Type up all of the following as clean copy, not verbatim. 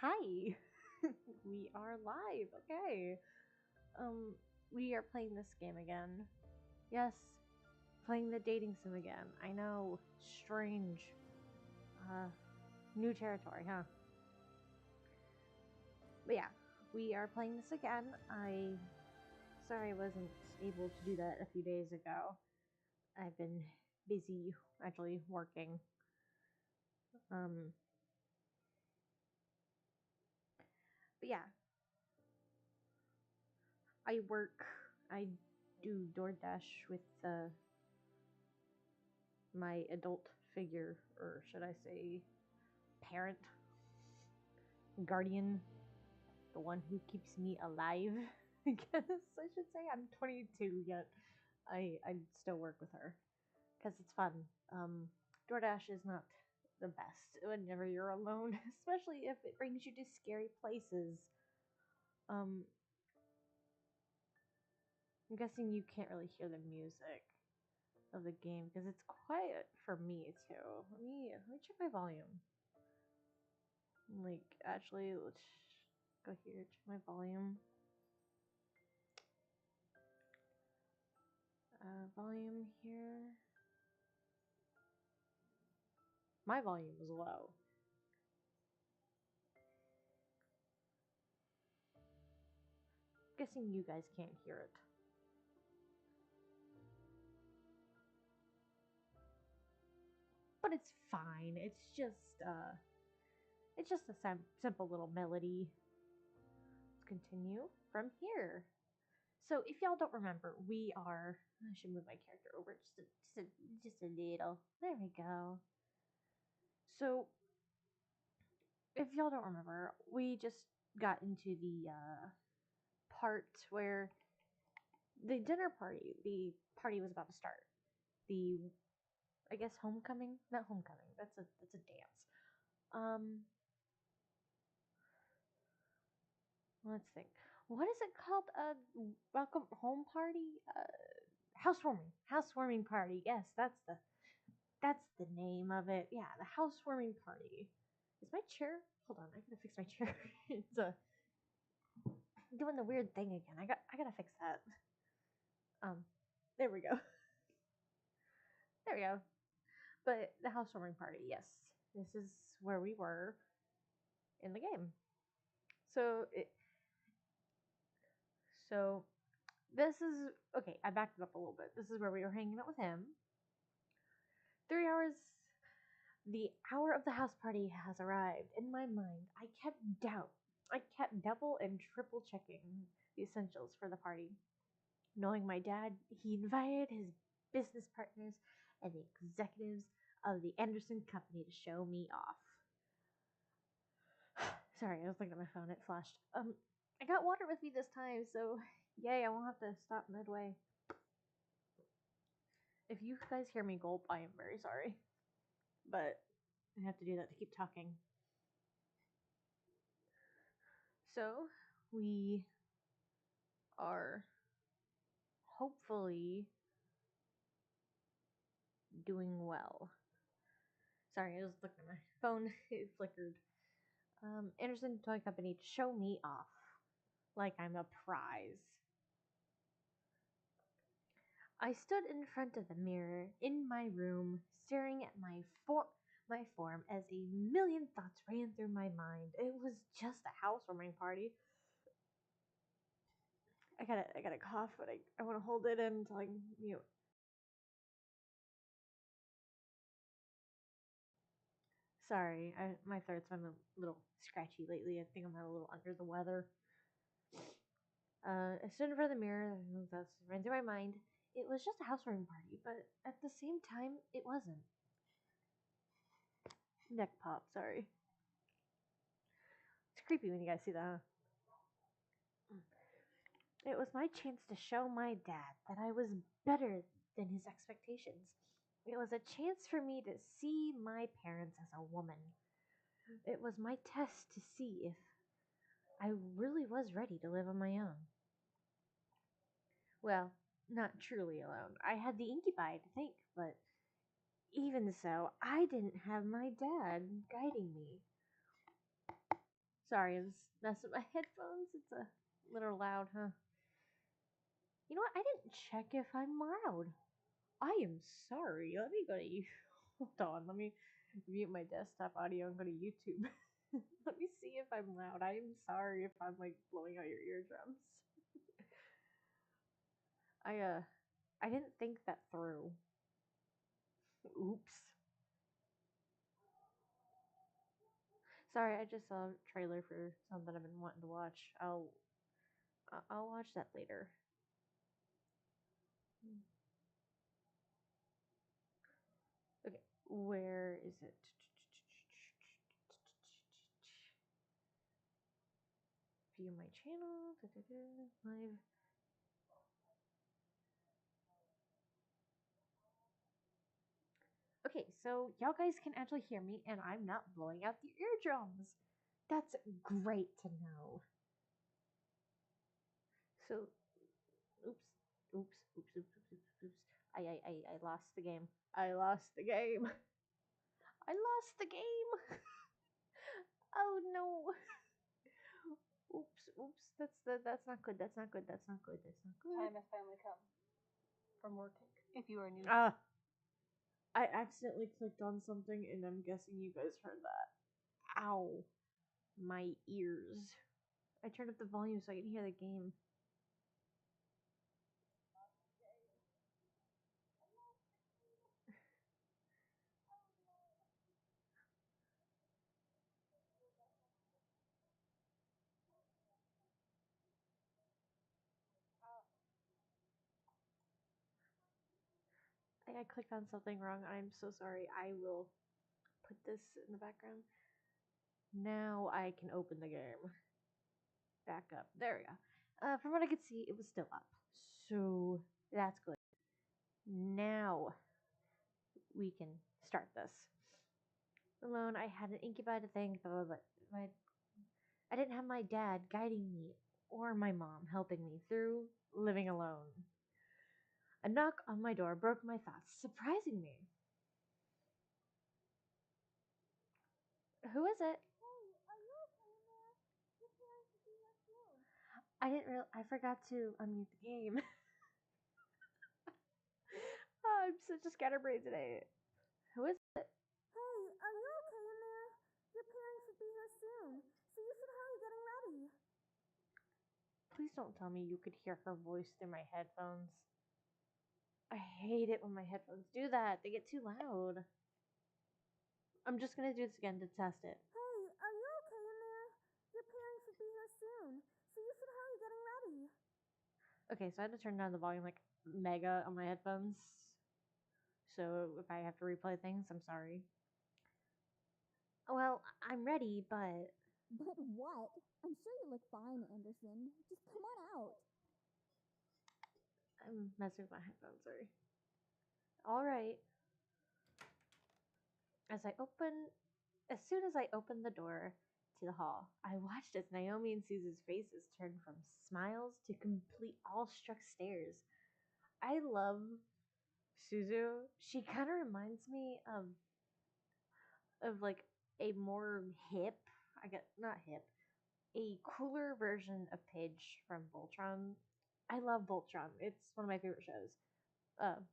Hi. We are live. Okay. Um, we are playing this game again. Yes, playing the dating sim again. I know, strange. Uh, New territory, huh? But yeah, we are playing this again. Sorry I wasn't able to do that a few days ago. I've been busy actually working. Um, but yeah, I work. I do DoorDash with my adult figure, or should I say, parent, guardian, the one who keeps me alive. I guess I should say. I'm 22 yet. I still work with her because it's fun. DoorDash is not the best whenever you're alone, especially if it brings you to scary places. Um, I'm guessing you can't really hear the music of the game because it's quiet for me too. Let me check my volume. Like, actually, let's go here, check my volume. Volume here. My volume is low. Guessing you guys can't hear it. But it's fine. It's just a simple little melody. Let's continue from here. So if y'all don't remember, I should move my character over just a little. There we go. So if y'all don't remember, we just got into the part where the party was about to start. The I guess homecoming, not homecoming. That's a dance. Um, let's think. What is it called? Welcome home party. Housewarming. Housewarming party. Yes, that's the name of it. Yeah, the housewarming party. Is my chair? Hold on, I gotta fix my chair. It's doing the weird thing again. I gotta fix that. Um, there we go. There we go. But the housewarming party. Yes, this is where we were in the game. So so this is okay. I backed it up a little bit. This is where we were hanging out with him. 3 hours. The hour of the house party has arrived. In my mind, I kept double and triple checking the essentials for the party. Knowing my dad, he invited his business partners and the executives of the Anderson Company to show me off. Sorry, I was looking at my phone. It flashed. I got water with me this time, so yay! I won't have to stop midway. If you guys hear me gulp, I am very sorry, but I have to do that to keep talking. So we are hopefully doing well. Sorry, I was looking at my phone. It flickered. Anderson Toy Company to show me off like I'm a prize. I stood in front of the mirror in my room, staring at my form as a million thoughts ran through my mind. It was just a housewarming party. I gotta cough, but I want to hold it in until I can mute. Sorry, my throat's been a little scratchy lately. I think I'm a little under the weather. I stood in front of the mirror. That's ran through my mind. It was just a housewarming party, but at the same time, it wasn't. Neck pop. Sorry. It's creepy when you guys see that. Huh? It was my chance to show my dad that I was better than his expectations. It was a chance for me to see my parents as a woman. It was my test to see if I really was ready to live on my own. Well, not truly alone. I had the incubi to think, but even so, I didn't have my dad guiding me. Sorry, I was messing with my headphones. It's a little loud, huh? You know what? I didn't check if I'm loud. I am sorry. Let me go to you. Hold on. Let me mute my desktop audio and go to YouTube. Let me see if I'm loud. I am sorry if I'm like blowing out your eardrums. I didn't think that through. Oops. Sorry, I just saw a trailer for something I've been wanting to watch. I'll watch that later. Okay, where is it? View my channel. Live. Okay, so y'all guys can actually hear me and I'm not blowing out the eardrums. That's great to know. So, oops, oops, oops, oops, oops, oops, oops. I lost the game. I lost the game. I lost the game. Oh no. Oops, oops. That's not good. That's not good. That's not good. That's not good. Time has finally come from working. If you are new. I accidentally clicked on something and I'm guessing you guys heard that. Ow. My ears. I turned up the volume so I can hear the game. I clicked on something wrong. I'm so sorry. I will put this in the background. Now I can open the game. Back up. There we go. From what I could see, it was still up. So that's good. Now we can start this. Alone, I had an incubator thing, but I didn't have my dad guiding me or my mom helping me through living alone. A knock on my door broke my thoughts, surprising me. Who is it? I forgot to unmute the game. Oh, I'm such a scatterbrain today. Who is it? Hey, are you okay in there? Your parents should be here soon, so you should hurry getting ready. Please don't tell me you could hear her voice through my headphones. I hate it when my headphones do that. They get too loud. I'm just gonna do this again to test it. Hey, are you okay in there? Your parents should be here soon, so you should hurry getting ready. Okay, so I had to turn down the volume like mega on my headphones. So if I have to replay things, I'm sorry. Well, I'm ready, but... But what? I'm sure you look fine, Anderson. Just come on out. I'm messing with my headphones, sorry. Alright. As soon as I opened the door to the hall, I watched as Naomi and Suzu's faces turned from smiles to complete awestruck stares. I love Suzu. She kind of reminds me of like a more hip, I guess not hip, a cooler version of Paige from Voltron. I love Voltron. It's one of my favorite shows.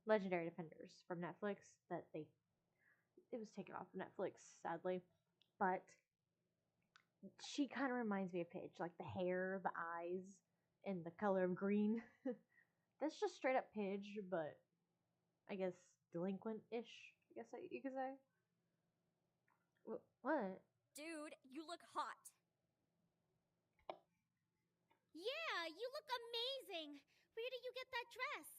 Legendary Defenders from Netflix it was taken off of Netflix, sadly. But she kind of reminds me of Paige, like the hair, the eyes, and the color of green. That's just straight up Paige, but I guess delinquent-ish. I guess you could say. What? Dude, you look hot. Yeah, you look amazing. Where did you get that dress?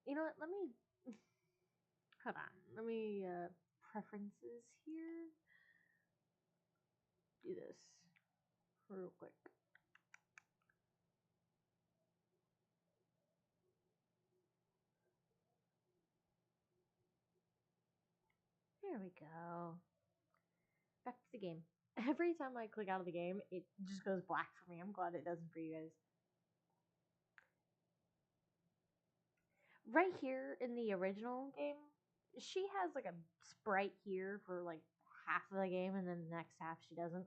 You know what? Let me hold on. Let me preferences here. Do this real quick. There we go. Back to the game. Every time I click out of the game, it just goes black for me. I'm glad it doesn't for you guys. Right here in the original game, she has like a sprite here for like half of the game, and then the next half she doesn't.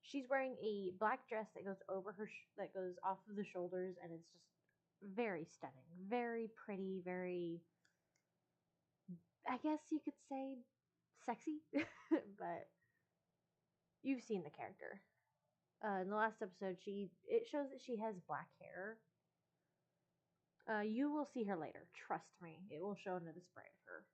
She's wearing a black dress that goes over that goes off of the shoulders, and it's just very stunning, very pretty, very, I guess you could say, sexy. But you've seen the character. In the last episode, it shows that she has black hair. You will see her later. Trust me, it will show another spray of her.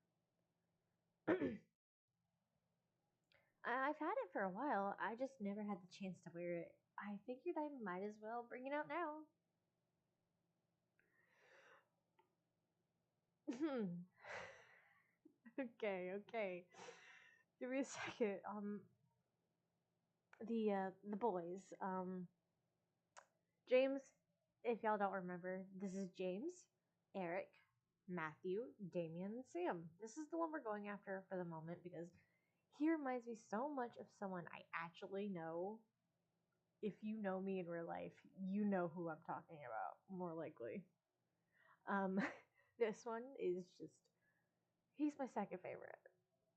I've had it for a while. I just never had the chance to wear it. I figured I might as well bring it out now. Okay. Give me a second. The boys. James, if y'all don't remember, this is James, Eric, Matthew, Damien, and Sam. This is the one we're going after for the moment because he reminds me so much of someone I actually know. If you know me in real life, you know who I'm talking about, more likely. This one is just, he's my second favorite.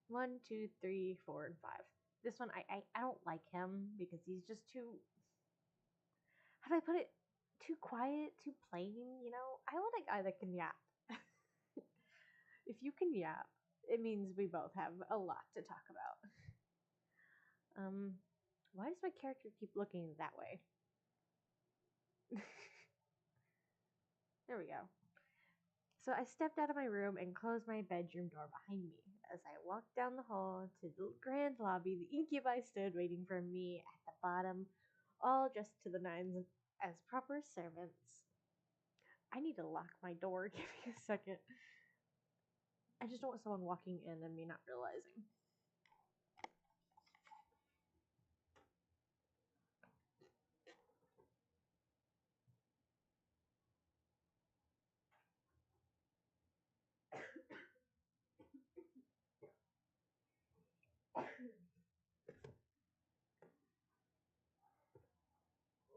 1, 2, 3, 4, and 5. This one, I don't like him because he's just too, how do I put it? Too quiet, too plain, you know? I want a guy that can yap. If you can yap, it means we both have a lot to talk about. Why does my character keep looking that way? There we go. So I stepped out of my room and closed my bedroom door behind me. As I walked down the hall to the grand lobby, the incubi stood waiting for me at the bottom, all dressed to the nines as proper servants. I need to lock my door. Give me a second. I just don't want someone walking in and me not realizing.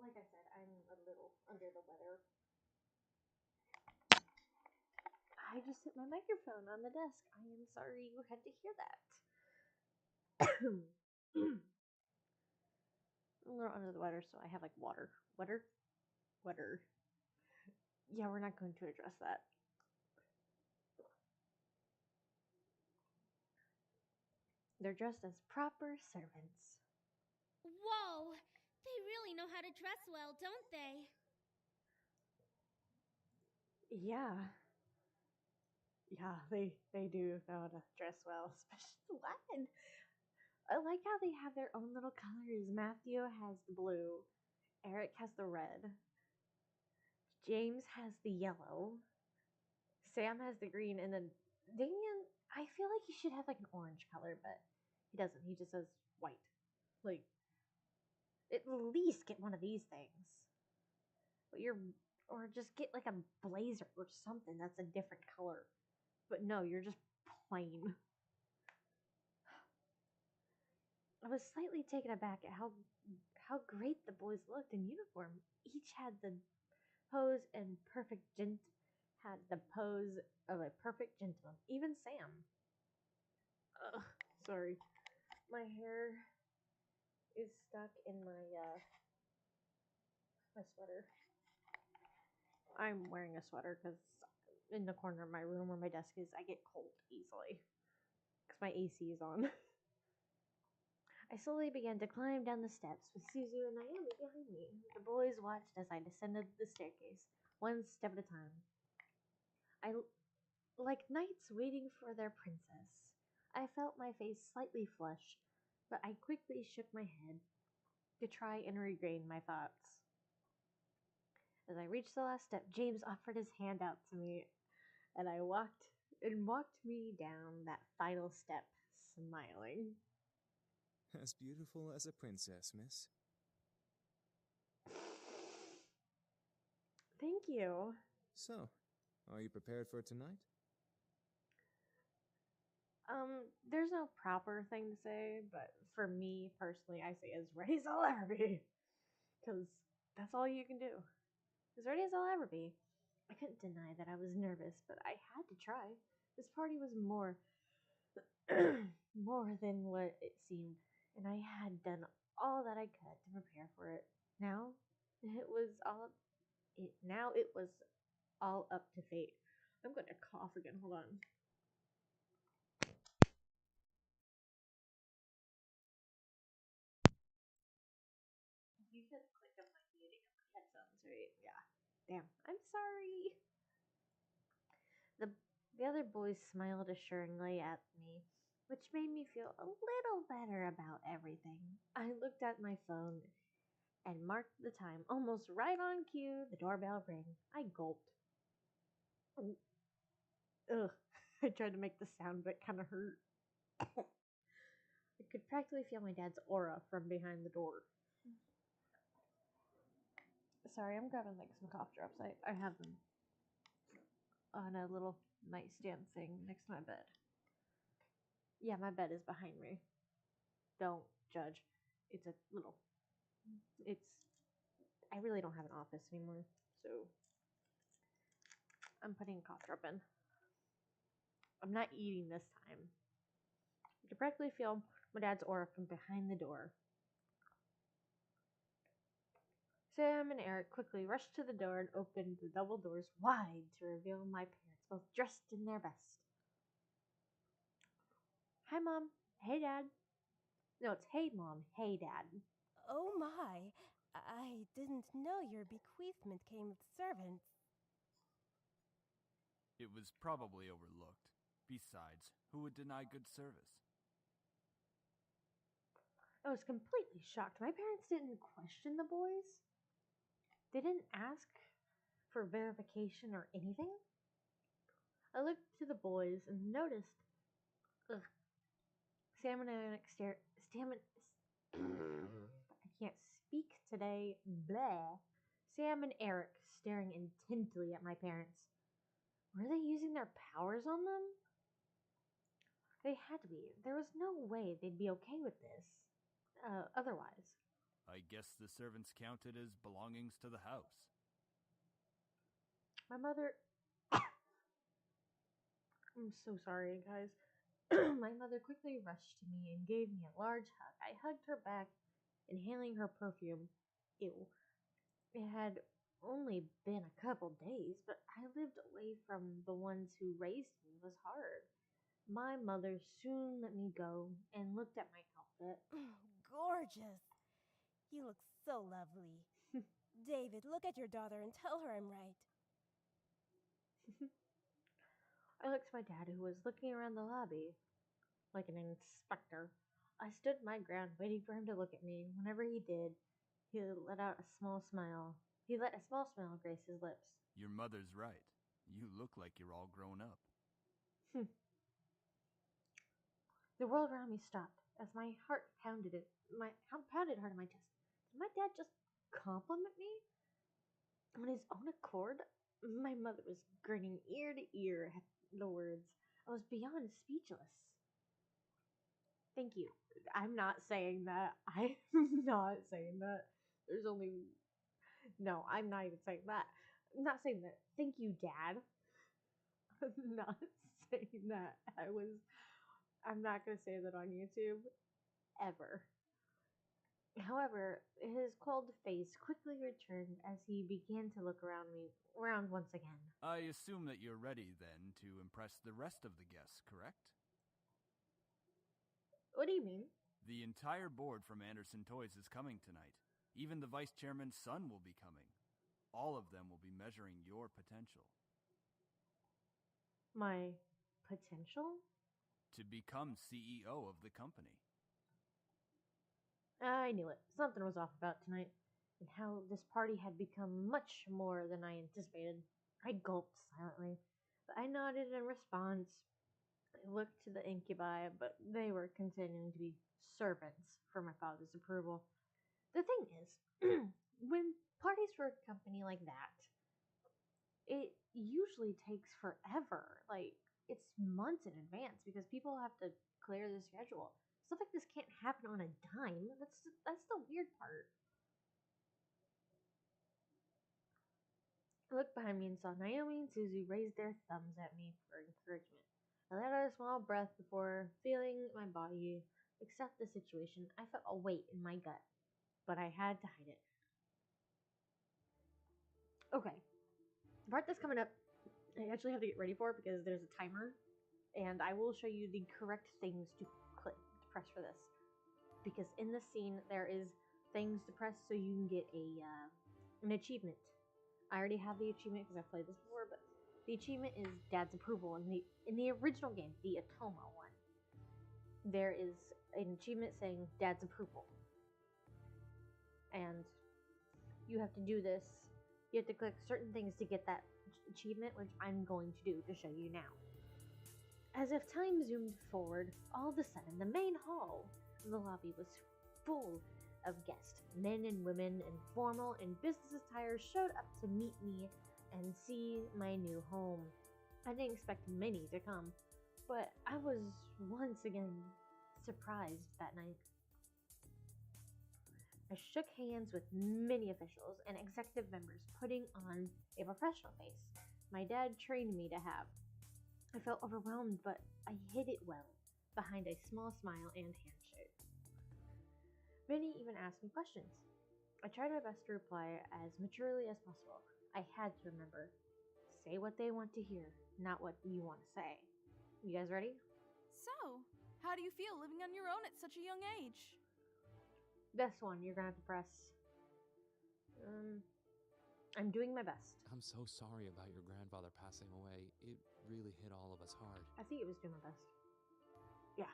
Like I said, I'm a little under the weather. I just hit my microphone on the desk. I am sorry you had to hear that. I'm a little under the weather, so I have like water. Weather. Yeah, we're not going to address that. They're dressed as proper servants. Whoa! They really know how to dress well, don't they? Yeah. Yeah, they do know how to dress well, especially the women. I like how they have their own little colors. Matthew has the blue. Eric has the red. James has the yellow. Sam has the green, and then Damien, I feel like he should have like an orange color, but he doesn't. He just says white. Like, at least get one of these things. But or just get like a blazer or something that's a different color. But no, you're just plain. I was slightly taken aback at how great the boys looked in uniform. Each had the pose had the pose of a perfect gentleman. Even Sam. Ugh, sorry, my hair is stuck in my sweater. I'm wearing a sweater because in the corner of my room where my desk is, I get cold easily because my AC is on. I slowly began to climb down the steps with Suzu and Naomi behind me. The boys watched as I descended the staircase, one step at a time. Like knights waiting for their princess. I felt my face slightly flush, but I quickly shook my head to try and regain my thoughts. As I reached the last step, James offered his hand out to me, and I walked me down that final step, smiling. As beautiful as a princess, miss. Thank you. So, are you prepared for tonight? There's no proper thing to say, but for me personally, I say as ready as I'll ever be. Because that's all you can do. As ready as I'll ever be. I couldn't deny that I was nervous, but I had to try. This party was more than what it seemed, and I had done all that I could to prepare for it. It was all now it was all up to fate. I'm gonna cough again. Hold on. You just click on my muting on my headphones, right? Yeah. Damn. I'm sorry. The other boys smiled assuringly at me, which made me feel a little better about everything. I looked at my phone and marked the time. Almost right on cue, the doorbell rang. I gulped. Ugh. I tried to make the sound, but it kind of hurt. I could practically feel my dad's aura from behind the door. Sorry, I'm grabbing like some cough drops. I have them on a little nightstand thing next to my bed. Yeah, my bed is behind me. Don't judge. It's a little. I really don't have an office anymore, so I'm putting a cough drop in. I'm not eating this time. I could practically feel my dad's aura from behind the door. Sam and Eric quickly rushed to the door and opened the double doors wide to reveal my parents, both dressed in their best. Hi, Mom. Hey, Dad. No, it's hey, Mom. Hey, Dad. Oh my, I didn't know your bequeathment came with servants. It was probably overlooked. Besides, who would deny good service? I was completely shocked. My parents didn't question the boys. They didn't ask for verification or anything. I looked to the boys and noticed, Sam and Eric I can't speak today. Bleh. Sam and Eric staring intently at my parents. Were they using their powers on them? They had to be. There was no way they'd be okay with this. Otherwise. I guess the servants counted as belongings to the house. My mother... I'm so sorry, guys. My mother quickly rushed to me and gave me a large hug. I hugged her back, inhaling her perfume. Ew. It had only been a couple days, but I lived away from the ones who raised me. It was hard. My mother soon let me go and looked at my outfit. Gorgeous. You look so lovely. David, look at your daughter and tell her I'm right. I looked to my dad, who was looking around the lobby like an inspector. I stood my ground, waiting for him to look at me. Whenever he did, he let a small smile grace his lips. Your mother's right. You look like you're all grown up. The world around me stopped as my heart pounded hard in my chest. Did my dad just compliment me on his own accord? My mother was grinning ear to ear at the words. I was beyond speechless. Thank you. I'm not saying that. I'm not saying that. No, I'm not even saying that. I'm not saying that. Thank you, Dad. I'm not saying that. I'm not going to say that on YouTube. Ever. However, his cold face quickly returned as he began to look around once again. I assume that you're ready, then, to impress the rest of the guests, correct? What do you mean? The entire board from Anderson Toys is coming tonight. Even the vice chairman's son will be coming. All of them will be measuring your potential. My potential? To become CEO of the company. I knew it. Something was off about tonight, and how this party had become much more than I anticipated. I gulped silently, but I nodded in response. I looked to the incubi, but they were continuing to be servants for my father's approval. The thing is, when parties for a company like that, it usually takes forever. Like, it's months in advance because people have to clear the schedule. Stuff like this can't happen on a dime. That's the weird part. I looked behind me and saw Naomi and Susie raise their thumbs at me for encouragement. I let out a small breath before feeling my body accept the situation. I felt a weight in my gut, but I had to hide it. Okay. The part that's coming up, I actually have to get ready for it because there's a timer, and I will show you the correct things to click to press for this. Because in this scene there is things to press so you can get an achievement. I already have the achievement because I've played this before, but the achievement is Dad's approval. In the original game, the Atoma one, there is an achievement saying Dad's approval, and you have to do this. You have to click certain things to get that achievement, which I'm going to do to show you now. As if time zoomed forward, all of a sudden the main hall of the lobby was full of guests. Men and women in formal and business attire showed up to meet me and see my new home. I didn't expect many to come, but I was once again surprised that night. I shook hands with many officials and executive members, putting on a professional face my dad trained me to have. I felt overwhelmed, but I hid it well behind a small smile and handshake. Many even asked me questions. I tried my best to reply as maturely as possible. I had to remember, say what they want to hear, not what you want to say. You guys ready? So, how do you feel living on your own at such a young age? This one, you're gonna have to press. I'm doing my best. I'm so sorry about your grandfather passing away. It really hit all of us hard. I think it was doing my best. Yeah.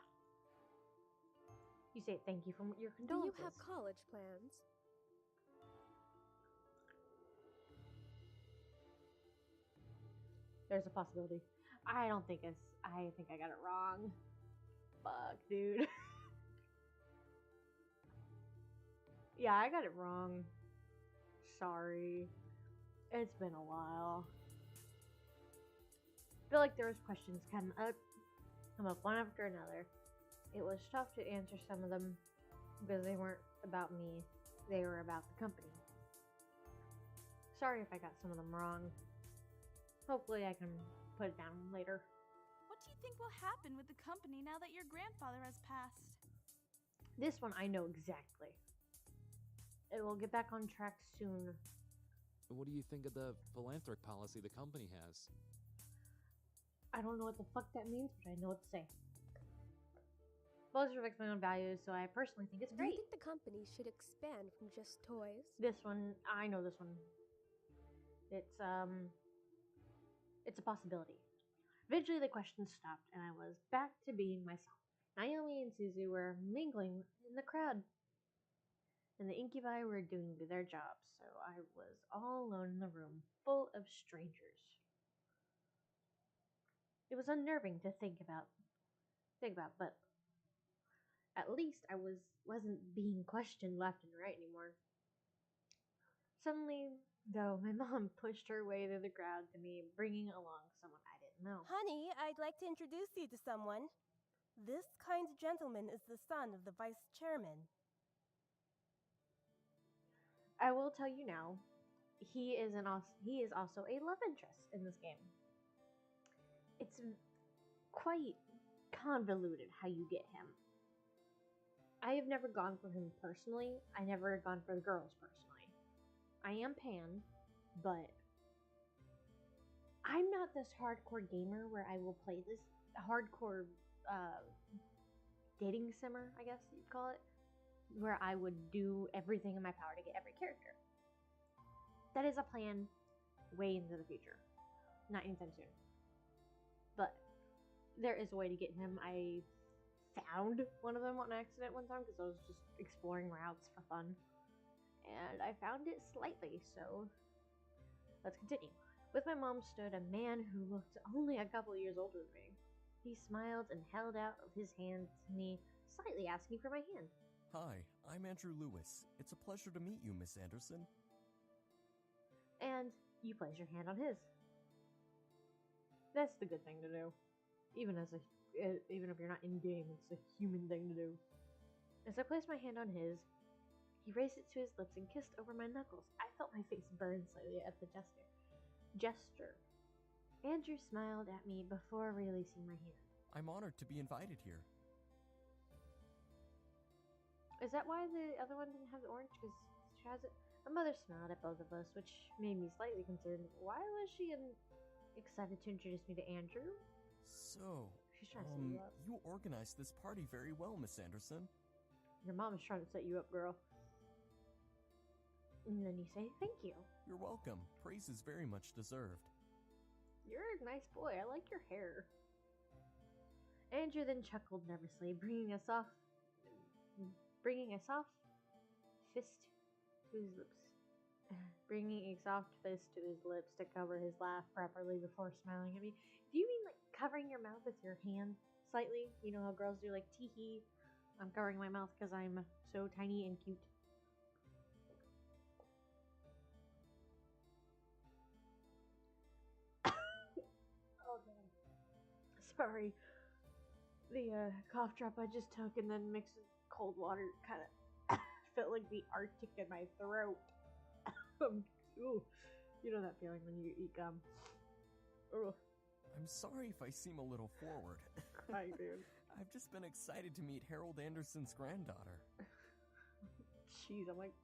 You say thank you for your Do condolences. you have college plans? There's a possibility. I think I got it wrong. Fuck, dude. Yeah, I got it wrong. Sorry. It's been a while. I feel like there was questions come up one after another. It was tough to answer some of them because they weren't about me. They were about the company. Sorry if I got some of them wrong. Hopefully I can put it down later. What do you think will happen with the company now that your grandfather has passed? This one I know exactly. It will get back on track soon. What do you think of the philanthropic policy the company has? I don't know what the fuck that means, but I know what to say. Both reflects my own values, so I personally think it's Do you great. think the company should expand from just toys? This one, I know this one. It's a possibility. Eventually the questions stopped, and I was back to being myself. Naomi and Suzu were mingling in the crowd, and the incubi were doing their jobs, so I was all alone in the room, full of strangers. It was unnerving to think about, but at least I wasn't being questioned left and right anymore. Suddenly, though, my mom pushed her way through the crowd to me, bringing along someone I didn't know. Honey, I'd like to introduce you to someone. This kind gentleman is the son of the vice chairman. I will tell you now, he is also a love interest in this game. It's quite convoluted how you get him. I have never gone for him personally. I never gone for the girls personally. I am pan, but I'm not this hardcore gamer where I will play this hardcore dating simmer, I guess you'd call it, where I would do everything in my power to get every character. That is a plan way into the future. Not anytime soon. But there is a way to get him. I found one of them on accident one time because I was just exploring routes for fun. And I found it slightly, so let's continue. With my mom stood a man who looked only a couple years older than me. He smiled and held out his hand to me, slightly asking for my hand. Hi, I'm Andrew Lewis. It's a pleasure to meet you, Miss Anderson. And you place your hand on his. That's the good thing to do. Even if you're not in game, it's a human thing to do. As I placed my hand on his, he raised it to his lips and kissed over my knuckles. I felt my face burn slightly at the gesture. Andrew smiled at me before releasing my hand. I'm honored to be invited here. Is that why the other one didn't have the orange? Because she has it. My mother smiled at both of us, which made me slightly concerned. Why was she excited to introduce me to Andrew? So, She's trying to set you up. you organized this party very well, Miss Anderson. Your mom is trying to set you up, girl. And then you say, thank you. You're welcome. Praise is very much deserved. You're a nice boy. I like your hair. Andrew then chuckled nervously, bringing a soft fist to his lips. Bringing a soft fist to his lips to cover his laugh properly before smiling at me. Do you mean like covering your mouth with your hand slightly? You know how girls do, like, tee-hee. I'm covering my mouth because I'm so tiny and cute. Oh, God. Sorry. The cough drop I just took and then mixed with cold water kind of felt like the Arctic in my throat. Ooh, you know that feeling when you eat gum. Ugh. I'm sorry if I seem a little forward. Hi, dude. I've just been excited to meet Harold Anderson's granddaughter. Jeez, I'm like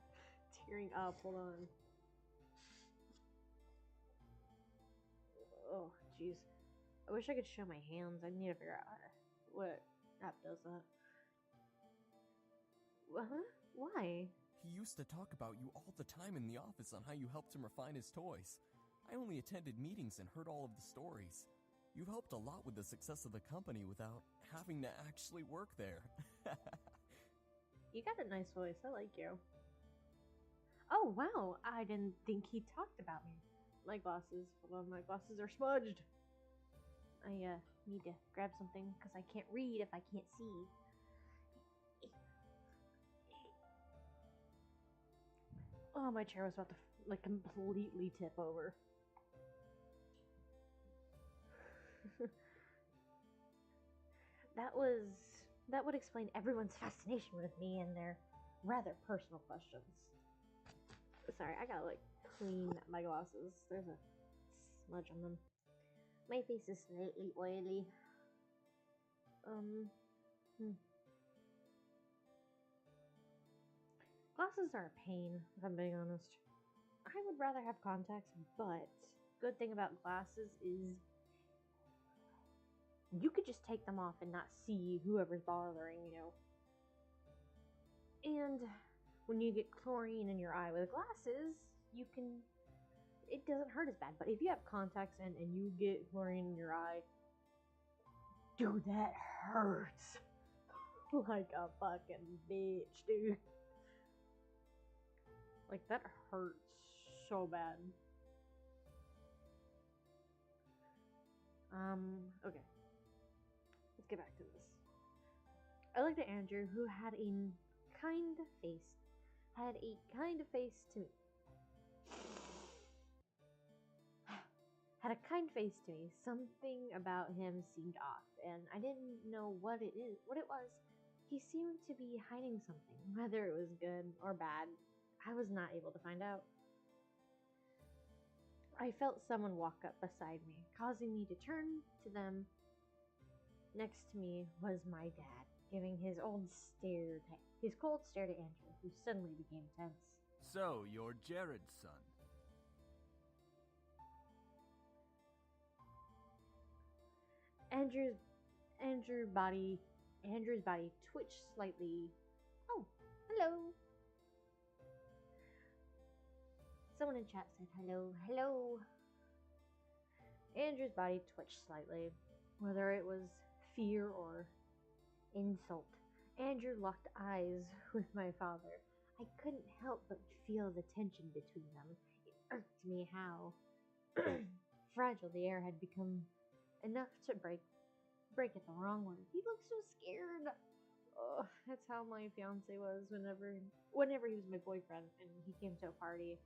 tearing up. Hold on. Oh, jeez. I wish I could show my hands. I need to figure out what app does that. Huh? Why? He used to talk about you all the time in the office on how you helped him refine his toys. I only attended meetings and heard all of the stories. You've helped a lot with the success of the company without having to actually work there. You got a nice voice. I like you. Oh, wow. I didn't think he talked about me. My glasses. Hold on, my glasses are smudged. I need to grab something because I can't read if I can't see. Oh, my chair was about to like completely tip over. That would explain everyone's fascination with me and their rather personal questions. Sorry, I gotta like clean my glasses. There's a smudge on them. My face is slightly oily. Glasses are a pain, if I'm being honest. I would rather have contacts, but good thing about glasses is you could just take them off and not see whoever's bothering you. And when you get chlorine in your eye with glasses, it doesn't hurt as bad. But if you have contacts in and you get chlorine in your eye, dude, that hurts. Like a fucking bitch, dude. Like, that hurts so bad. Okay. Let's get back to this. I looked at Andrew, who had a kind face. To me. Had a kind face to me. Something about him seemed off, and I didn't know what it was. He seemed to be hiding something, whether it was good or bad. I was not able to find out. I felt someone walk up beside me, causing me to turn to them. Next to me was my dad, giving his cold stare to Andrew, who suddenly became tense. So, you're Jared's son. Andrew's body twitched slightly. Oh, hello. Someone in chat said hello. Andrew's body twitched slightly, whether it was fear or insult. Andrew locked eyes with my father. I couldn't help but feel the tension between them. It irked me how fragile the air had become, enough to break it the wrong way. He looked so scared. Oh, that's how my fiance was whenever he was my boyfriend and he came to a party.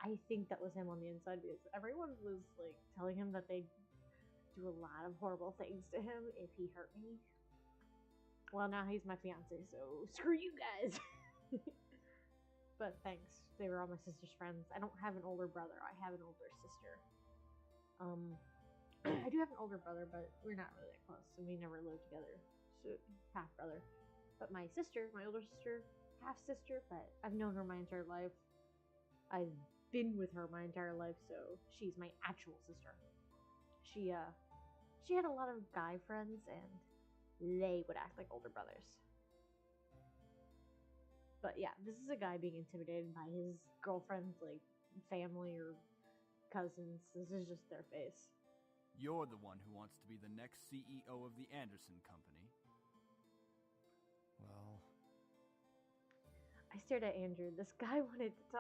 I think that was him on the inside because everyone was like telling him that they'd do a lot of horrible things to him if he hurt me. Well, now he's my fiance, so screw you guys. But thanks. They were all my sister's friends. I don't have an older brother. I have an older sister. I do have an older brother, but we're not really that close, and we never lived together. So half brother. But my sister, my older sister, half sister, but I've known her my entire life. I've been with her my entire life, so she's my actual sister. She had a lot of guy friends, and they would act like older brothers. But yeah, this is a guy being intimidated by his girlfriend's like family or cousins. This is just their face. You're the one who wants to be the next CEO of the Anderson Company. Well, I stared at Andrew. This guy wanted to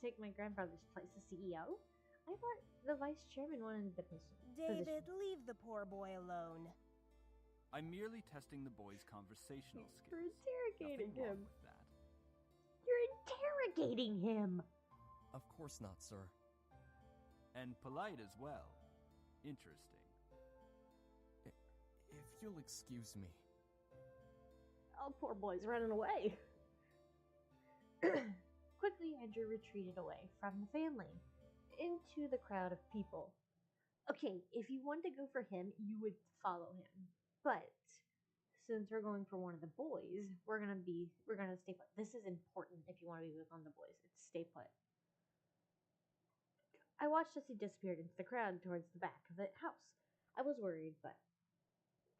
take my grandfather's place as CEO. I thought the vice chairman wanted the position. David, leave the poor boy alone. I'm merely testing the boy's conversational skills. You're interrogating Nothing wrong him. with that. You're interrogating him. of course not, sir. And polite as well. Interesting. If you'll excuse me. Oh, poor boy's running away. Quickly, Andrew retreated away from the family into the crowd of people. Okay, if you wanted to go for him, you would follow him. But since we're going for one of the boys, we're gonna stay put. This is important if you want to be with one of the boys. It's stay put. I watched as he disappeared into the crowd towards the back of the house. I was worried, but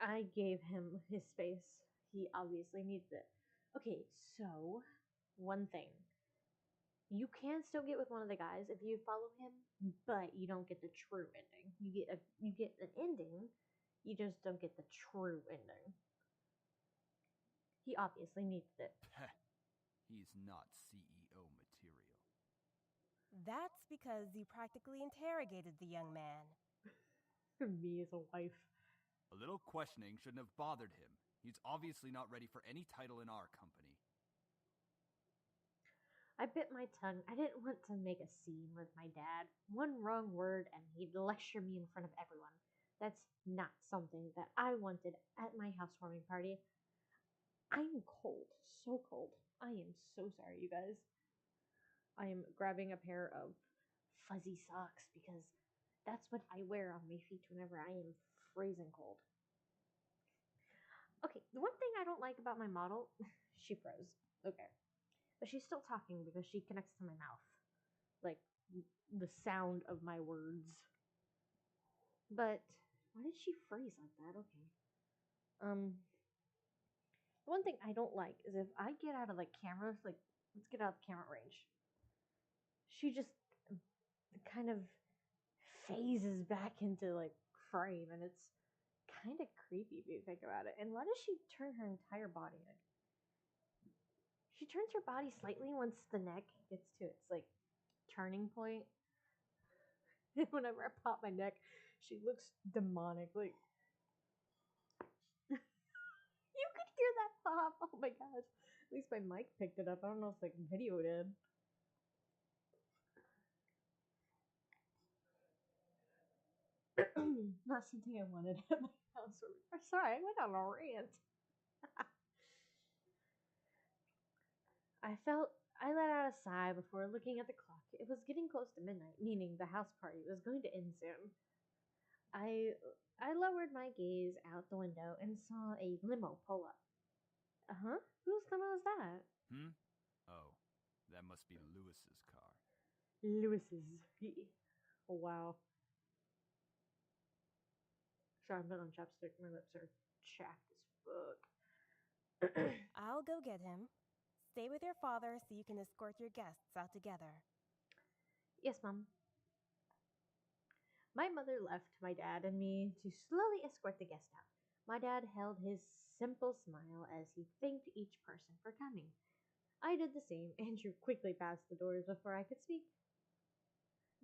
I gave him his space. He obviously needed it. Okay, so one thing. You can still get with one of the guys if you follow him, but you don't get the true ending. You get an ending, you just don't get the true ending. He obviously needs it. He's not CEO material. That's because you practically interrogated the young man. Me as a wife. A little questioning shouldn't have bothered him. He's obviously not ready for any title in our company. I bit my tongue. I didn't want to make a scene with my dad. One wrong word and he'd lecture me in front of everyone. That's not something that I wanted at my housewarming party. I'm cold. So cold. I am so sorry, you guys. I am grabbing a pair of fuzzy socks because that's what I wear on my feet whenever I am freezing cold. Okay, the one thing I don't like about my model, she froze. Okay. But she's still talking because she connects to my mouth. Like, the sound of my words. But, why did she freeze like that? Okay. The one thing I don't like is if I get out of the camera, like, let's get out of the camera range. She just kind of phases back into, like, frame, and it's kind of creepy if you think about it. And why does she turn her entire body? Like, she turns her body slightly once the neck gets to its, like, turning point. Whenever I pop my neck, she looks demonic. Like, you could hear that pop. Oh my gosh. At least my mic picked it up. I don't know if, like, video did. Not something I wanted at my house. Sorry, I went on a rant. I let out a sigh before looking at the clock. It was getting close to midnight, meaning the house party was going to end soon. I lowered my gaze out the window and saw a limo pull up. Uh-huh? Whose limo is that? Oh, that must be Lewis's car. Lewis's. Oh, wow. Sorry, I'm not on chapstick. My lips are chapped as fuck. I'll go get him. Stay with your father so you can escort your guests out together. Yes, Mom. My mother left my dad and me to slowly escort the guests out. My dad held his simple smile as he thanked each person for coming. I did the same. Andrew quickly passed the doors before I could speak.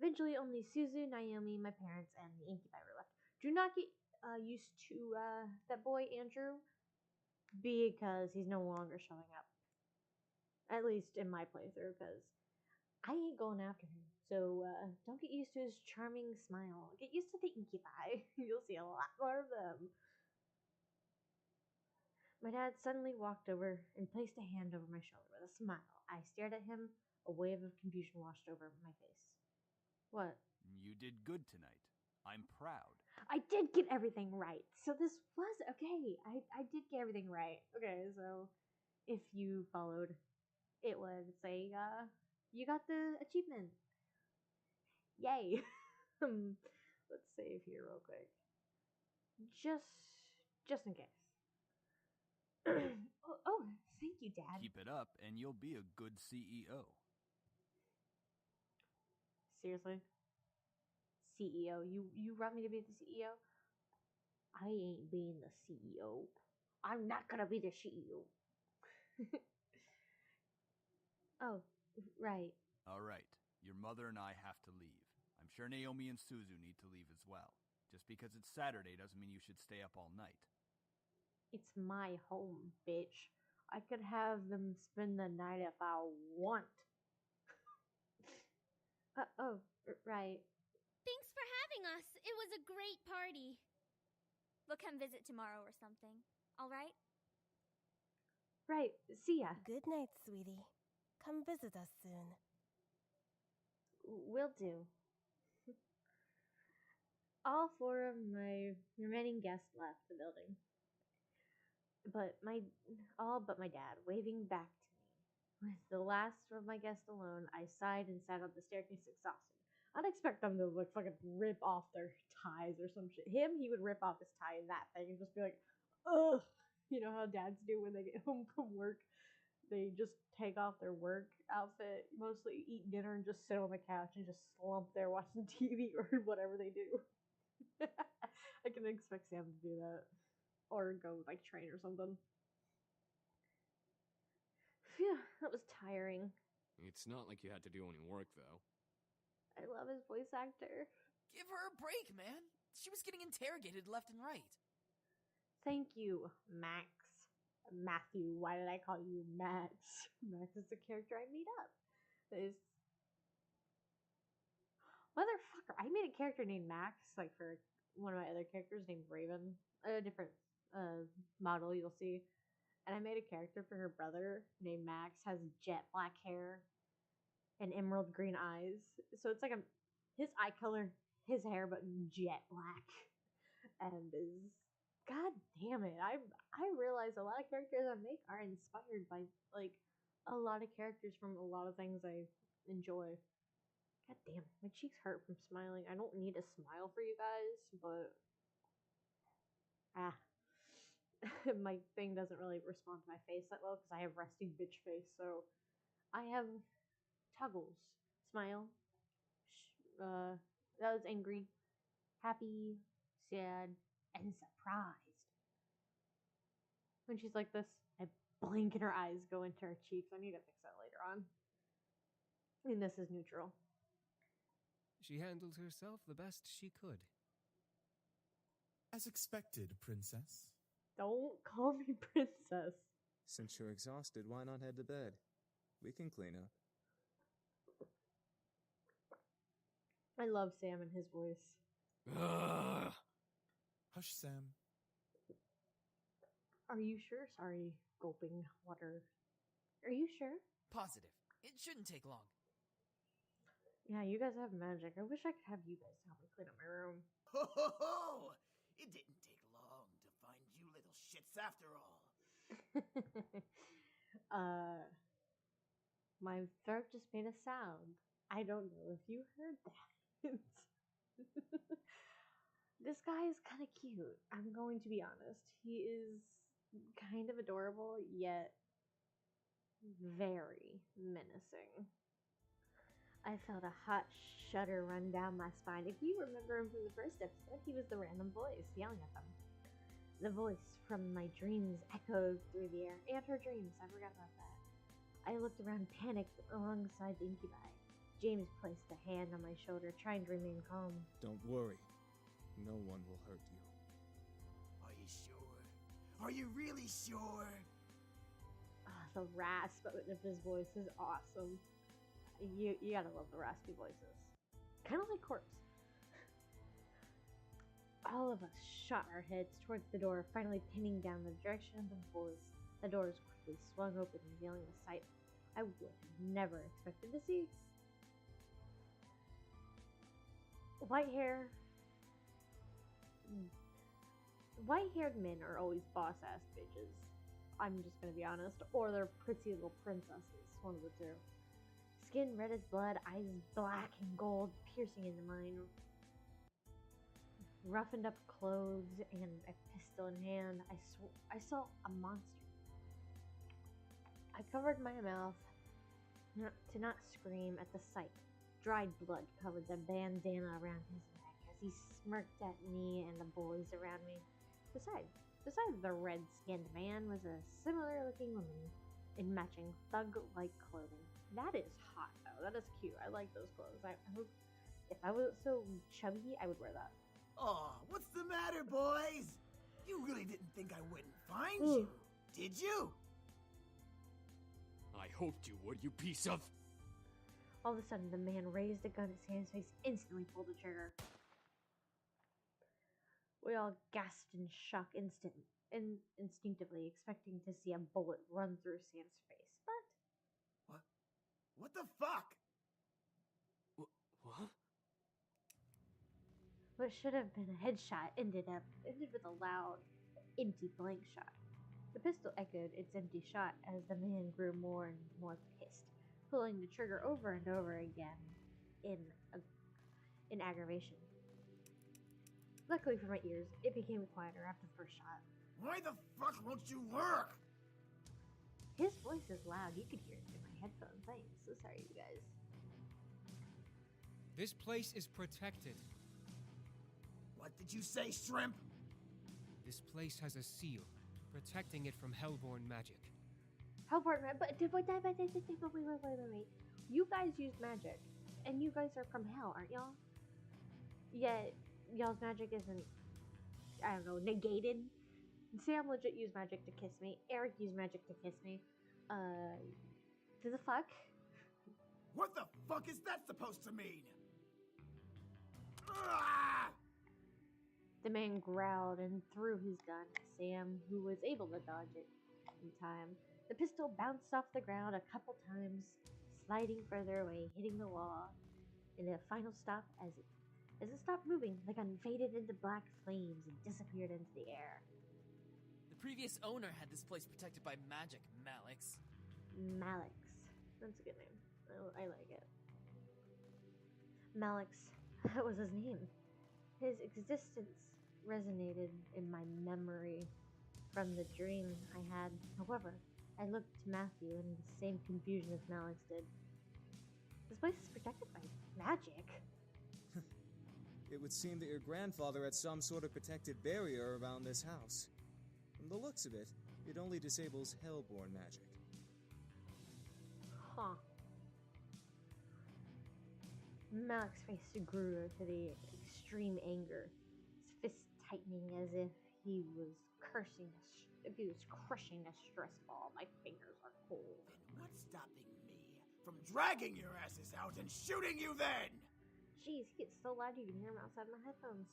Eventually, only Suzu, Naomi, my parents, and the incubi were left. Do not get used to that boy, Andrew, because he's no longer showing up. At least in my playthrough, because I ain't going after him. So don't get used to his charming smile. Get used to the incubi. You'll see a lot more of them. My dad suddenly walked over and placed a hand over my shoulder with a smile. I stared at him. A wave of confusion washed over my face. What? You did good tonight. I'm proud. I did get everything right. So this was okay. I did get everything right. Okay, so if you followed it would say, you got the achievement. Yay. Let's save here real quick. Just in case. oh, thank you, Dad. Keep it up, and you'll be a good CEO. Seriously? CEO? You want me to be the CEO? I ain't being the CEO. I'm not gonna be the CEO. Oh, right. All right. Your mother and I have to leave. I'm sure Naomi and Suzu need to leave as well. Just because it's Saturday doesn't mean you should stay up all night. It's my home, bitch. I could have them spend the night if I want. Right. Thanks for having us. It was a great party. We'll come visit tomorrow or something. All right? Right. See ya. Good night, sweetie. Come visit us soon. Will do. All four of my remaining guests left the building. All but my dad, waving back to me. With the last of my guests alone, I sighed and sat on the staircase exhausted. I'd expect them to like fucking rip off their ties or some shit. He would rip off his tie in that thing and just be like, ugh. You know how dads do when they get home from work? They just take off their work outfit, mostly eat dinner, and just sit on the couch and just slump there watching TV or whatever they do. I can expect Sam to do that. Or go, like, train or something. Phew, that was tiring. It's not like you had to do any work, though. I love his voice actor. Give her a break, man. She was getting interrogated left and right. Thank you, Max. Matthew, why did I call you Max? Max is the character I made up. Motherfucker, I made a character named Max, like for one of my other characters named Raven. A different model you'll see. And I made a character for her brother named Max, has jet black hair and emerald green eyes. So it's like his eye color, his hair, but jet black. And is, god damn it, I realize a lot of characters I make are inspired by like a lot of characters from a lot of things I enjoy. God damn, my cheeks hurt from smiling. I don't need to smile for you guys, but my thing doesn't really respond to my face that well because I have resting bitch face. So I have toggles. Smile. That was angry, happy, sad, and surprised. When she's like this, I blink and her eyes go into her cheeks. I need to fix that later on. And this is neutral. She handled herself the best she could. As expected, princess. Don't call me princess. Since you're exhausted, why not head to bed? We can clean up. I love Sam and his voice. Hush, Sam. Are you sure? Sorry, gulping water. Are you sure? Positive. It shouldn't take long. Yeah, you guys have magic. I wish I could have you guys help me clean up my room. Ho ho ho! It didn't take long to find you little shits after all. My throat just made a sound. I don't know if you heard that. This guy is kind of cute. I'm going to be honest. He is kind of adorable, yet very menacing. I felt a hot shudder run down my spine. If you remember him from the first episode, he was the random voice yelling at them. The voice from my dreams echoed through the air, and her dreams. I forgot about that. I looked around, panicked alongside the incubi. James placed a hand on my shoulder, trying to remain calm. Don't worry. No one will hurt you. Are you sure? Are you really sure? The rasp of his voice is awesome. You gotta love the raspy voices. Kind of like Corpse. All of us shot our heads towards the door, finally pinning down the direction of the voice. The doors quickly swung open, revealing a sight I would have never expected to see. White-haired men are always boss-ass bitches. I'm just gonna be honest. Or they're pretty little princesses. One of the two. Skin red as blood, eyes black and gold, piercing into mine. Roughened up clothes and a pistol in hand. I saw a monster. I covered my mouth to not scream at the sight. Dried blood covered the bandana around his neck as he smirked at me and the boys around me. Besides the red-skinned man was a similar-looking woman in matching thug-like clothing. That is hot, though. That is cute. I like those clothes. If I was so chubby, I would wear that. Oh, what's the matter, boys? You really didn't think I wouldn't find you, did you? I hoped you would, you piece of... All of a sudden, the man raised a gun at Sam's face, instantly pulled the trigger. We all gasped in shock instinctively, expecting to see a bullet run through Sam's face. But... What the fuck? What? What should have been a headshot ended with a loud, empty blank shot. The pistol echoed its empty shot as the man grew more and more pissed, pulling the trigger over and over again in aggravation. Luckily for my ears, it became quieter after the first shot. Why the fuck won't you work? His voice is loud. You could hear it in my headphones. I am so sorry, you guys. This place is protected. What did you say, Shrimp? This place has a seal, protecting it from Hellborn magic. Hellborn magic? But wait. You guys use magic, and you guys are from hell, aren't y'all? Yet, y'all's magic isn't, I don't know, negated. Sam legit used magic to kiss me. Eric used magic to kiss me. To the fuck? What the fuck is that supposed to mean? Ah! The man growled and threw his gun at Sam, who was able to dodge it in time. The pistol bounced off the ground a couple times, sliding further away, hitting the wall. In a final stop, as it stopped moving, the gun faded into black flames and disappeared into the air. The previous owner had this place protected by magic, Malix. Malix. That's a good name. I like it. Malix, that was his name. His existence resonated in my memory from the dream I had. However, I looked to Matthew in the same confusion as Malix did. This place is protected by magic. It would seem that your grandfather had some sort of protected barrier around this house. From the looks of it, it only disables Hellborn magic. Huh. Malix's face grew to the extreme anger, his fist tightening as if he was crushing a stress ball. My fingers are cold. Then what's stopping me from dragging your asses out and shooting you then? Jeez, he gets so loud you can hear him outside my headphones.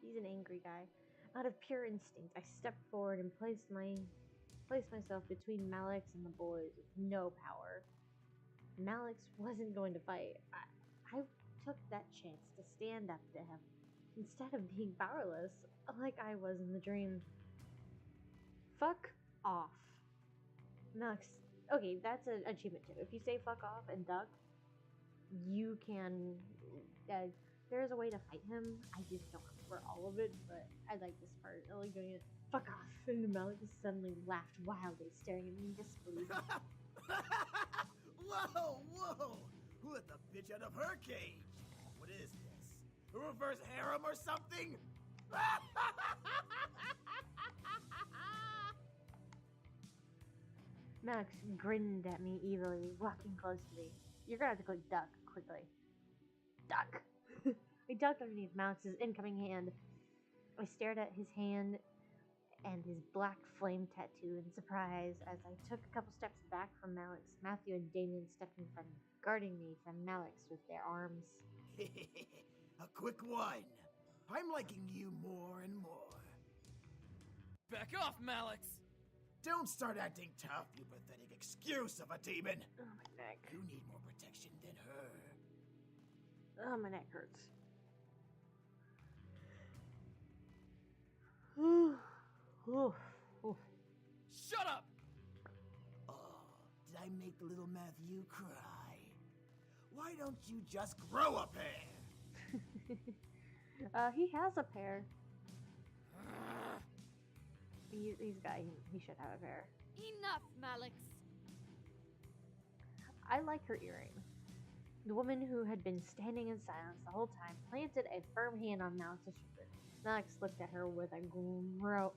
He's an angry guy. Out of pure instinct, I stepped forward and placed myself between Malix and the boys with no power. Malix wasn't going to fight. I took that chance to stand up to him instead of being powerless like I was in the dream. Fuck off. Malix. Okay, that's an achievement too. If you say fuck off and duck, you can. There's a way to fight him. I just don't remember all of it, but I like this part. I like doing it. Fuck off. And Malix suddenly laughed wildly, staring at me in disbelief. Whoa! Who let the bitch out of her cage? What is this? A reverse harem or something? Max grinned at me evilly, walking close to me. You're gonna have to go duck quickly. Duck. I ducked underneath Malix's incoming hand. I stared at his hand and his black flame tattoo in surprise as I took a couple steps back from Malix. Matthew and Damien stepped in front, guarding me from Malix with their arms. A quick one. I'm liking you more and more. Back off, Malix! Don't start acting tough, you pathetic excuse of a demon. Oh, my neck. You need more protection than her. Oh, my neck hurts. Oof. Shut up! Oh, did I make little Matthew cry? Why don't you just grow a pair? He has a pair. He should have a pair. Enough, Malix. I like her earring. The woman who had been standing in silence the whole time planted a firm hand on Malix's shoulder. Malix looked at her with a growl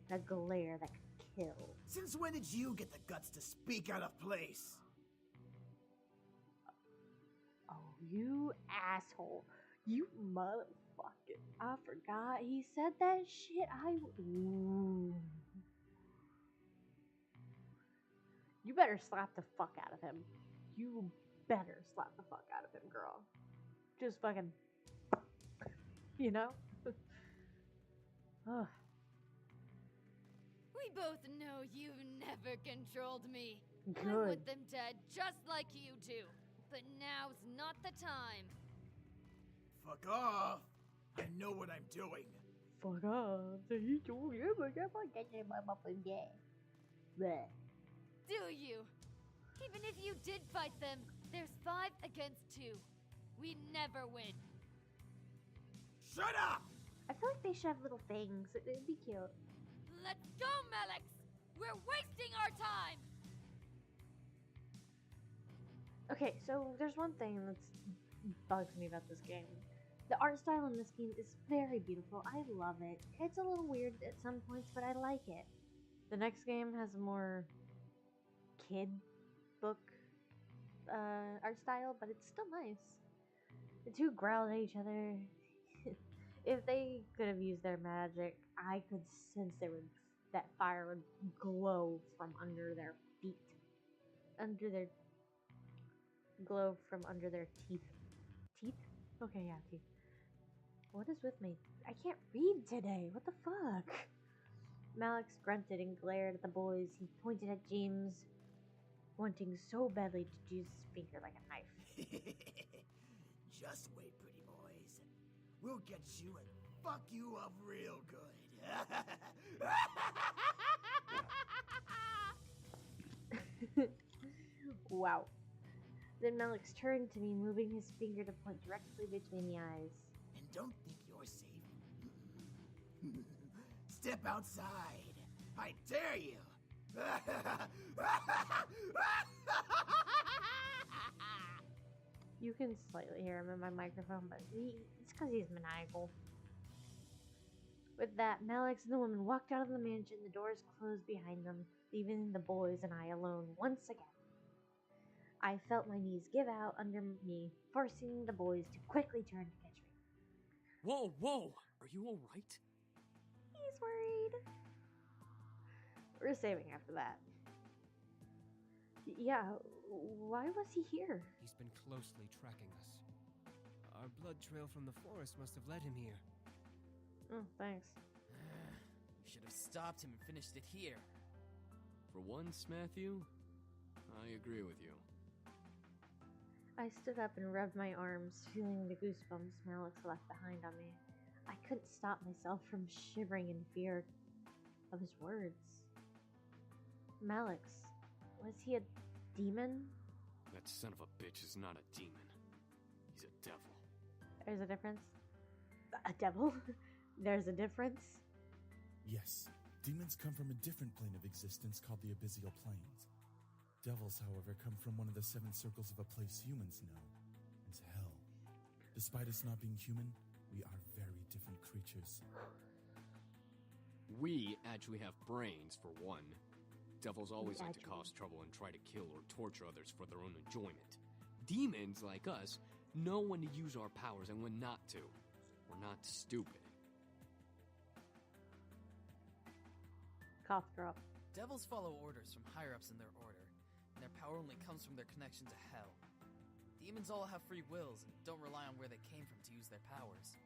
and a glare that could kill. Since when did you get the guts to speak out of place? Oh, you asshole. You motherfucker. I forgot he said that shit. Ooh. You better slap the fuck out of him. You better slap the fuck out of him, girl. Just fucking, you know? Ugh. We both know you've never controlled me. I Good. want them dead just like you do. But now's not the time. Fuck off! I know what I'm doing. Fuck off. Bleh. Do you? Even if you did fight them, there's 5 against 2. We never win. Shut up! I feel like they should have little things. It'd be cute. Let's go, Malix! We're wasting our time! Okay, so there's one thing that bugs me about this game. The art style in this game is very beautiful. I love it. It's a little weird at some points, but I like it. The next game has a more kid book art style, but it's still nice. The two growled at each other. If they could have used their magic, I could sense that fire would glow from under their feet. Glow from under their teeth. Teeth? Okay, yeah, teeth. What is with me? I can't read today. What the fuck? Malix grunted and glared at the boys. He pointed at James, wanting so badly to use his finger like a knife. Just wait, pretty boys. We'll get you and fuck you up real good. Wow. Then Malix turned to me, moving his finger to point directly between the eyes. And don't think you're safe. Step outside. I dare you. You can slightly hear him in my microphone, but it's because he's maniacal. With that, Malix and the woman walked out of the mansion. The doors closed behind them, leaving the boys and I alone once again. I felt my knees give out under me, forcing the boys to quickly turn to catch me. Whoa, whoa! Are you alright? He's worried. We're saving after that. Yeah, why was he here? He's been closely tracking us. Our blood trail from the forest must have led him here. Oh, thanks. Should have stopped him and finished it here. For once, Matthew, I agree with you. I stood up and rubbed my arms, feeling the goosebumps Malix left behind on me. I couldn't stop myself from shivering in fear of his words. Malix, was he a demon? That son of a bitch is not a demon. He's a devil. There's a difference? A devil? There's a difference? Yes. Demons come from a different plane of existence called the Abyssal Planes. Devils, however, come from one of the 7 circles of a place humans know as hell. Despite us not being human, we are very different creatures. We actually have brains, for one. Devils always like to cause trouble and try to kill or torture others for their own enjoyment. Demons, like us, know when to use our powers and when not to. We're not stupid. Cough drop. Devils follow orders from higher-ups in their order, and their power only comes from their connection to hell. Demons all have free wills and don't rely on where they came from to use their powers.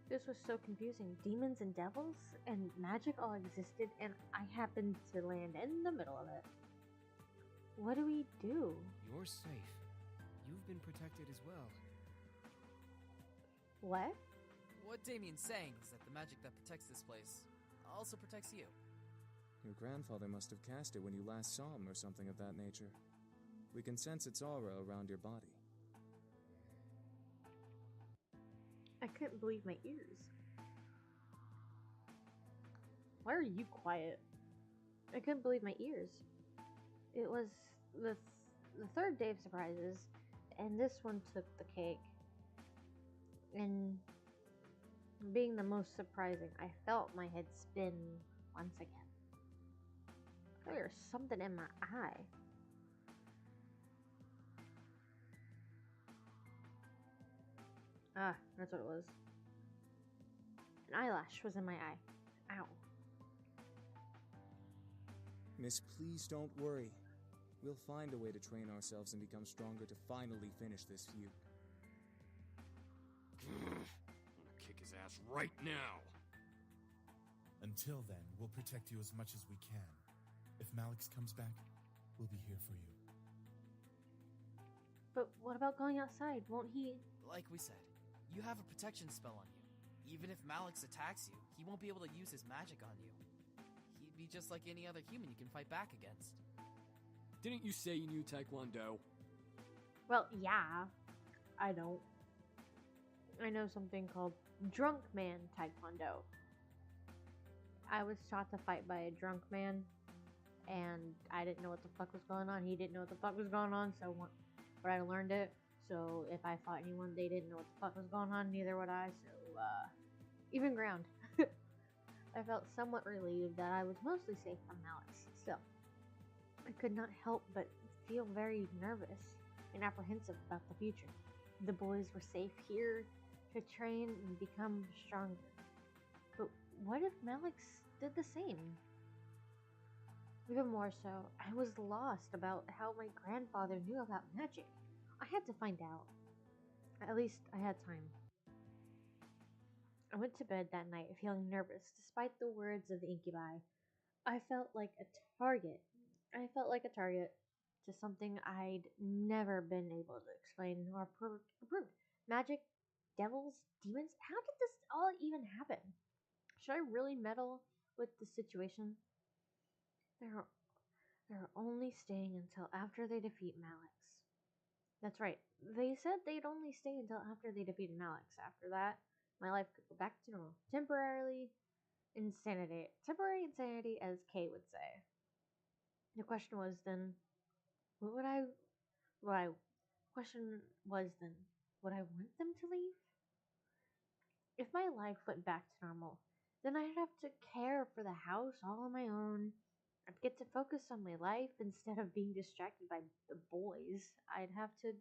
This was so confusing. Demons and devils and magic all existed, and I happened to land in the middle of it. What do we do? You're safe. You've been protected as well. What? What Damien's saying is that the magic that protects this place also protects you. Your grandfather must have cast it when you last saw him or something of that nature. We can sense its aura around your body. I couldn't believe my ears. Why are you quiet? I couldn't believe my ears. It was the third day of surprises, and this one took the cake. And being the most surprising, I felt my head spin once again. There's something in my eye. Ah, that's what it was. An eyelash was in my eye. Ow. Miss, please don't worry. We'll find a way to train ourselves and become stronger to finally finish this feud. I'm gonna kick his ass right now. Until then, we'll protect you as much as we can. If Malix comes back, we'll be here for you. But what about going outside? Won't he? Like we said, you have a protection spell on you. Even if Malix attacks you, he won't be able to use his magic on you. He'd be just like any other human you can fight back against. Didn't you say you knew Taekwondo? Well, yeah. I don't. I know something called Drunk Man Taekwondo. I was taught to fight by a drunk man, and I didn't know what the fuck was going on. He didn't know what the fuck was going on, so but I learned it. So if I fought anyone, they didn't know what the fuck was going on, neither would I. So, even ground. I felt somewhat relieved that I was mostly safe from Malix. Still, I could not help but feel very nervous and apprehensive about the future. The boys were safe here to train and become stronger. But what if Malix did the same? Even more so, I was lost about how my grandfather knew about magic. I had to find out. At least I had time. I went to bed that night feeling nervous despite the words of the incubi. I felt like a target. To something I'd never been able to explain or prove. Magic, devils, demons, how did this all even happen? Should I really meddle with the situation? They're only staying until after they defeat Malix. That's right. They said they'd only stay until after they defeated Malix. After that, my life could go back to normal. Temporary insanity, as Kay would say. The question was then, would I want them to leave? If my life went back to normal, then I'd have to care for the house all on my own. I'd get to focus on my life instead of being distracted by the boys. I'd have to.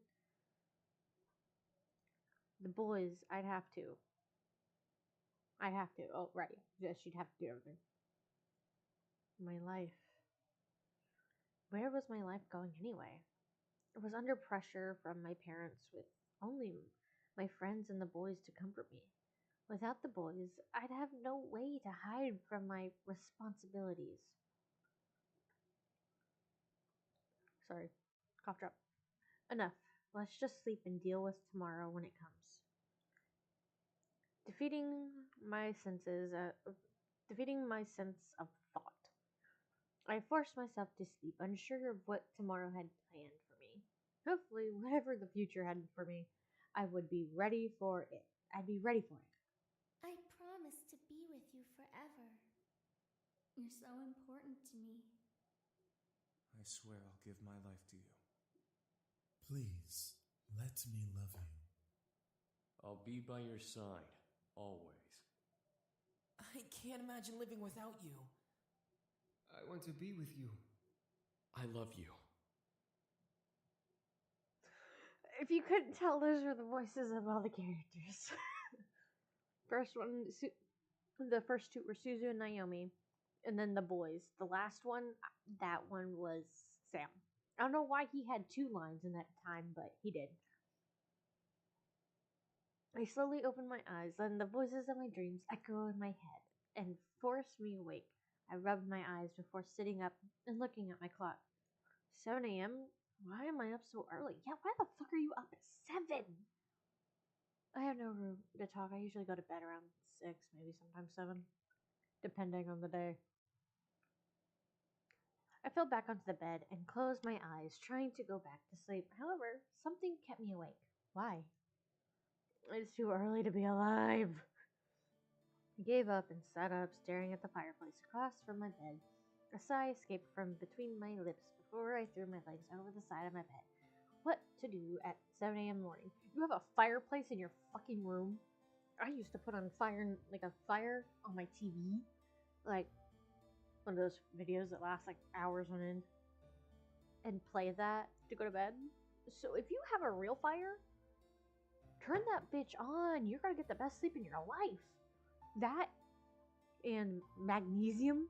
Oh, right. Yes, she'd have to do everything. My life. Where was my life going anyway? It was under pressure from my parents with only my friends and the boys to comfort me. Without the boys, I'd have no way to hide from my responsibilities. Sorry, cough drop. Enough. Let's just sleep and deal with tomorrow when it comes. Defeating my sense of thought. I forced myself to sleep, unsure of what tomorrow had planned for me. Hopefully, whatever the future had for me, I would be ready for it. I'd be ready for it. I promise to be with you forever. You're so important to me. I swear I'll give my life to you. Please, let me love you. I'll be by your side, always. I can't imagine living without you. I want to be with you. I love you. If you couldn't tell, those are the voices of all the characters. The first two were Suzu and Naomi, and then the boys. The last one, that one was Sam. I don't know why he had two lines in that time, but he did. I slowly opened my eyes, letting the voices of my dreams echo in my head and forced me awake. I rubbed my eyes before sitting up and looking at my clock. 7 a.m.? Why am I up so early? Yeah, why the fuck are you up at 7? I have no room to talk. I usually go to bed around 6, maybe sometimes 7, depending on the day. I fell back onto the bed and closed my eyes, trying to go back to sleep. However, something kept me awake. Why? It's too early to be alive. I gave up and sat up, staring at the fireplace across from my bed. A sigh escaped from between my lips before I threw my legs over the side of my bed. What to do at 7 a.m. in the morning? You have a fireplace in your fucking room? I used to put on a fire on my TV. Like, one of those videos that last like hours on end. And play that to go to bed. So if you have a real fire, turn that bitch on. You're gonna get the best sleep in your life. That and magnesium.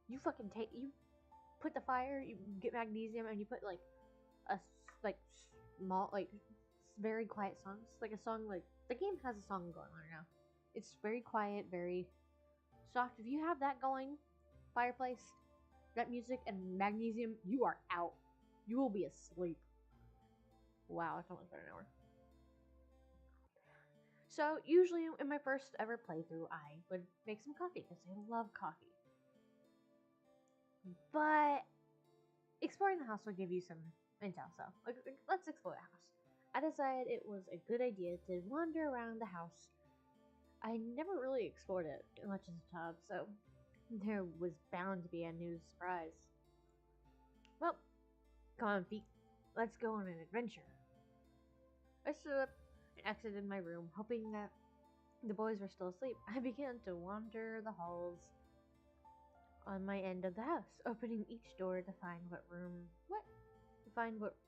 You put the fire, you get magnesium, and you put like a small, like very quiet songs. Like a song, like the game has a song going on right now. It's very quiet, very soft. If you have that going, fireplace, that music, and magnesium, you are out. You will be asleep. Wow, it's almost been an hour. So, usually in my first ever playthrough, I would make some coffee because I love coffee. But exploring the house will give you some intel, so let's explore the house. I decided it was a good idea to wander around the house. I never really explored it much as a child, so there was bound to be a new surprise. Well, come on, feet. Let's go on an adventure. I stood up and exited my room, hoping that the boys were still asleep. I began to wander the halls on my end of the house, opening each door to find what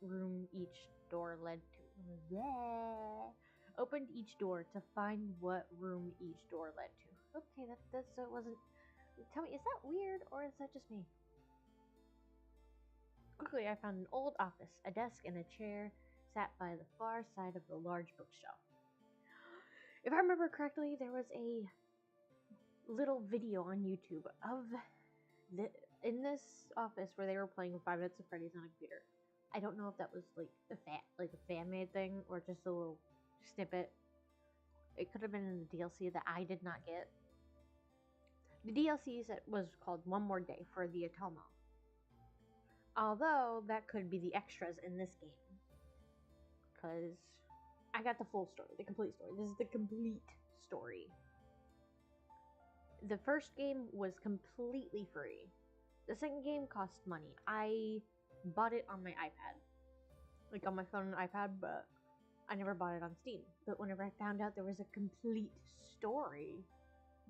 room each door led to. Yeah. Opened each door to find what room each door led to. Okay, that's so it wasn't. Tell me, is that weird or is that just me? Quickly, I found an old office. A desk and a chair sat by the far side of the large bookshelf. If I remember correctly, there was a little video on YouTube of in this office where they were playing 5 Nights at Freddy's on a computer. I don't know if that was like a fan made thing or just a little snippet. It could have been in the DLC that I did not get. The DLC was called One More Day for the Atomo. Although that could be the extras in this game. Because I got the full story, the complete story. This is the complete story. The first game was completely free. The second game cost money. I bought it on my iPad. Like on my phone and iPad, but I never bought it on Steam. But whenever I found out there was a complete story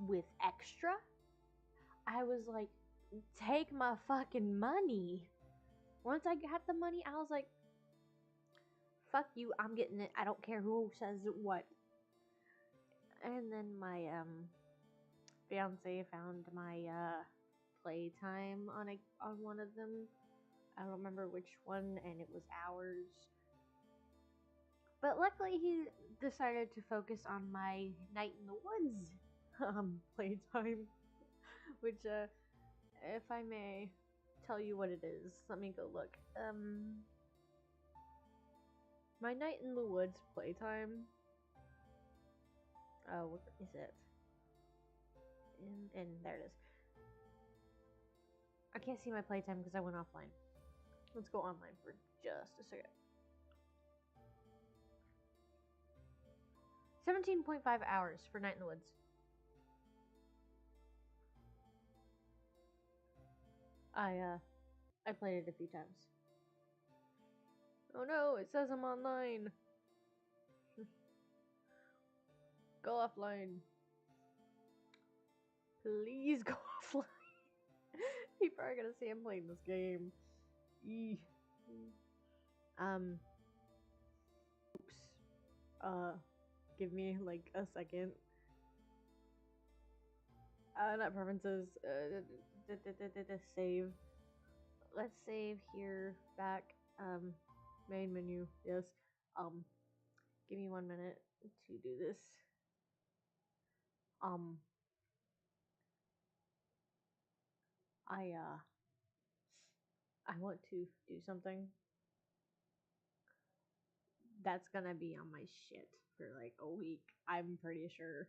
with extra, I was like, take my fucking money. Once I got the money, I was like, fuck you, I'm getting it. I don't care who says what. And then my fiance found my playtime on one of them. I don't remember which one, and it was hours. But luckily, he decided to focus on my Night in the Woods playtime, which, if I may tell you what it is, let me go look. My Night in the Woods playtime. Oh, what is it? And there it is. I can't see my playtime because I went offline. Let's go online for just a second. 17.5 hours for Night in the Woods. I played it a few times. Oh no, it says I'm online. Go offline. Please go offline. People are gonna see I'm playing this game. Eee. Oops. Give me like a second. Not preferences. Save. Let's save here. Back. Main menu. Yes. Give me 1 minute to do this. I want to do something, That's gonna be on my shit for like a week. I'm pretty sure.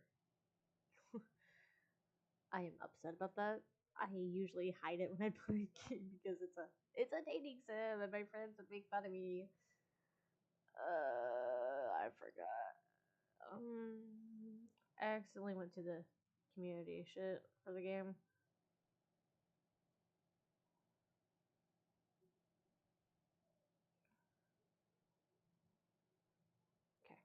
I am upset about that. I usually hide it when I play a game because it's a dating sim and my friends would make fun of me. I forgot. I accidentally went to the community shit for the game. Okay.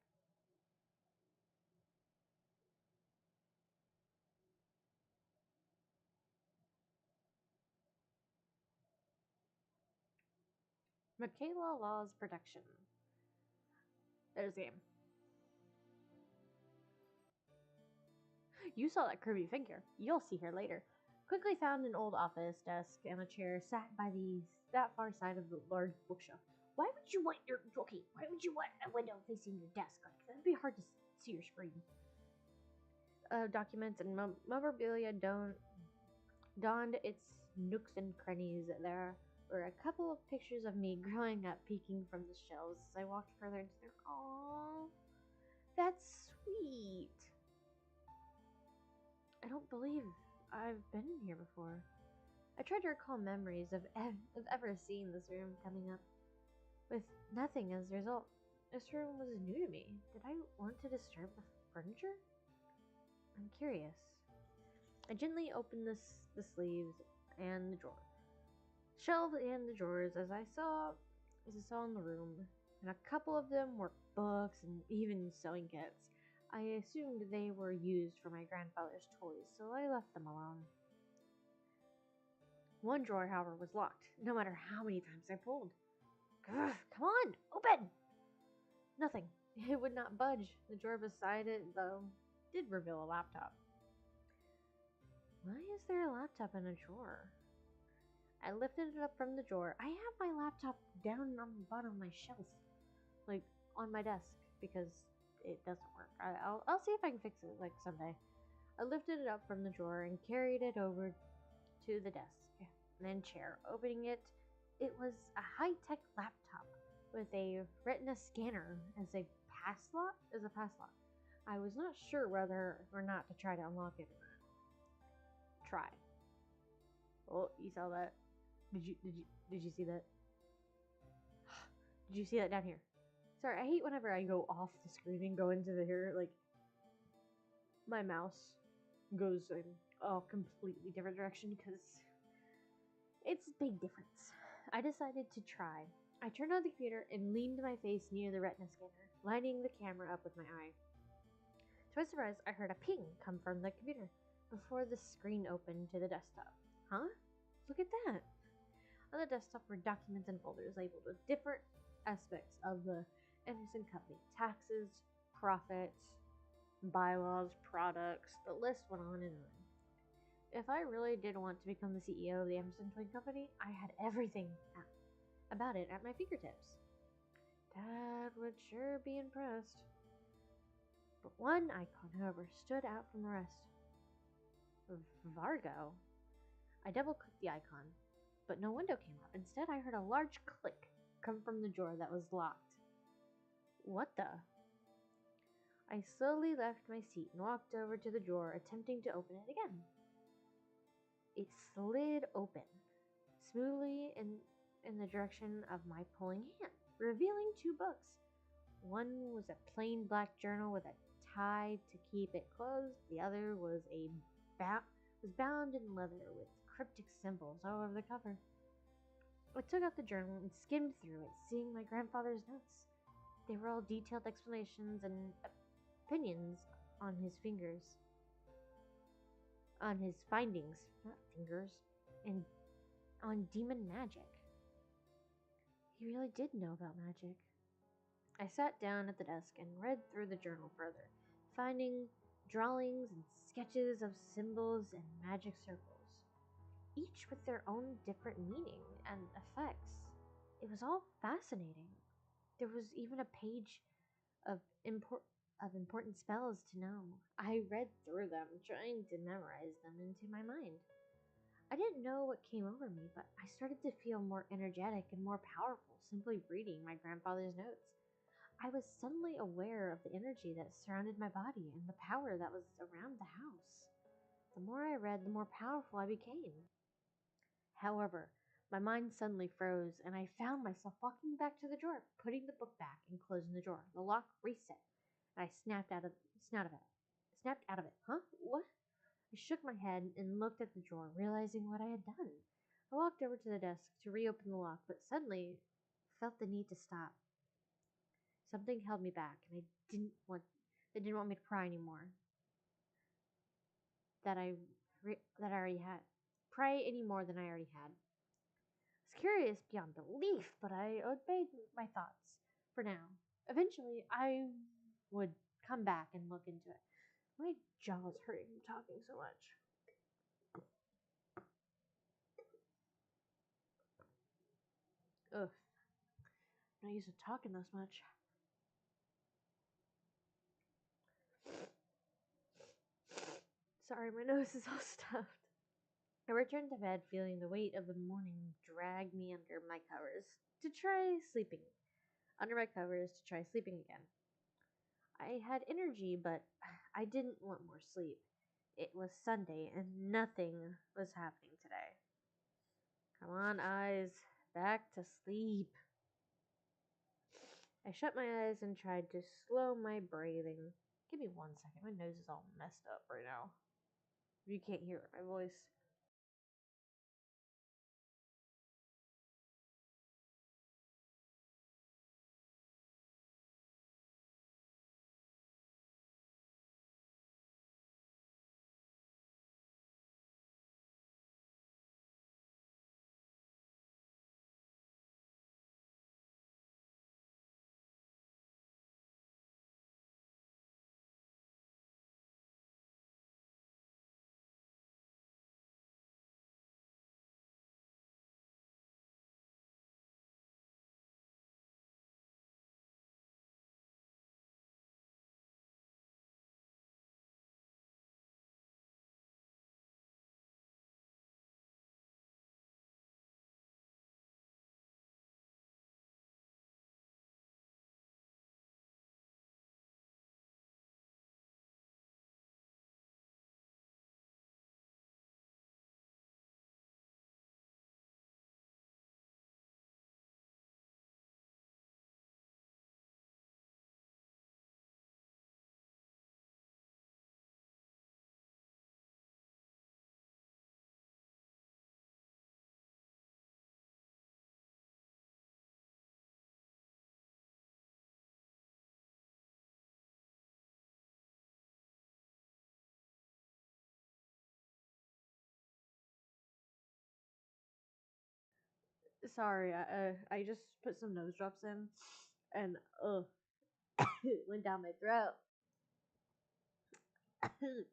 Michaela Law's Protection. There's the game. You saw that curvy figure. You'll see her later. Quickly found an old office desk and a chair sat by that far side of the large bookshelf. Why would you want a window facing your desk? Like, that'd be hard to see your screen. Documents and memorabilia donned its nooks and crannies. There were a couple of pictures of me growing up peeking from the shelves as I walked further into their. Aww, that's sweet. I don't believe I've been in here before. I tried to recall memories of ever seeing this room coming up, with nothing as a result. This room was new to me. Did I want to disturb the furniture? I'm curious. I gently opened the sleeves and the shelves and the drawers as I saw in the room, and a couple of them were books and even sewing kits. I assumed they were used for my grandfather's toys, so I left them alone. One drawer, however, was locked, no matter how many times I pulled. Grr, come on, open! Nothing. It would not budge. The drawer beside it, though, did reveal a laptop. Why is there a laptop in a drawer? I lifted it up from the drawer. I have my laptop down on the bottom of my shelf, like on my desk, because it doesn't work. I'll see if I can fix it like someday. I lifted it up from the drawer and carried it over to the desk and then chair. Opening it, it was a high-tech laptop with a retina scanner as a pass lock. I was not sure whether or not to try to unlock it or not. Try. Oh, you saw that? Did you see that? Did you see that down here? Sorry, I hate whenever I go off the screen and go into the here, like, my mouse goes in a completely different direction because it's a big difference. I decided to try. I turned on the computer and leaned my face near the retina scanner, lining the camera up with my eye. To my surprise, I heard a ping come from the computer before the screen opened to the desktop. Huh? Look at that! On the desktop were documents and folders labeled with different aspects of the Anderson Company. Taxes, profits, bylaws, products. The list went on and on. If I really did want to become the CEO of the Anderson Toy Company, I had everything about it at my fingertips. Dad would sure be impressed. But one icon, however, stood out from the rest. Vargo. I double-clicked the icon, but no window came up. Instead, I heard a large click come from the drawer that was locked. What the? I slowly left my seat and walked over to the drawer, attempting to open it again. It slid open, smoothly in the direction of my pulling hand, revealing two books. One was a plain black journal with a tie to keep it closed. The other was bound in leather with cryptic symbols all over the cover. I took out the journal and skimmed through it, seeing my grandfather's notes. They were all detailed explanations and opinions on his findings, and on demon magic. He really did know about magic. I sat down at the desk and read through the journal further, finding drawings and sketches of symbols and magic circles, each with their own different meaning and effects. It was all fascinating. There was even a page of important spells to know. I read through them, trying to memorize them into my mind. I didn't know what came over me, but I started to feel more energetic and more powerful simply reading my grandfather's notes. I was suddenly aware of the energy that surrounded my body and the power that was around the house. The more I read, the more powerful I became. However, my mind suddenly froze, and I found myself walking back to the drawer, putting the book back and closing the drawer. The lock reset, and I snapped out of it. Huh? What? I shook my head and looked at the drawer, realizing what I had done. I walked over to the desk to reopen the lock, but suddenly felt the need to stop. Something held me back, and they didn't want me to cry anymore. That I already had. Pray any more than I already had. I was curious beyond belief, but I obeyed my thoughts for now. Eventually, I would come back and look into it. My jaw's hurting from talking so much. Ugh. I'm not used to talking this much. Sorry, my nose is all stuffed. I returned to bed feeling the weight of the morning drag me under my covers to try sleeping. Under my covers to try sleeping again. I had energy, but I didn't want more sleep. It was Sunday and nothing was happening today. Come on, eyes. Back to sleep. I shut my eyes and tried to slow my breathing. Give me 1 second. My nose is all messed up right now. You can't hear my voice. Sorry, I just put some nose drops in, and it went down my throat.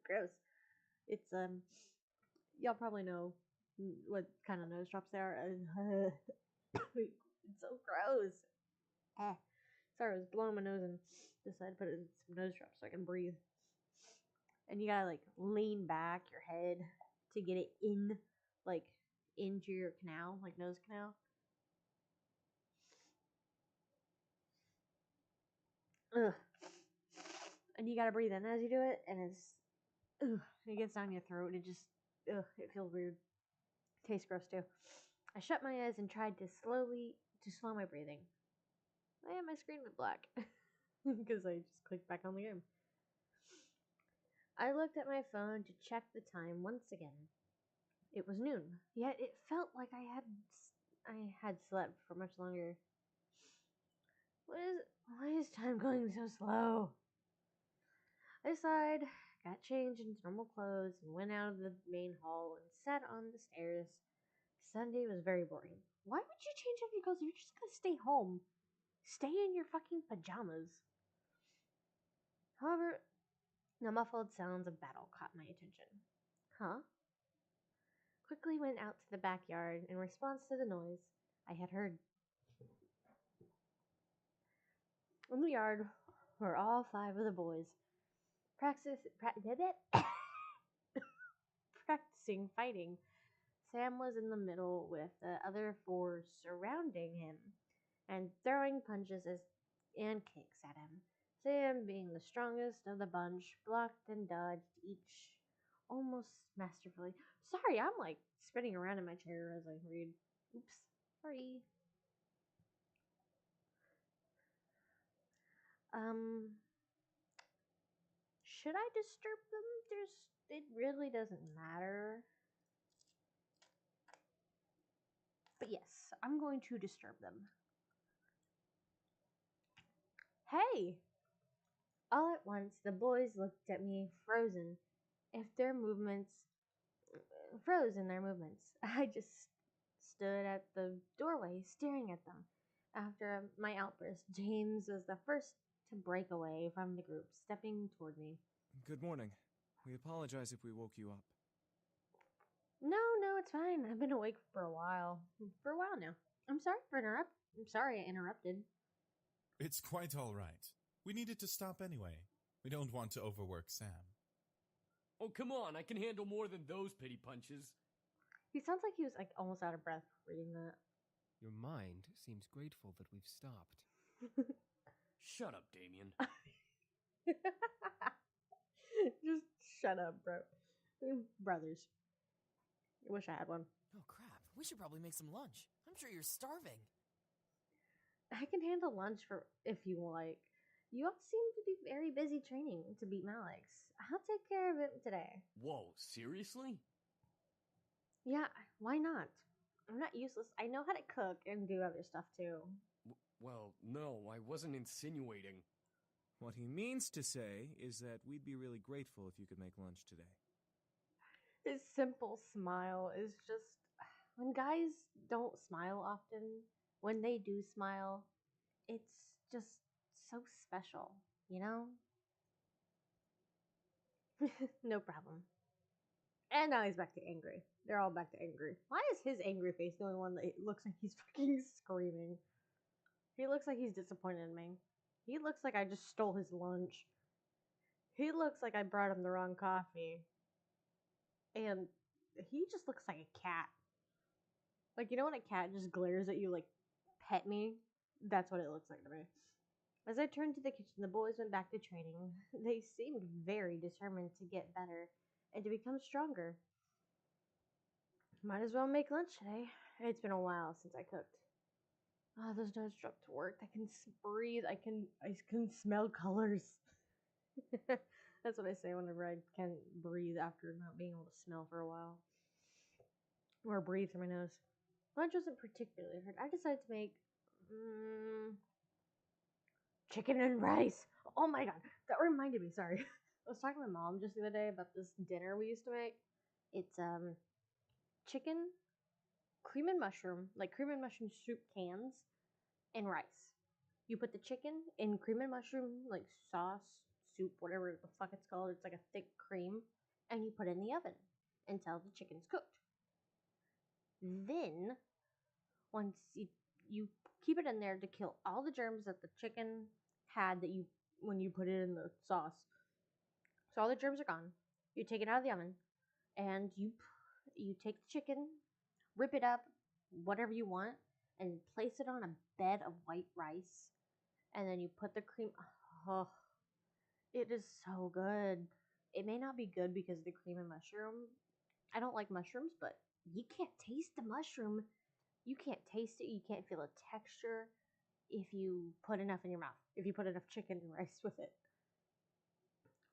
Gross. It's y'all probably know what kind of nose drops they are. It's so gross. Sorry, I was blowing my nose and decided to put it in some nose drops so I can breathe. And you gotta like lean back your head to get it in, like into your canal, like nose canal. Ugh. And you gotta breathe in as you do it, and it gets down your throat. It just, it feels weird. Tastes gross too. I shut my eyes and tried to slow my breathing. My screen went black because I just clicked back on the game. I looked at my phone to check the time once again. It was noon, yet it felt like I had slept for much longer. Why is time going so slow? I sighed, got changed into normal clothes, and went out of the main hall and sat on the stairs. Sunday was very boring. Why would you change out of your clothes if you're just gonna stay home? Stay in your fucking pajamas. However, the muffled sounds of battle caught my attention. Huh? Quickly went out to the backyard in response to the noise I had heard. In the yard were all 5 of the boys, practicing fighting. Sam was in the middle with the other 4 surrounding him and throwing punches and kicks at him. Sam, being the strongest of the bunch, blocked and dodged each almost masterfully. Sorry, I'm like spinning around in my chair as I read. Oops, sorry. Should I disturb them? It really doesn't matter. But yes, I'm going to disturb them. Hey! All at once, the boys looked at me, frozen. Froze in their movements. I just stood at the doorway, staring at them. After my outburst, James was the first to break away from the group, stepping toward me. Good morning. We apologize if we woke you up. No, it's fine. I've been awake for a while. Now. I'm sorry I interrupted. It's quite all right. We needed to stop anyway. We don't want to overwork Sam. Oh, come on. I can handle more than those pity punches. He sounds like he was like almost out of breath reading that. Your mind seems grateful that we've stopped. Shut up, Damien. Just shut up, bro. Brothers. I wish I had one. Oh, crap. We should probably make some lunch. I'm sure you're starving. I can handle lunch for if you like. You all seem to be very busy training to beat Malix. I'll take care of it today. Whoa, seriously? Yeah, why not? I'm not useless. I know how to cook and do other stuff too. Well, no, I wasn't insinuating. What he means to say is that we'd be really grateful if you could make lunch today. His simple smile is just... When guys don't smile often, when they do smile, it's just so special, you know? No problem. And now he's back to angry. They're all back to angry. Why is his angry face the only one that looks like he's fucking screaming? He looks like he's disappointed in me. He looks like I just stole his lunch. He looks like I brought him the wrong coffee. And he just looks like a cat. Like, you know when a cat just glares at you like, pet me? That's what it looks like to me. As I turned to the kitchen, the boys went back to training. They seemed very determined to get better and to become stronger. Might as well make lunch today. It's been a while since I cooked. Ah, those notes dropped to work. I can breathe. I can smell colors. That's what I say whenever I can't breathe after not being able to smell for a while. Or breathe through my nose. Lunch wasn't particularly hard. I decided to make chicken and rice. Oh my god, that reminded me. Sorry, I was talking to my mom just the other day about this dinner we used to make. It's chicken, cream and mushroom soup cans, and rice. You put the chicken in cream and mushroom like sauce, soup, whatever the fuck it's called. It's like a thick cream, and you put it in the oven until the chicken's cooked. Then, once you keep it in there to kill all the germs that the chicken had when you put it in the sauce. So all the germs are gone. You take it out of the oven, and you take the chicken, rip it up, whatever you want, and place it on a bed of white rice. And then you put the cream. Oh, it is so good. It may not be good because of the cream and mushroom. I don't like mushrooms, but you can't taste the mushroom. You can't taste it. You can't feel the texture if you put enough in your mouth. If you put enough chicken and rice with it.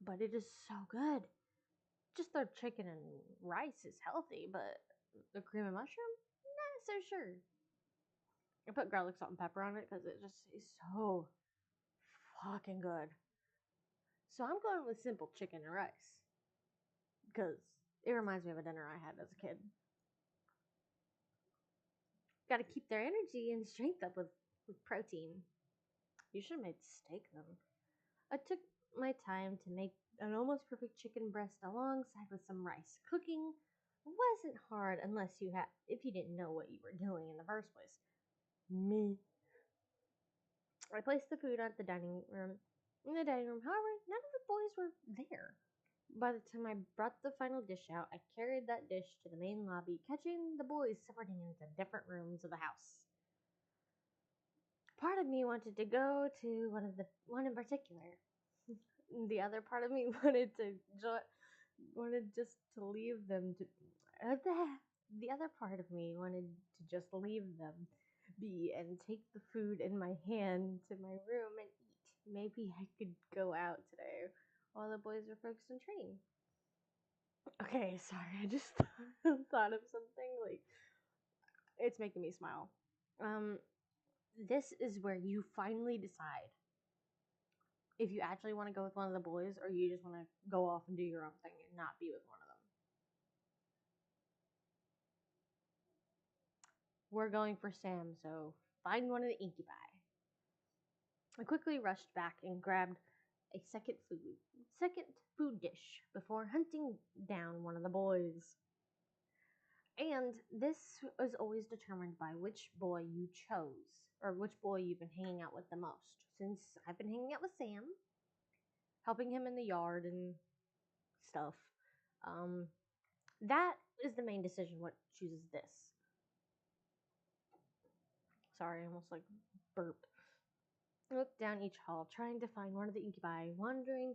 But it is so good. Just the chicken and rice is healthy, but the cream and mushroom? Not so sure. I put garlic, salt, and pepper on it because it just is so fucking good. So I'm going with simple chicken and rice. Because it reminds me of a dinner I had as a kid. Got to keep their energy and strength up with protein. You should have made steak then. I took my time to make an almost perfect chicken breast alongside with some rice. Cooking wasn't hard if you didn't know what you were doing in the first place. Me. I placed the food in the dining room. However, none of the boys were there. By the time I brought the final dish out, I carried that dish to the main lobby, catching the boys separating into different rooms of the house. part of me wanted to go to one in particular. The other part of me wanted just to leave them to the other part of me wanted to just leave them be and take the food in my hand to my room and eat. Maybe I could go out today while the boys are focused on training. Okay, sorry, I just thought of something, like, it's making me smile. This is where you finally decide if you actually want to go with one of the boys or you just want to go off and do your own thing and not be with one of them. We're going for Sam, so find one of the incubi. I quickly rushed back and grabbed a second food dish before hunting down one of the boys. And this was always determined by which boy you chose, or which boy you've been hanging out with the most. Since I've been hanging out with Sam, helping him in the yard and stuff, that is the main decision what chooses this. Sorry, I almost burped. I looked down each hall, trying to find one of the incubi, wandering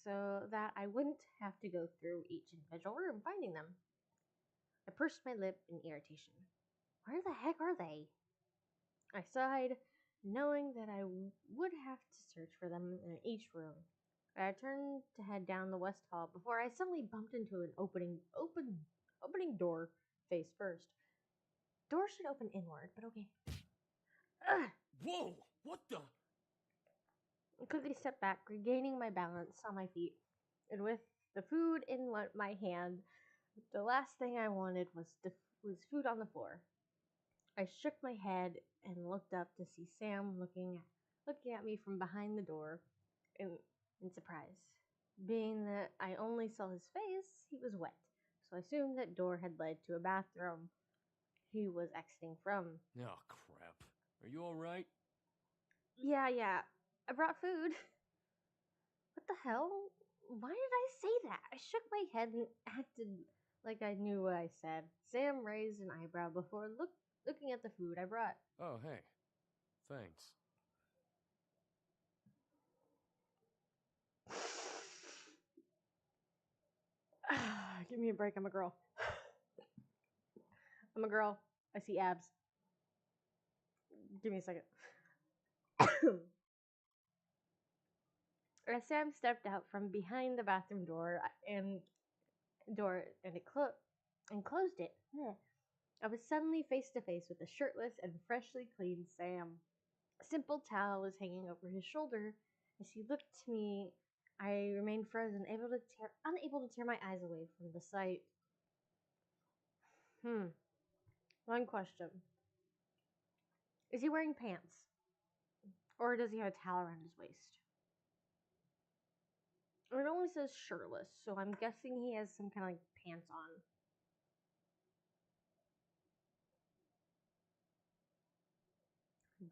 so that I wouldn't have to go through each individual room finding them. I pursed my lip in irritation. Where the heck are they? I sighed, knowing that I would have to search for them in each room. I turned to head down the west hall before I suddenly bumped into an opening door face first. Doors should open inward, but okay. Ugh. Whoa! What the? I quickly stepped back, regaining my balance on my feet. And with the food in my hand, the last thing I wanted was food on the floor. I shook my head and looked up to see Sam looking at me from behind the door in surprise. Being that I only saw his face, he was wet, so I assumed that door had led to a bathroom he was exiting from. Oh, crap. Are you alright? Yeah, I brought food. What the hell? Why did I say that? I shook my head and acted like I knew what I said. Sam raised an eyebrow before looking at the food I brought. Oh, hey. Thanks. Give me a break, I'm a girl. I'm a girl. I see abs. Give me a second. As Sam stepped out from behind the bathroom door and it closed it. I was suddenly face to face with a shirtless and freshly cleaned Sam. A simple towel was hanging over his shoulder. As he looked to me, I remained frozen, unable to tear my eyes away from the sight. One question. Is he wearing pants? Or does he have a towel around his waist? It only says shirtless, so I'm guessing he has some kind of pants on.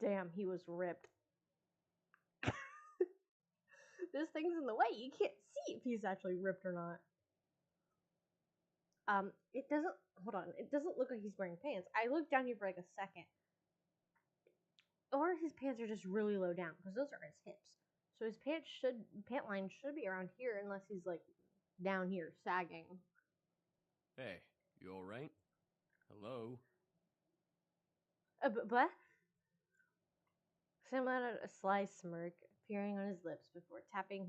Damn, he was ripped. This thing's in the way. You can't see if he's actually ripped or not. It doesn't look like he's wearing pants. I looked down here for like a second. Or his pants are just really low down, because those are his hips. So his pant line should be around here, unless he's like down here, sagging. Hey, you alright? Hello? What? Sam let out a sly smirk appearing on his lips before tapping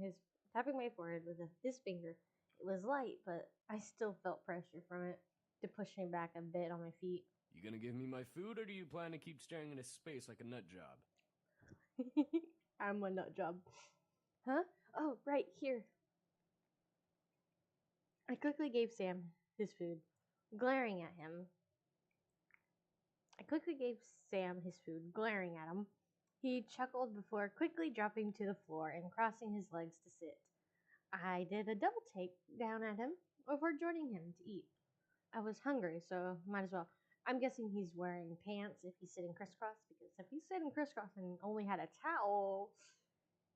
my forehead with his finger. It was light, but I still felt pressure from it to push me back a bit on my feet. You gonna give me my food, or do you plan to keep staring into space like a nut job? I'm a nut job. Huh? Oh, right, here. I quickly gave Sam his food, glaring at him. He chuckled before quickly dropping to the floor and crossing his legs to sit. I did a double take down at him before joining him to eat. I was hungry, so might as well. I'm guessing he's wearing pants if he's sitting crisscross, because if he's sitting crisscross and only had a towel,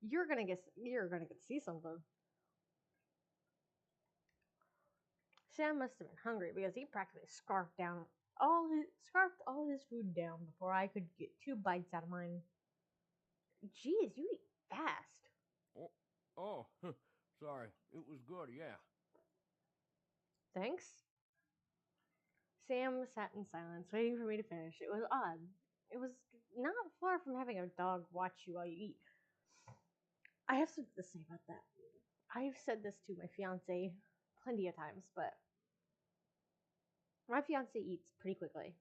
you're gonna get to see something. Sam must have been hungry because he practically scarfed down scarfed all his food down before I could get 2 bites out of mine. Jeez, you eat fast. Oh, sorry. It was good, yeah. Thanks. Sam sat in silence, waiting for me to finish. It was odd. It was not far from having a dog watch you while you eat. I have something to say about that. I've said this to my fiance plenty of times, but my fiance eats pretty quickly.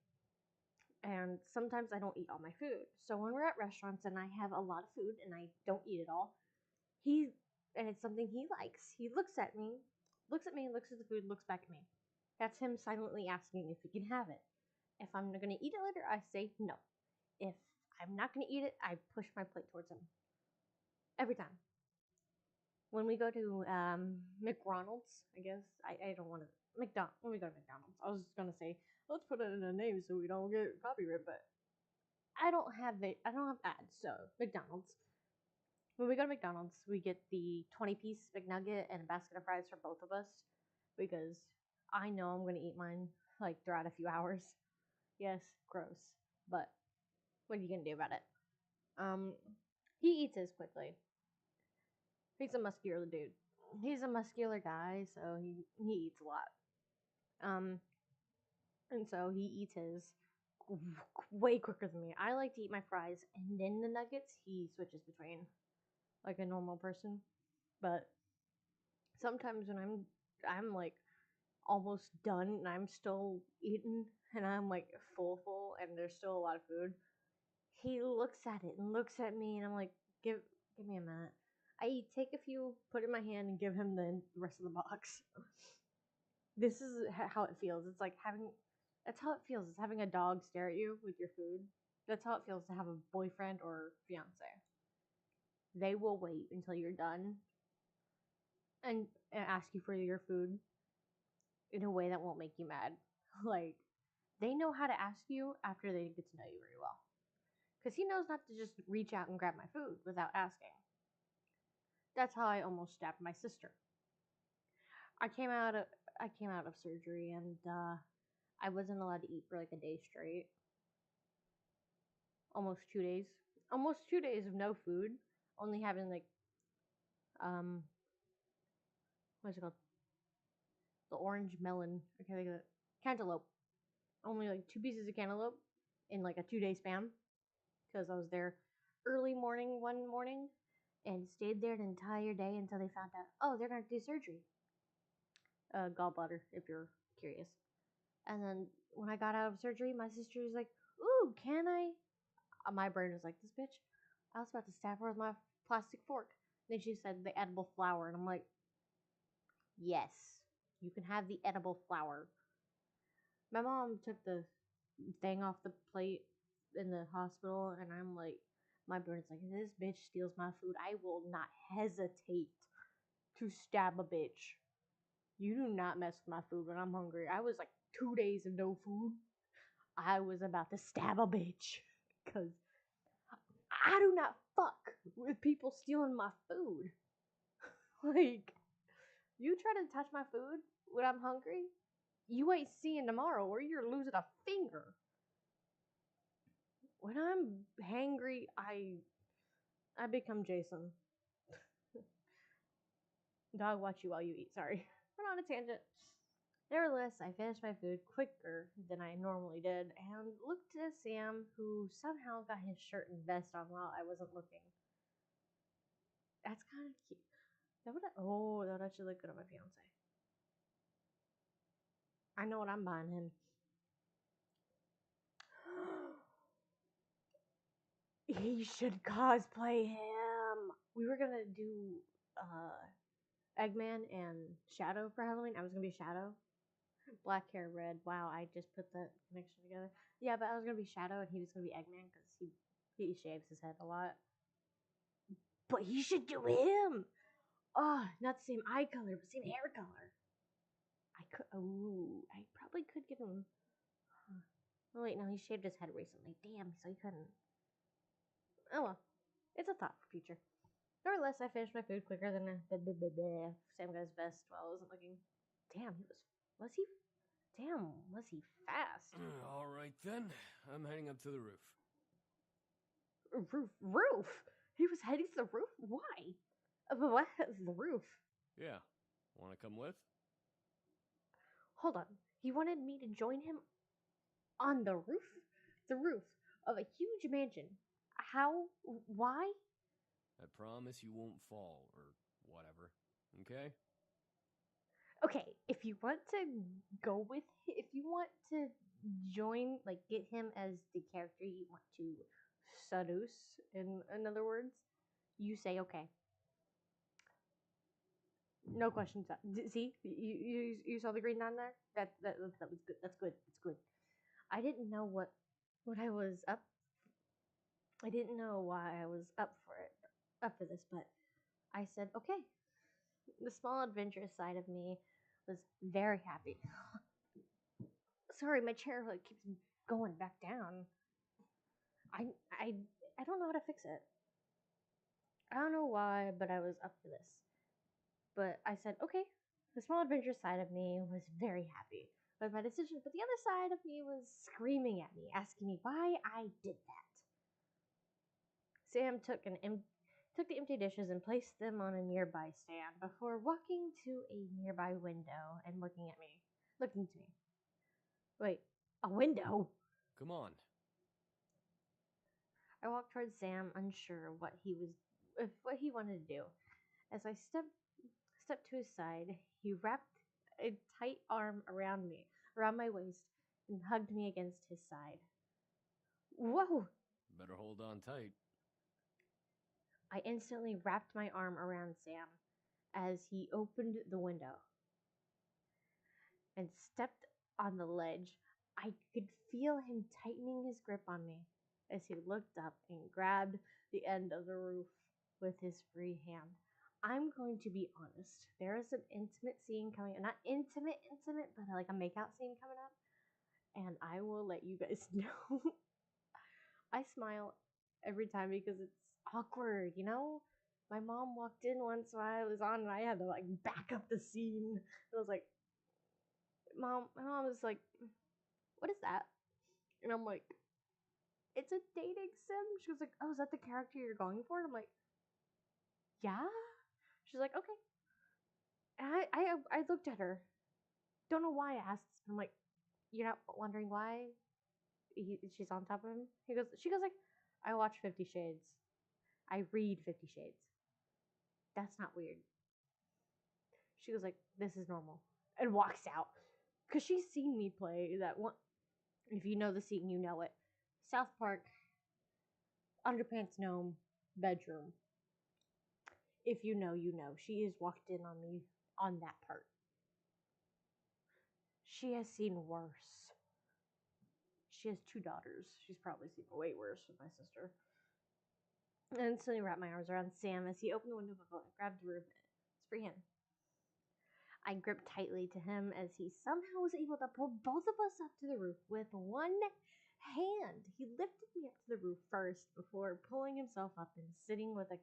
And sometimes I don't eat all my food. So when we're at restaurants and I have a lot of food and I don't eat it all, and it's something he likes, he looks at me, looks at the food, looks back at me. That's him silently asking if he can have it. If I'm going to eat it later, I say no. If I'm not going to eat it, I push my plate towards him. Every time. When we go to McDonald's, I guess, I don't want to, when we go to McDonald's, I was just going to say, let's put it in a name so we don't get copyright, but I don't have ads, so McDonald's. When we go to McDonald's, we get the 20-piece McNugget and a basket of fries for both of us because I know I'm going to eat mine like throughout a few hours. Yes, gross, but what are you going to do about it? He eats his quickly. He's a muscular dude. He's a muscular guy, so he eats a lot. And so he eats his way quicker than me. I like to eat my fries and then the nuggets. He switches between, like a normal person. But sometimes when I'm like almost done and I'm still eating and I'm like full and there's still a lot of food, he looks at it and looks at me and I'm like, give me a minute. I take a few, put it in my hand, and give him the rest of the box. This is how it feels. It's like that's how it feels. It's having a dog stare at you with your food. That's how it feels to have a boyfriend or fiance. They will wait until you're done and ask you for your food in a way that won't make you mad. Like, they know how to ask you after they get to know you very well. Because he knows not to just reach out and grab my food without asking. That's how I almost stabbed my sister. I came out of surgery and I wasn't allowed to eat for like a day straight. Almost 2 days. Almost 2 days of no food. Only having like what's it called? The orange melon. I can't think of it. Cantaloupe. Only like 2 pieces of cantaloupe in like a 2-day span. Because I was there early morning one morning and stayed there the entire day until they found out, oh, they're going to do surgery. Gallbladder, if you're curious. And then when I got out of surgery, my sister was like, ooh, can I? My brain was like, this bitch, I was about to stab her with my plastic fork. Then she said the edible flower, and I'm like, yes, you can have the edible flower. My mom took the thing off the plate in the hospital, and I'm like, my brain's like, if this bitch steals my food, I will not hesitate to stab a bitch. You do not mess with my food when I'm hungry. I was like 2 days of no food. I was about to stab a bitch. Because I do not fuck with people stealing my food. Like, you try to touch my food when I'm hungry, you ain't seeing tomorrow or you're losing a finger. When I'm hangry, I become Jason. Dog watch you while you eat. Sorry. We're on a tangent. Nevertheless, I finished my food quicker than I normally did and looked at Sam, who somehow got his shirt and vest on while I wasn't looking. That's kind of cute. That would actually look good on my fiance. I know what I'm buying him. He should cosplay him. We were gonna do Eggman and Shadow for Halloween. I was gonna be Shadow. Black hair, red. Wow, I just put that connection together. Yeah, but I was gonna be Shadow and he was gonna be Eggman because he shaves his head a lot. But he should do him. Oh, not the same eye color, but same hair color. I probably could give him. Oh wait, no, he shaved his head recently. Damn, so he couldn't. Oh well, it's a thought for future. Nevertheless, I finished my food quicker than Sam got his vest while I wasn't looking. Damn, was he Damn, was he fast? All right then, I'm heading up to the roof. Roof? He was heading to the roof? Why? What? The roof? Yeah, want to come with? Hold on. He wanted me to join him on the roof? The roof of a huge mansion. How? Why? I promise you won't fall, or whatever. Okay? Okay, if you want to go with, if you want to join, like get him as the character you want to seduce, in other words, you say okay. No questions asked. See, you saw the green down there. That was good. That's good. It's good. I didn't know what I was up. I didn't know why I was up for this, but I said okay. The small adventurous side of me was very happy. Sorry, my chair like keeps going back down. I don't know how to fix it. I don't know why, but I was up for this. But I said, okay. The small adventurous side of me was very happy with my decision, but the other side of me was screaming at me, asking me why I did that. Sam took the empty dishes and placed them on a nearby stand before walking to a nearby window and looking to me. Wait, a window? Come on. I walked towards Sam, unsure what he wanted to do. As I stepped to his side, he wrapped a tight arm around my waist, and hugged me against his side. Whoa! Better hold on tight. I instantly wrapped my arm around Sam as he opened the window and stepped on the ledge. I could feel him tightening his grip on me as he looked up and grabbed the end of the roof with his free hand. I'm going to be honest. There is an intimate scene coming up. Not intimate, but like a makeout scene coming up. And I will let you guys know. I smile every time because it's awkward, you know? My mom walked in once while I was on and I had to like back up the scene. I was like, my mom was like, what is that? And I'm like, it's a dating sim. She was like, oh, is that the character you're going for? And I'm like, yeah. She's like, okay. And I looked at her. Don't know why I asked. I'm like, you're not wondering why she's on top of him? She goes like, I watch 50 Shades. I read 50 Shades. That's not weird. She goes like, this is normal. And walks out. Because she's seen me play that one. If you know the scene, you know it. South Park, Underpants Gnome, bedroom. If you know, you know. She has walked in on me on that part. She has seen worse. She has 2 daughters. She's probably seen way worse with my sister. And instantly wrapped my arms around Sam as he opened the window and grabbed the roof. It's for him. I gripped tightly to him as he somehow was able to pull both of us up to the roof with one hand. He lifted me up to the roof first before pulling himself up and sitting with a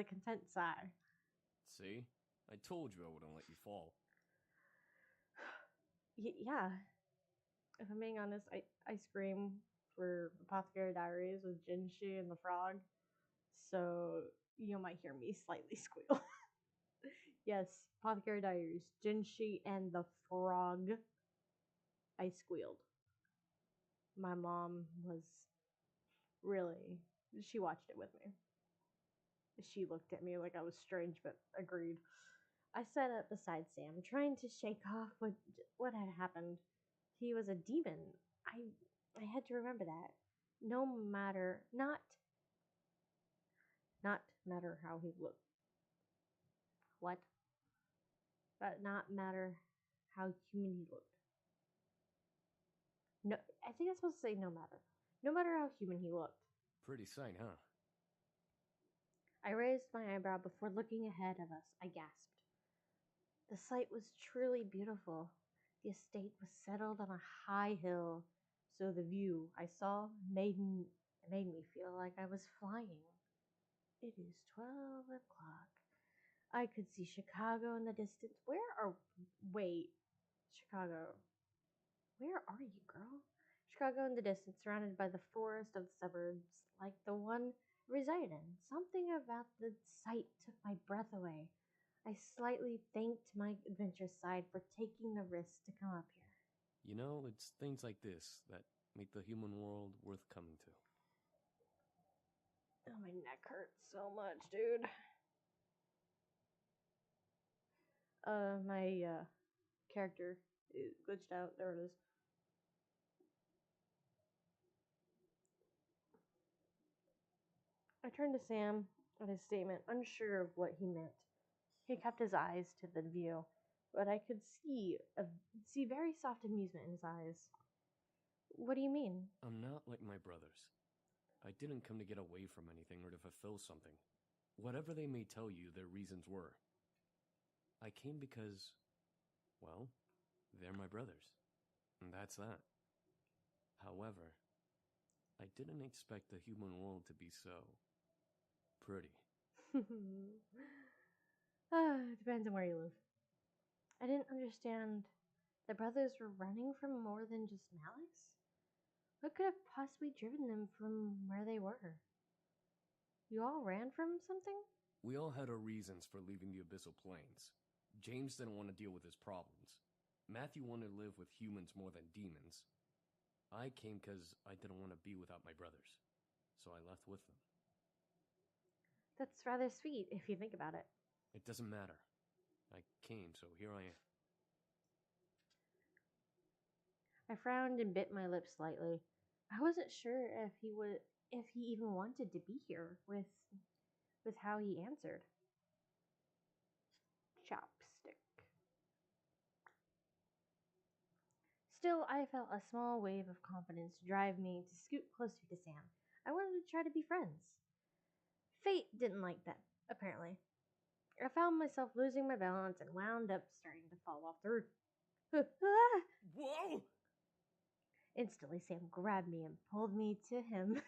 content sigh. See? I told you I wouldn't let you fall. Yeah. If I'm being honest, I scream for Apothecary Diaries with Jinshi and the frog. So you might hear me slightly squeal. Yes, Apothecary Diaries, Jinshi and the frog. I squealed. My mom was she watched it with me. She looked at me like I was strange, but agreed. I sat up beside Sam, trying to shake off what had happened. He was a demon. I had to remember that. No matter, not matter how he looked. What? But not matter how human he looked. No, I think I'm supposed to say no matter. No matter how human he looked. Pretty sight, huh? I raised my eyebrow before looking ahead of us. I gasped. The sight was truly beautiful. The estate was settled on a high hill, so the view I saw made me feel like I was flying. It is 12 o'clock. I could see Chicago in the distance. Wait, Chicago. Where are you, girl? Chicago in the distance, surrounded by the forest of the suburbs, like the one I reside in. Something about the sight took my breath away. I slightly thanked my adventurous side for taking the risk to come up here. You know, it's things like this that make the human world worth coming to. Oh, my neck hurts so much, dude. My character is glitched out. There it is. I turned to Sam at his statement, unsure of what he meant. He kept his eyes to the view, but I could see very soft amusement in his eyes. What do you mean? I'm not like my brothers. I didn't come to get away from anything or to fulfill something. Whatever they may tell you their reasons were. I came because, well, they're my brothers. And that's that. However, I didn't expect the human world to be so pretty. Depends on where you live. I didn't understand. The brothers were running from more than just malice? What could have possibly driven them from where they were? You all ran from something? We all had our reasons for leaving the Abyssal Plains. James didn't want to deal with his problems. Matthew wanted to live with humans more than demons. I came because I didn't want to be without my brothers. So I left with them. That's rather sweet, if you think about it. It doesn't matter. I came, so here I am. I frowned and bit my lips slightly. I wasn't sure if he even wanted to be here with how he answered. Chopstick. Still, I felt a small wave of confidence drive me to scoot closer to Sam. I wanted to try to be friends. Fate didn't like that, apparently. I found myself losing my balance and wound up starting to fall off the roof. Whoa! Instantly, Sam grabbed me and pulled me to him.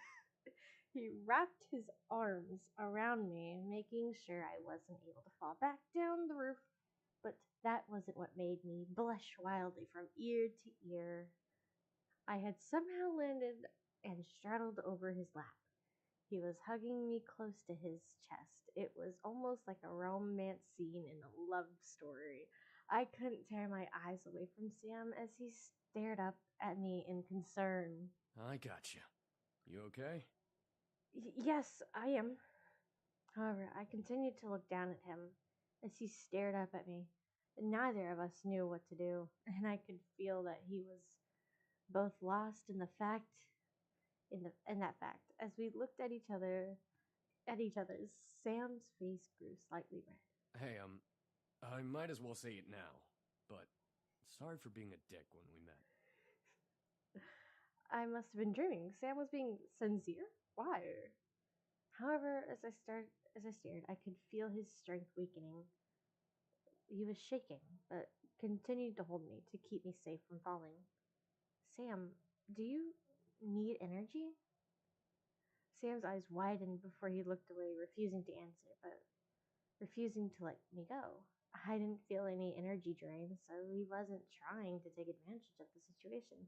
He wrapped his arms around me, making sure I wasn't able to fall back down the roof. But that wasn't what made me blush wildly from ear to ear. I had somehow landed and straddled over his lap. He was hugging me close to his chest. It was almost like a romance scene in a love story. I couldn't tear my eyes away from Sam as he stared up at me in concern. I gotcha. You okay? Yes, I am. However, I continued to look down at him as he stared up at me. Neither of us knew what to do, and I could feel that he was both lost in that fact. As we looked at each other, Sam's face grew slightly red. Hey, I might as well say it now, but sorry for being a dick when we met. I must have been dreaming. Sam was being sincere? Why? However, as I stared, I could feel his strength weakening. He was shaking, but continued to hold me to keep me safe from falling. Sam, do you need energy? Sam's eyes widened before he looked away, refusing to answer, but refusing to let me go. I didn't feel any energy drain, so he wasn't trying to take advantage of the situation.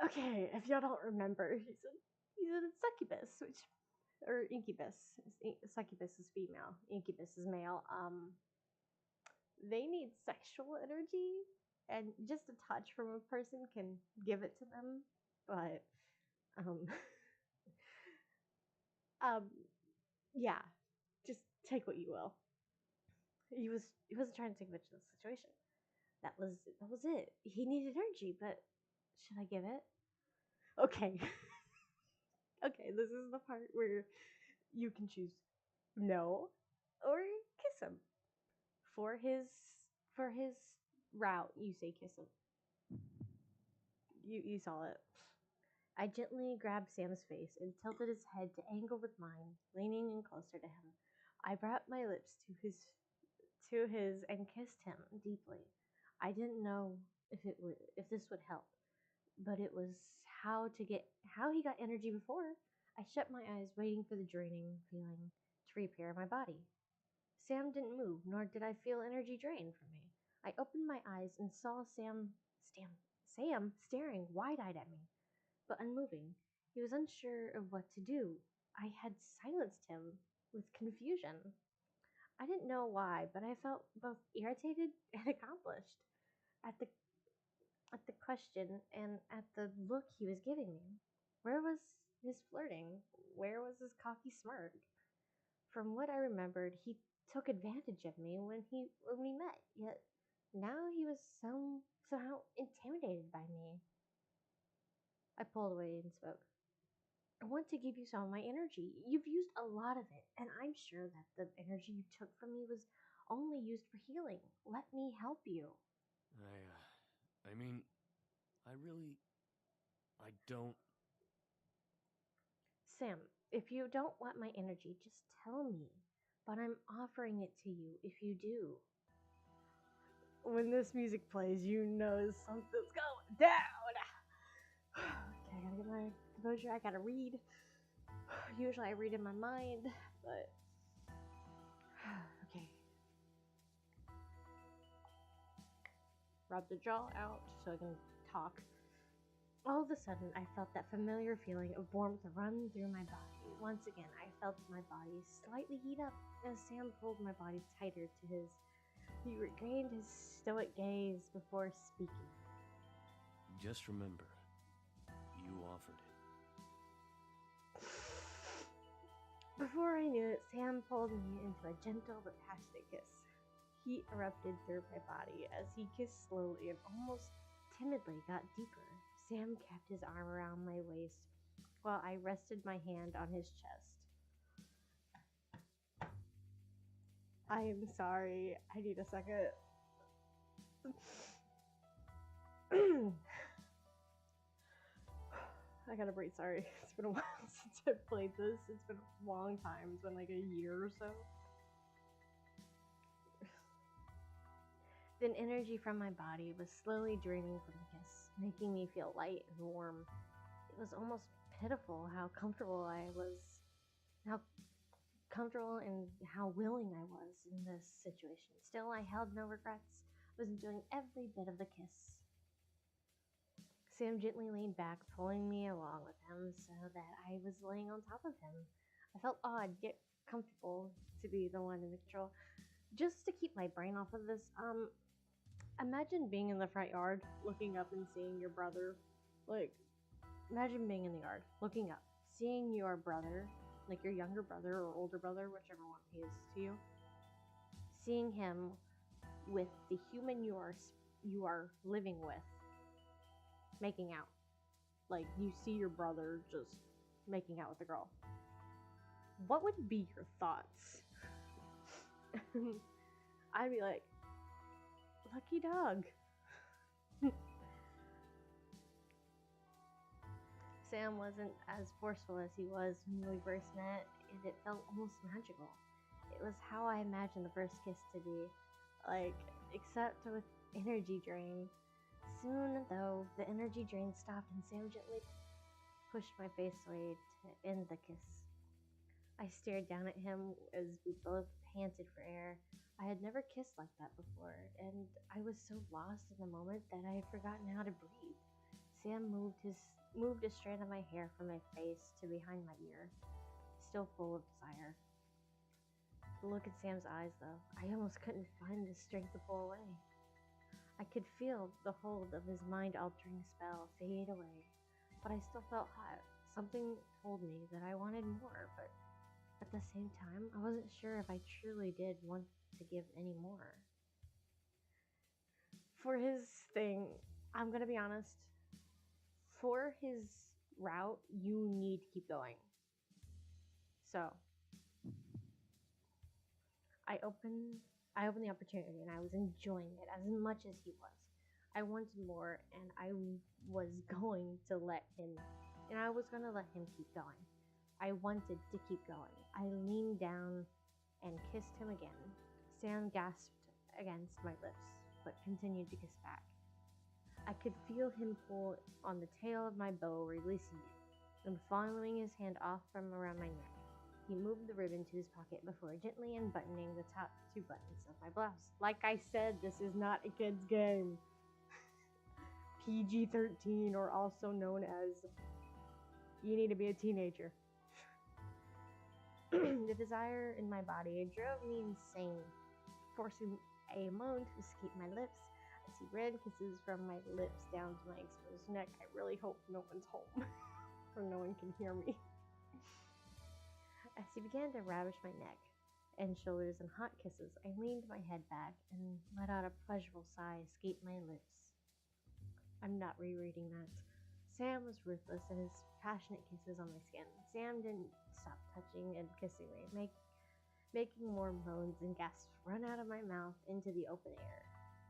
Okay, if y'all don't remember, he's a succubus, or incubus. Succubus is female, incubus is male. They need sexual energy, and just a touch from a person can give it to them, but yeah, just take what you will. He wasn't trying to take advantage of the situation. That was it. He needed energy, but should I give it? Okay. Okay, this is the part where you can choose no or kiss him. For his route, you say kiss him. You saw it. I gently grabbed Sam's face and tilted his head to angle with mine, leaning in closer to him. I brought my lips to his and kissed him deeply. I didn't know if this would help, but it was how he got energy before. I shut my eyes, waiting for the draining feeling to repair my body. Sam didn't move, nor did I feel energy drain from me. I opened my eyes and saw Sam Sam staring wide-eyed at me, but unmoving. He was unsure of what to do. I had silenced him with confusion. I didn't know why, but I felt both irritated and accomplished at the question and at the look he was giving me. Where was his flirting? Where was his cocky smirk? From what I remembered, he took advantage of me when we met, yet now he was somehow intimidated by me. I pulled away and spoke. I want to give you some of my energy. You've used a lot of it, and I'm sure that the energy you took from me was only used for healing. Let me help you. I mean, I don't... Sam, if you don't want my energy, just tell me. But I'm offering it to you if you do. When this music plays, you know something's going down. Okay, I gotta get my composure. I gotta read. Usually I read in my mind, but... Okay. Rub the jaw out so I can talk. All of a sudden, I felt that familiar feeling of warmth run through my body. Once again, I felt my body slightly heat up as Sam pulled my body tighter to his. He regained his stoic gaze before speaking. Just remember, you offered it. Before I knew it, Sam pulled me into a gentle but passionate kiss. Heat erupted through my body as he kissed slowly and almost timidly got deeper. Sam kept his arm around my waist while I rested my hand on his chest. I am sorry. I need a second. I gotta breathe. Sorry. It's been a while since I played this. It's been a long time. It's been like a year or so. Then energy from my body was slowly draining from the kiss, making me feel light and warm. It was almost pitiful how comfortable I was, how comfortable and how willing I was in this situation. Still, I held no regrets. I was enjoying every bit of the kiss. Sam gently leaned back, pulling me along with him so that I was laying on top of him. I felt odd, yet comfortable to be the one in control. Just to keep my brain off of this, imagine being in the front yard, looking up and seeing your brother. Like, imagine being in the yard, looking up, seeing your brother, like your younger brother or older brother, whichever one he is to you, seeing him with the human you are living with, making out. Like, you see your brother just making out with a girl. What would be your thoughts? I'd be like, lucky dog. Sam wasn't as forceful as he was when we first met, and it felt almost magical. It was how I imagined the first kiss to be, like, except with energy drain. Soon, though, the energy drain stopped and Sam gently pushed my face away to end the kiss. I stared down at him as we both panted for air. I had never kissed like that before, and I was so lost in the moment that I had forgotten how to breathe. Sam moved a strand of my hair from my face to behind my ear, still full of desire. The look in Sam's eyes, though, I almost couldn't find the strength to pull away. I could feel the hold of his mind-altering spell fade away, but I still felt hot. Something told me that I wanted more, but at the same time, I wasn't sure if I truly did want to give any more. For his thing, I'm gonna be honest, for his route, you need to keep going. So, I opened the opportunity and I was enjoying it as much as he was. I wanted more and I was going to let him keep going. I wanted to keep going. I leaned down and kissed him again. Sam gasped against my lips, but continued to kiss back. I could feel him pull on the tail of my bow, releasing it, and following his hand off from around my neck. He moved the ribbon to his pocket before gently unbuttoning the top 2 buttons of my blouse. Like I said, this is not a kid's game. PG-13, or also known as you need to be a teenager. The desire in my body drove me insane, forcing a moan to escape my lips. I see red kisses from my lips down to my exposed neck. I really hope no one's home, or no one can hear me. As he began to ravish my neck and shoulders in hot kisses, I leaned my head back and let out a pleasurable sigh escape my lips. I'm not rereading that. Sam was ruthless in his passionate kisses on my skin. Sam didn't stop touching and kissing me, making more moans and gasps run out of my mouth into the open air.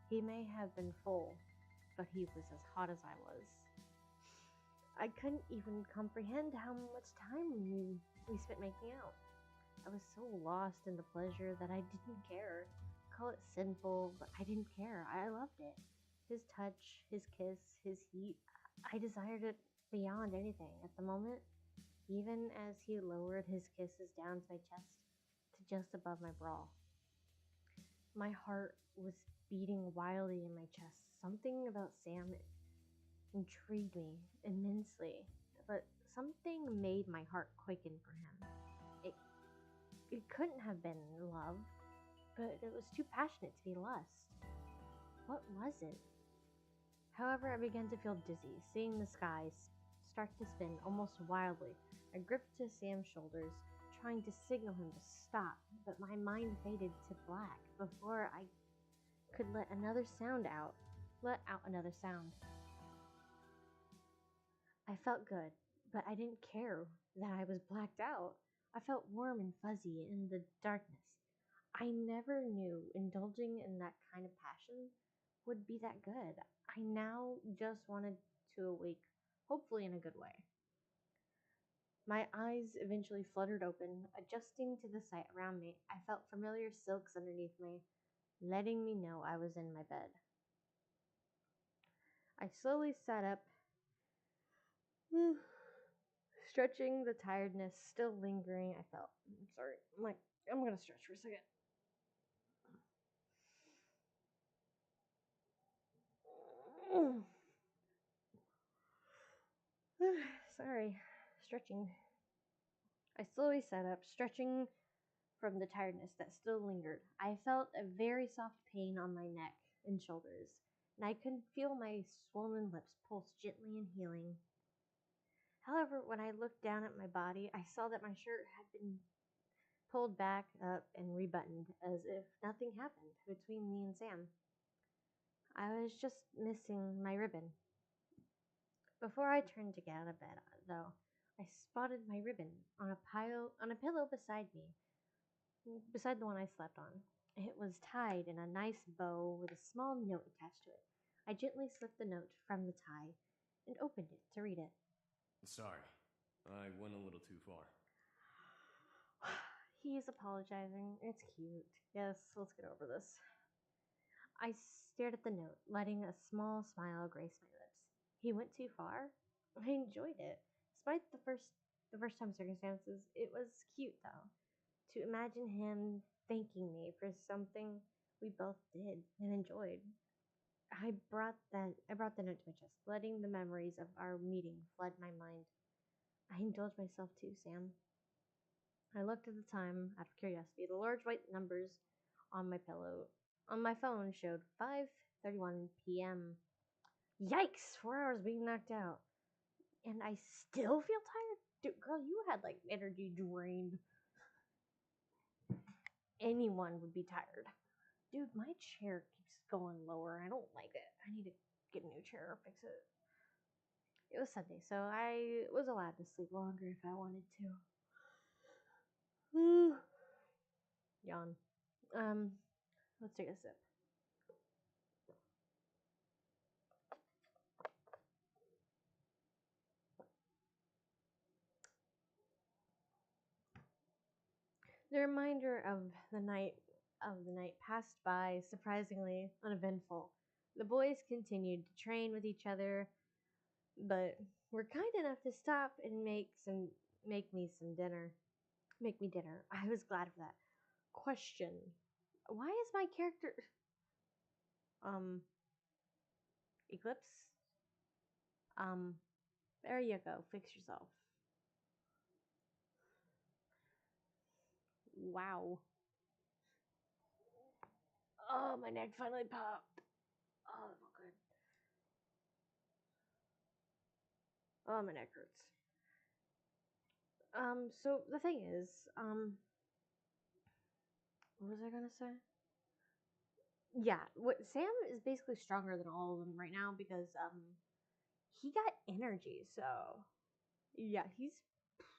He may have been full, but he was as hot as I was. I couldn't even comprehend how much time we spent making out. I was so lost in the pleasure that I didn't care. Call it sinful, but I didn't care. I loved it. His touch, his kiss, his heat. I desired it beyond anything at the moment, even as he lowered his kisses down to my chest to just above my bra. My heart was beating wildly in my chest. Something about Sam intrigued me immensely, but something made my heart quicken for him. It couldn't have been love, but it was too passionate to be lust. What was it? However, I began to feel dizzy, seeing the skies start to spin almost wildly. I gripped to Sam's shoulders, trying to signal him to stop, but my mind faded to black before I could let out another sound. I felt good, but I didn't care that I was blacked out. I felt warm and fuzzy in the darkness. I never knew indulging in that kind of passion would be that good. I now just wanted to awake, hopefully in a good way. My eyes eventually fluttered open, adjusting to the sight around me. I felt familiar silks underneath me, letting me know I was in my bed. I slowly sat up, stretching, the tiredness still lingering. I'm gonna stretch for a second. Sorry, stretching. I slowly sat up, stretching from the tiredness that still lingered. I felt a very soft pain on my neck and shoulders, and I could feel my swollen lips pulse gently and healing. However, when I looked down at my body, I saw that my shirt had been pulled back up and rebuttoned as if nothing happened between me and Sam. I was just missing my ribbon. Before I turned to get out of bed, though, I spotted my ribbon on a pillow beside me, beside the one I slept on. It was tied in a nice bow with a small note attached to it. I gently slipped the note from the tie and opened it to read it. Sorry, I went a little too far. He's apologizing. It's cute. Yes, let's get over this. I stared at the note, letting a small smile grace my lips. He went too far? I enjoyed it. Despite the first time circumstances, it was cute though. To imagine him thanking me for something we both did and enjoyed. I brought the note to my chest, letting the memories of our meeting flood my mind. I indulged myself too, Sam. I looked at the time out of curiosity. The large white numbers on my phone showed 5:31 p.m. Yikes! 4 hours being knocked out. And I still feel tired? Dude, girl, you had like energy drained. Anyone would be tired. Dude, my chair keeps going lower. I don't like it. I need to get a new chair or fix it. It was Sunday, so I was allowed to sleep longer if I wanted to. Yawn. Let's take a sip. The reminder of the night passed by surprisingly uneventful. The boys continued to train with each other, but were kind enough to stop and make me dinner. I was glad for that. Question: why is my character Eclipse? There you go. Fix yourself. Wow. Oh, my neck finally popped. Oh, that felt good. Oh, my neck hurts. So the thing is, what was I gonna say? Yeah, what Sam is basically stronger than all of them right now because he got energy, so yeah, he's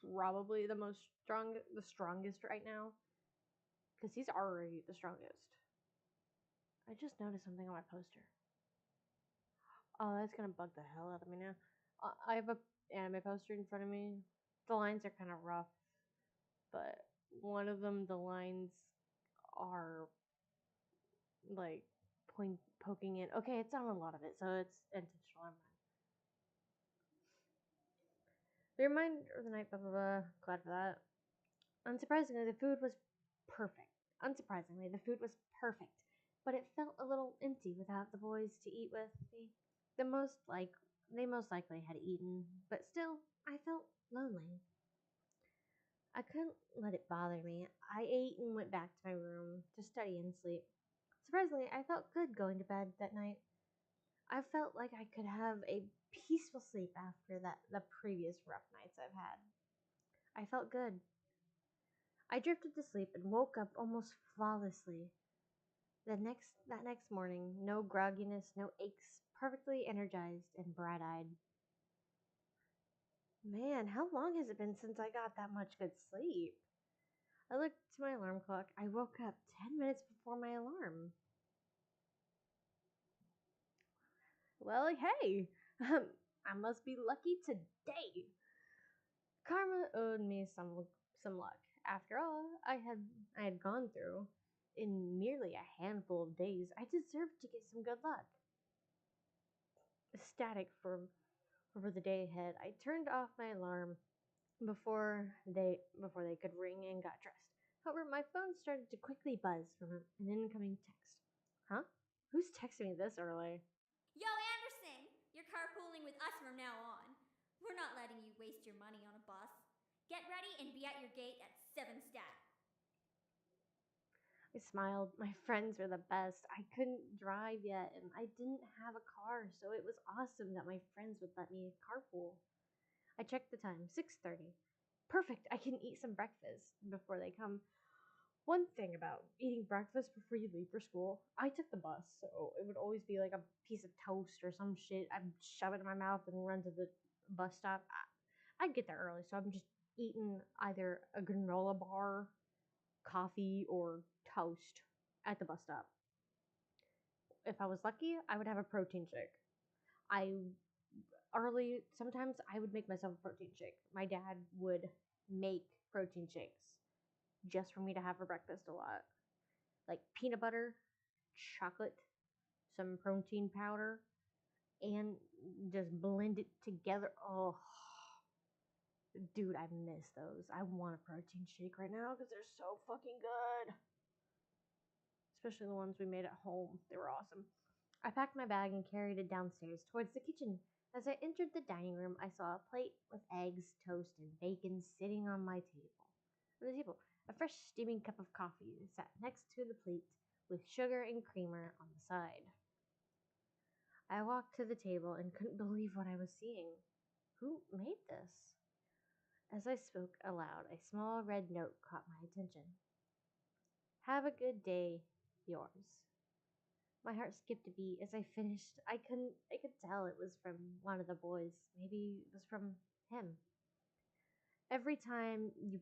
probably the strongest right now because he's already the strongest. I just noticed something on my poster. Oh, that's gonna bug the hell out of me now. I have a anime poster in front of me. The lines are kind of rough, but one of them, the lines are like poking in. Okay, it's on a lot of it, so it's intentional. The reminder of the night, blah blah blah. Glad for that. Unsurprisingly, the food was perfect. But it felt a little empty without the boys to eat with. They most likely had eaten, but still, I felt lonely. I couldn't let it bother me. I ate and went back to my room to study and sleep. Surprisingly, I felt good going to bed that night. I felt like I could have a peaceful sleep after the previous rough nights I've had. I felt good. I drifted to sleep and woke up almost flawlessly. That next morning, no grogginess, no aches, perfectly energized and bright-eyed. Man, how long has it been since I got that much good sleep? I looked to my alarm clock. I woke up 10 minutes before my alarm. Well, hey, I must be lucky today. Karma owed me some luck. After all, I had gone through in merely a handful of days. I deserved to get some good luck. Ecstatic for the day ahead, I turned off my alarm before they could ring and got dressed. However, my phone started to quickly buzz from an incoming text. Huh? Who's texting me this early? Yo, Anderson! You're carpooling with us from now on. We're not letting you waste your money on a bus. Get ready and be at your gate at 7 stat. I smiled. My friends were the best. I couldn't drive yet, and I didn't have a car, so it was awesome that my friends would let me carpool. I checked the time, 6:30. Perfect, I can eat some breakfast before they come. One thing about eating breakfast before you leave for school, I took the bus, so it would always be like a piece of toast or some shit. I'd shove it in my mouth and run to the bus stop. I'd get there early, so I'm just eating either a granola bar, coffee, or toast at the bus stop. If I was lucky, I would have a protein shake. Sometimes I would make myself a protein shake. My dad would make protein shakes just for me to have for breakfast a lot. Like peanut butter, chocolate, some protein powder, and just blend it together. Oh, dude, I miss those. I want a protein shake right now because they're so fucking good. Especially the ones we made at home. They were awesome. I packed my bag and carried it downstairs towards the kitchen. As I entered the dining room, I saw a plate with eggs, toast, and bacon sitting on the table. A fresh steaming cup of coffee sat next to the plate with sugar and creamer on the side. I walked to the table and couldn't believe what I was seeing. Who made this? As I spoke aloud, a small red note caught my attention. Have a good day, yours. My heart skipped a beat as I finished. I could tell it was from one of the boys. Maybe it was from him. Every time you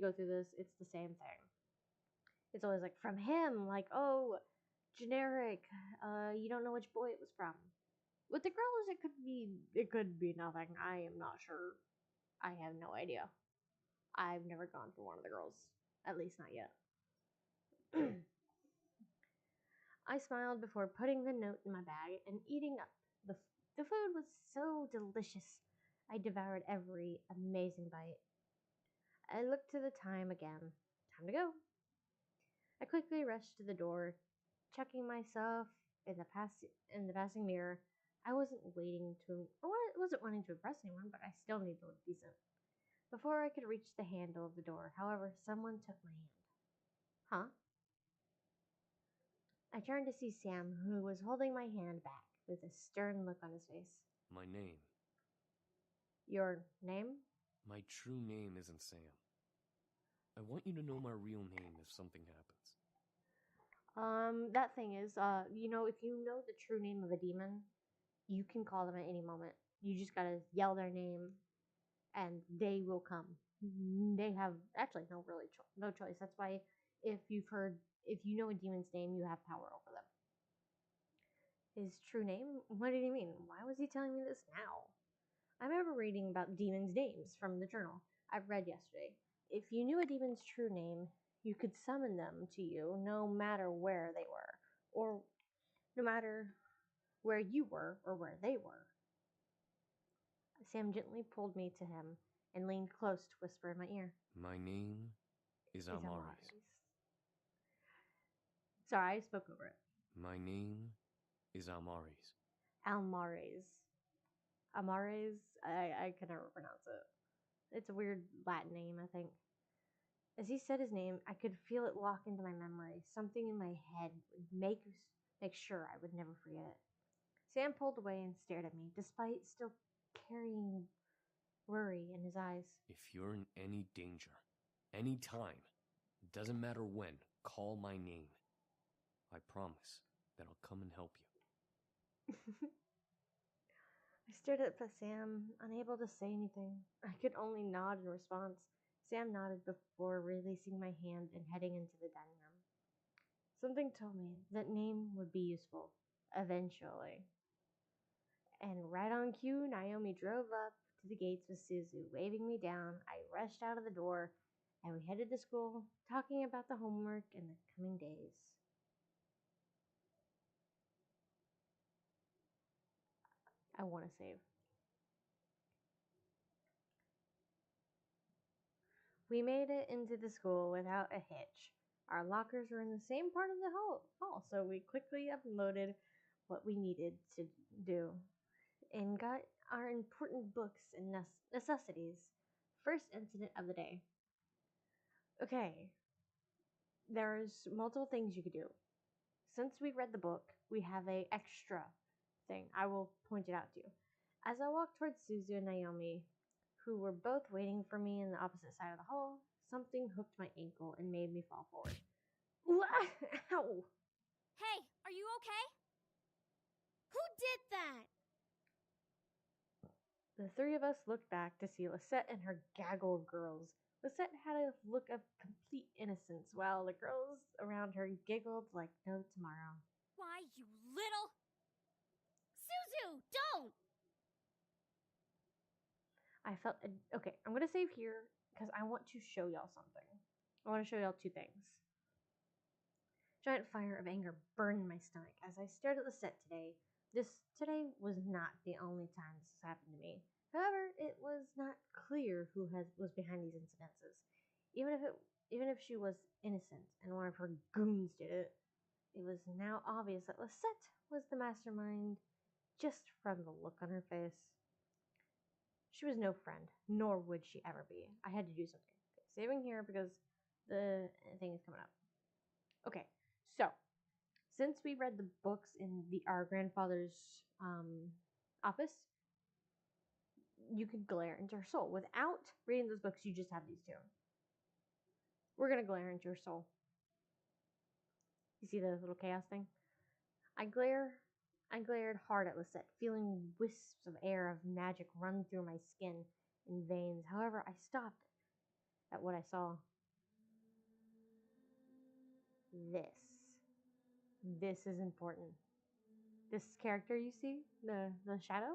go through this, it's the same thing. It's always like from him, like, oh, generic. You don't know which boy it was from. With the girls, it could be nothing. I am not sure. I have no idea. I've never gone for one of the girls. At least not yet. I smiled before putting the note in my bag and eating up. The food was so delicious. I devoured every amazing bite. I looked to the time again. Time to go. I quickly rushed to the door, checking myself in the passing mirror. I wasn't wasn't wanting to impress anyone, but I still needed to look decent. Before I could reach the handle of the door, however, someone took my hand. Huh? I turned to see Sam, who was holding my hand back with a stern look on his face. My name. Your name? My true name isn't Sam. I want you to know my real name if something happens. That thing is, if you know the true name of a demon, you can call them at any moment. You just gotta yell their name, and they will come. They have actually no choice. That's why if you know a demon's name, you have power over them. His true name? What did he mean? Why was he telling me this now? I remember reading about demons' names from the journal I've read yesterday. If you knew a demon's true name, you could summon them to you no matter where they were, or no matter where you were or where they were. Sam gently pulled me to him and leaned close to whisper in my ear. My name is Almaris. Sorry, I spoke over it. My name is Almaris. Almares. Amares? I can never pronounce it. It's a weird Latin name, I think. As he said his name, I could feel it lock into my memory. Something in my head would make sure I would never forget it. Sam pulled away and stared at me, despite still carrying worry in his eyes. If you're in any danger, any time, doesn't matter when, call my name. I promise that I'll come and help you. I stared at Sam, unable to say anything. I could only nod in response. Sam nodded before releasing my hand and heading into the dining room. Something told me that name would be useful, eventually. And right on cue, Naomi drove up to the gates with Suzu, waving me down. I rushed out of the door, and we headed to school, talking about the homework and the coming days. I want to save. We made it into the school without a hitch. Our lockers were in the same part of the hall, so we quickly uploaded what we needed to do and got our important books and necessities. First incident of the day. Okay, there's multiple things you could do. Since we read the book, we have a extra thing. I will point it out to you. As I walked towards Suzu and Naomi, who were both waiting for me in the opposite side of the hall, something hooked my ankle and made me fall forward. Ow! Hey, are you okay? Who did that? The three of us looked back to see Lisette and her gaggle of girls. Lisette had a look of complete innocence, while the girls around her giggled like no tomorrow. Why, you little... Suzu, don't! I felt... Okay, I'm going to save here because I want to show y'all something. I want to show y'all two things. Giant fire of anger burned my stomach as I stared at Lisette today. Today was not the only time this has happened to me. However, it was not clear who was behind these incidences. Even if she was innocent and one of her goons did it, it was now obvious that Lisette was the mastermind just from the look on her face. She was no friend, nor would she ever be. I had to do something. Okay, saving here because the thing is coming up. Okay, so since we read the books in our grandfather's office, you could glare into her soul. Without reading those books, you just have these two. We're gonna glare into her soul. You see the little chaos thing? I glared hard at Lisette, feeling wisps of air of magic run through my skin and veins. However, I stopped at what I saw. This is important. This character you see, the shadow,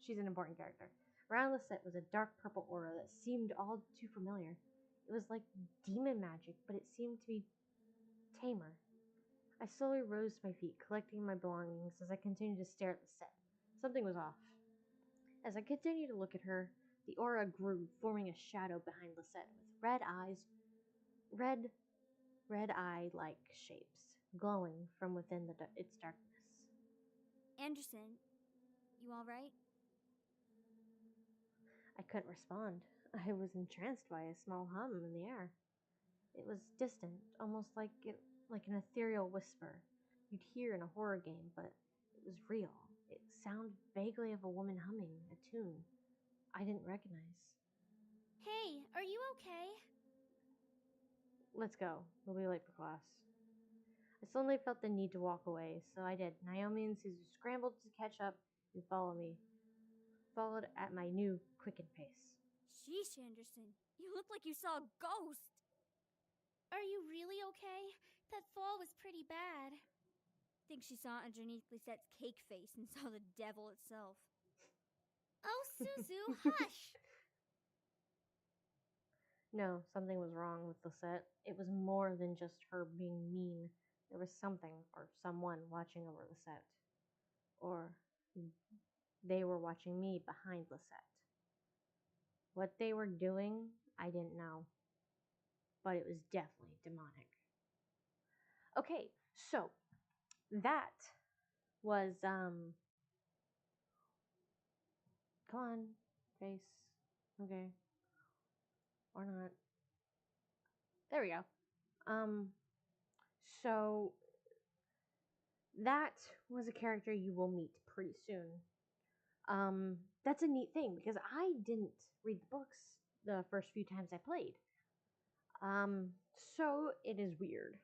she's an important character. Around Lisette was a dark purple aura that seemed all too familiar. It was like demon magic, but it seemed to be tamer. I slowly rose to my feet, collecting my belongings as I continued to stare at Lisette. Something was off. As I continued to look at her, the aura grew, forming a shadow behind Lisette with red eyes, red eye-like shapes, glowing from within its darkness. Anderson, You alright? I couldn't respond. I was entranced by a small hum in the air. It was distant, almost like an ethereal whisper you'd hear in a horror game, but it was real. It sounded vaguely of a woman humming a tune I didn't recognize. Hey, are you okay? Let's go. We'll be late for class. I suddenly felt the need to walk away, so I did. Naomi and Suzu scrambled to catch up and follow me, followed at my new quickened pace. Sheesh, Anderson. You look like you saw a ghost. Are you really okay? That fall was pretty bad. Think she saw underneath Lisette's cake face and saw the devil itself. Oh, Suzu, hush! No, something was wrong with Lisette. It was more than just her being mean. There was something or someone watching over Lisette. Or they were watching me behind Lisette. What they were doing, I didn't know. But it was definitely demonic. Okay, so that was come on, face. Okay. Or not. There we go. So that was a character you will meet pretty soon. That's a neat thing because I didn't read the books the first few times I played. So it is weird.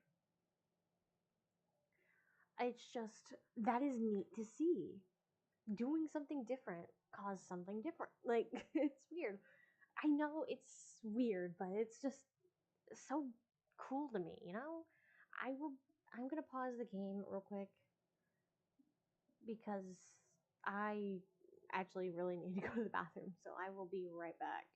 It's just, that is neat to see. Doing something different caused something different. Like, it's weird. I know it's weird, but it's just so cool to me, you know? I'm gonna pause the game real quick because I actually really need to go to the bathroom, so I will be right back.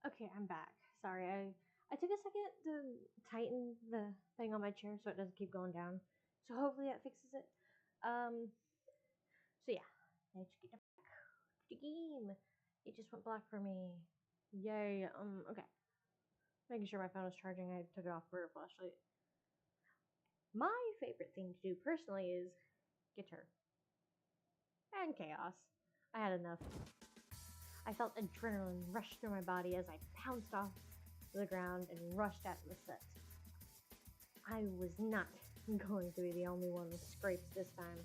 Okay, I'm back. Sorry, I took a second to tighten the thing on my chair so it doesn't keep going down. So hopefully that fixes it. So yeah, let's get back to the game. It just went black for me. Yay. Okay. Making sure my phone is charging. I took it off for a flashlight. My favorite thing to do personally is guitar and chaos. I had enough. I felt adrenaline rush through my body as I pounced off the ground and rushed at Lisette. I was not going to be the only one with scrapes this time.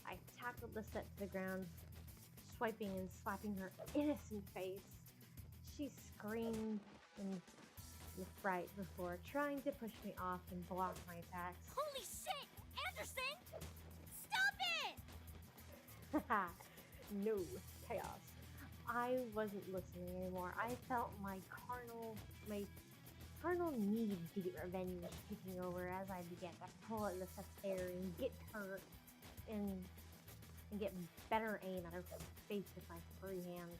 I tackled Lisette to the ground, swiping and slapping her innocent face. She screamed with fright before trying to push me off and block my attacks. Holy shit! Anderson! Stop it! Haha, no, chaos. I wasn't listening anymore. I felt my carnal need to get revenge taking over as I began to pull at Lisette's hair and get her and get better aim at her face with my free hand.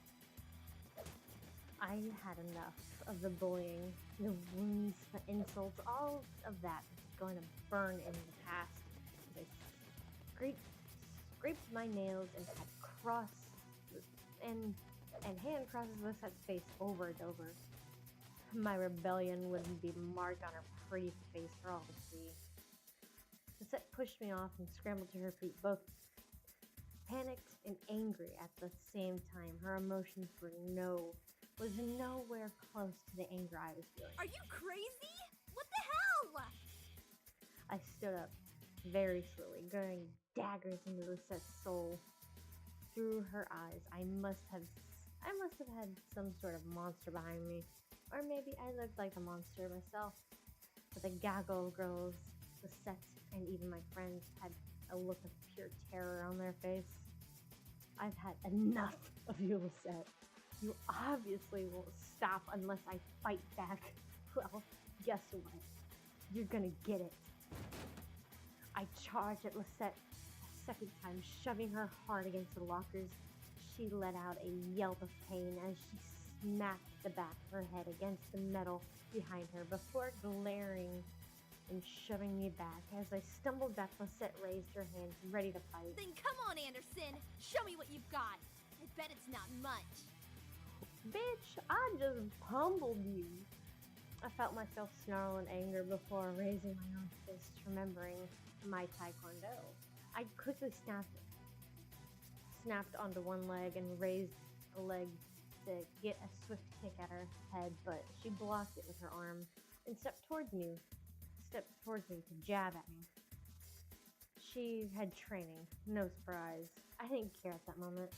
I had enough of the bullying, the wounds, the insults, all of that was going to burn in the past. As I scraped my nails and had hand crosses Lisette's face over and over. My rebellion wouldn't be marked on her pretty face for all to see. Lisette pushed me off and scrambled to her feet, both panicked and angry at the same time. Her emotions was nowhere close to the anger I was feeling. Are you crazy? What the hell? I stood up very slowly, going daggers into Lisette's soul. Through her eyes, I must have had some sort of monster behind me. Or maybe I looked like a monster myself. But the gaggle of girls, Lisette, and even my friends had a look of pure terror on their face. I've had enough of you, Lisette. You obviously won't stop unless I fight back. Well, guess what? You're gonna get it. I charged at Lisette a second time, shoving her hard against the lockers. She let out a yelp of pain as she smacked the back of her head against the metal behind her before glaring and shoving me back. As I stumbled back, Lisette raised her hands, ready to fight. Then come on, Anderson. Show me what you've got. I bet it's not much. Bitch, I just pummeled you. I felt myself snarl in anger before raising my own fist, remembering my taekwondo. I quickly snapped onto one leg and raised the leg to get a swift kick at her head, but she blocked it with her arm and stepped towards me to jab at me. She had training, no surprise. I didn't care at that moment.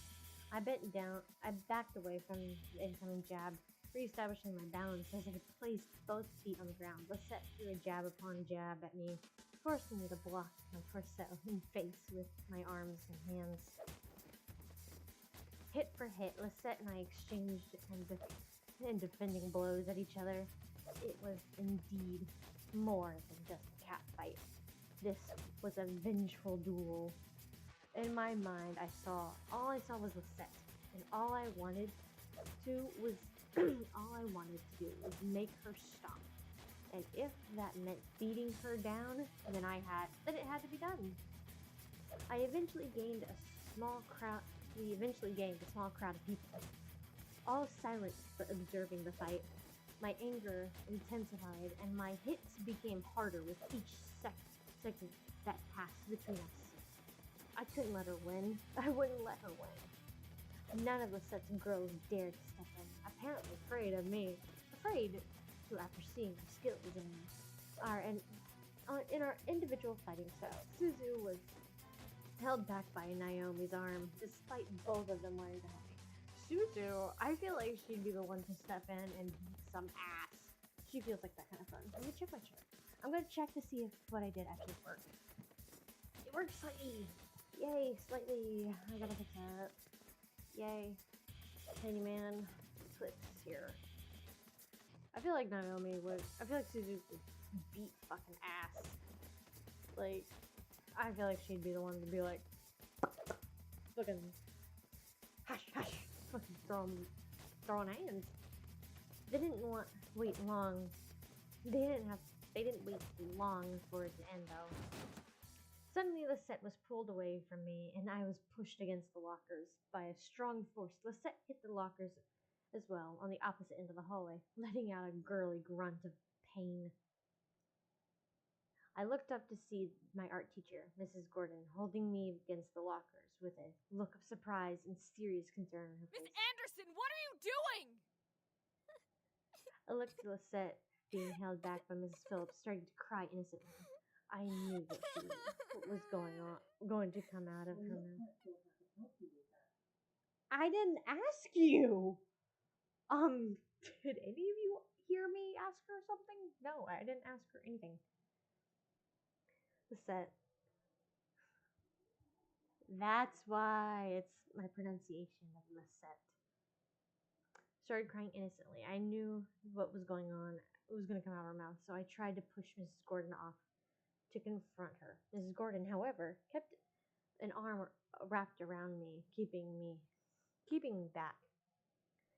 I bent down, I backed away from the incoming jab, reestablishing my balance as I placed both feet on the ground. Lisette threw a jab upon jab at me, forcing me to block my torso and face with my arms and hands. Hit for hit, Lisette and I exchanged and defending blows at each other. It was indeed more than just a cat fight. This was a vengeful duel. In my mind, all I saw was Lisette, and all I wanted to do was make her stop. And if that meant beating her down, then it had to be done. We eventually gained a small crowd of people, all silent but observing the fight. My anger intensified, and my hits became harder with each second that passed between us. I couldn't let her win. I wouldn't let her win. None of Lisette's girls dared to step in, apparently afraid of me. Afraid to, after seeing my skills in our individual fighting styles. Suzu was held back by Naomi's arm, despite both of them wanting to help me. Suzu, I feel like she'd be the one to step in and beat some ass. She feels like that kind of fun. Let me check my chart. I'm gonna check to see if what I did actually worked. It worked slightly. Yay, slightly. I gotta fix that. Yay. Handyman. Clips here. I feel like Suzu would beat fucking ass. Like, I feel like she'd be the one to be like, fucking, hush, hush, fucking throwing hands. They didn't wait long. They didn't wait long for it to end, though. Suddenly, Lisette was pulled away from me, and I was pushed against the lockers. By a strong force, Lisette hit the lockers as well on the opposite end of the hallway, letting out a girly grunt of pain. I looked up to see my art teacher, Mrs. Gordon, holding me against the lockers with a look of surprise and serious concern on her face. Miss Anderson, what are you doing? I looked at Lisette, being held back by Mrs. Phillips, starting to cry innocently. I knew what was going to come out of her mouth. I didn't ask you. Did any of you hear me ask her something? No, I didn't ask her anything. Lisette. That's why it's my pronunciation of Lisette. Started crying innocently. I knew what was going on. It was going to come out of her mouth, so I tried to push Mrs. Gordon off to confront her. Mrs. Gordon, however, kept an arm wrapped around me, keeping me back.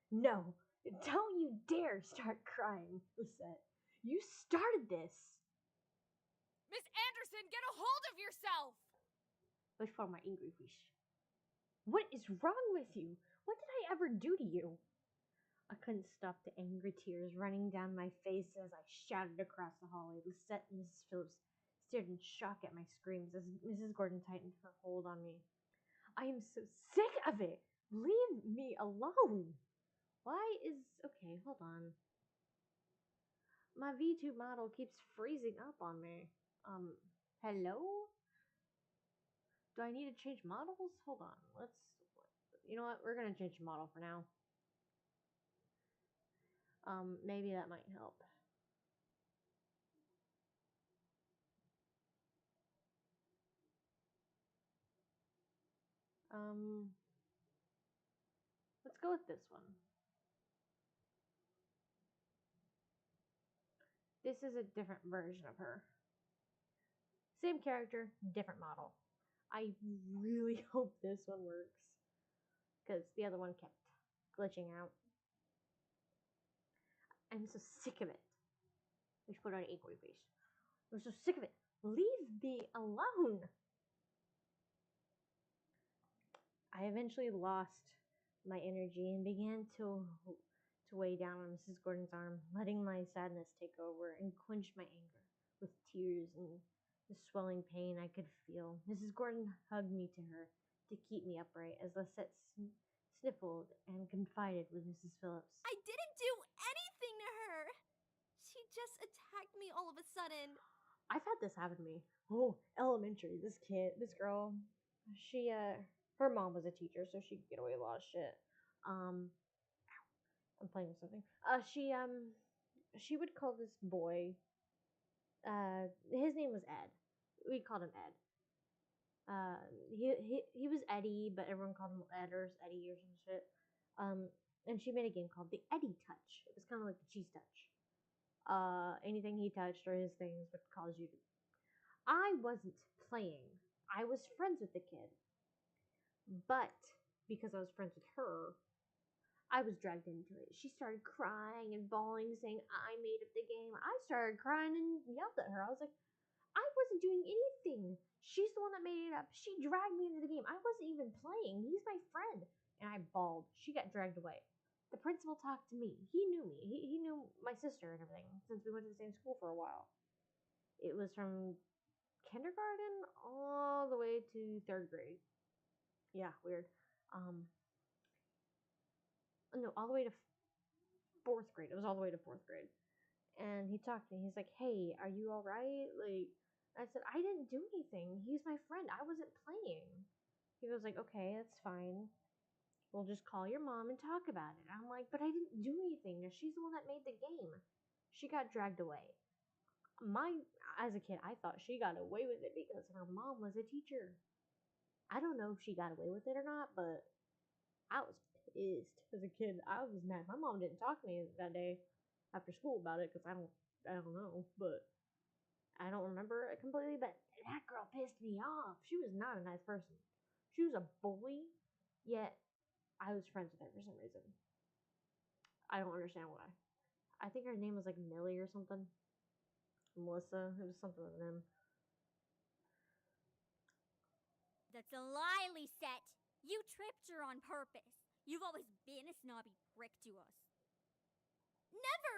No, don't you dare start crying, Lisette. You started this. Miss Anderson, get a hold of yourself! Before my angry wish. What is wrong with you? What did I ever do to you? I couldn't stop the angry tears running down my face as I shouted across the hallway. Lisette and Mrs. Phillips stared in shock at my screams as Mrs. Gordon tightened her hold on me. I am so sick of it. Leave me alone. Okay, hold on. My V2 model keeps freezing up on me. Hello? Do I need to change models? Hold on. You know what? We're gonna change the model for now. Maybe that might help. Let's go with this one. This is a different version of her. Same character, different model. I really hope this one works, because the other one kept glitching out. I'm so sick of it. We should put on an angry face. I'm so sick of it. Leave me alone. I eventually lost my energy and began to weigh down on Mrs. Gordon's arm, letting my sadness take over and quench my anger with tears and the swelling pain I could feel. Mrs. Gordon hugged me to her to keep me upright as Lisette sniffled and confided with Mrs. Phillips. I didn't do anything to her. She just attacked me all of a sudden. I've had this happen to me. Oh, elementary. This girl, her mom was a teacher, so she could get away with a lot of shit. I'm playing with something. She would call this boy, his name was Ed. We called him Ed. He was Eddie, but everyone called him Ed or Eddie or some shit. And she made a game called the Eddie Touch. It was kind of like the cheese touch. Anything he touched or his things would cause you to. I wasn't playing. I was friends with the kid. But because I was friends with her, I was dragged into it. She started crying and bawling, saying I made up the game. I started crying and yelled at her. I was like, I wasn't doing anything. She's the one that made it up. She dragged me into the game. I wasn't even playing. He's my friend. And I bawled. She got dragged away. The principal talked to me. He knew me. He knew my sister and everything since we went to the same school for a while. It was from kindergarten all the way to 3rd grade. Yeah, weird. No, all the way to 4th grade. It was all the way to 4th grade. And he talked to me. He's like, hey, are you all right? Like, I said, I didn't do anything. He's my friend. I wasn't playing. He was like, okay, that's fine. We'll just call your mom and talk about it. I'm like, but I didn't do anything. She's the one that made the game. She got dragged away. As a kid, I thought she got away with it because her mom was a teacher. I don't know if she got away with it or not, but I was pissed as a kid. I was mad. My mom didn't talk to me that day after school about it because I don't know, but I don't remember it completely. But that girl pissed me off. She was not a nice person. She was a bully, yet I was friends with her for some reason. I don't understand why. I think her name was like Millie or something. Melissa. It was something with them. That's a lie, Lisette. You tripped her on purpose. You've always been a snobby prick to us. Never!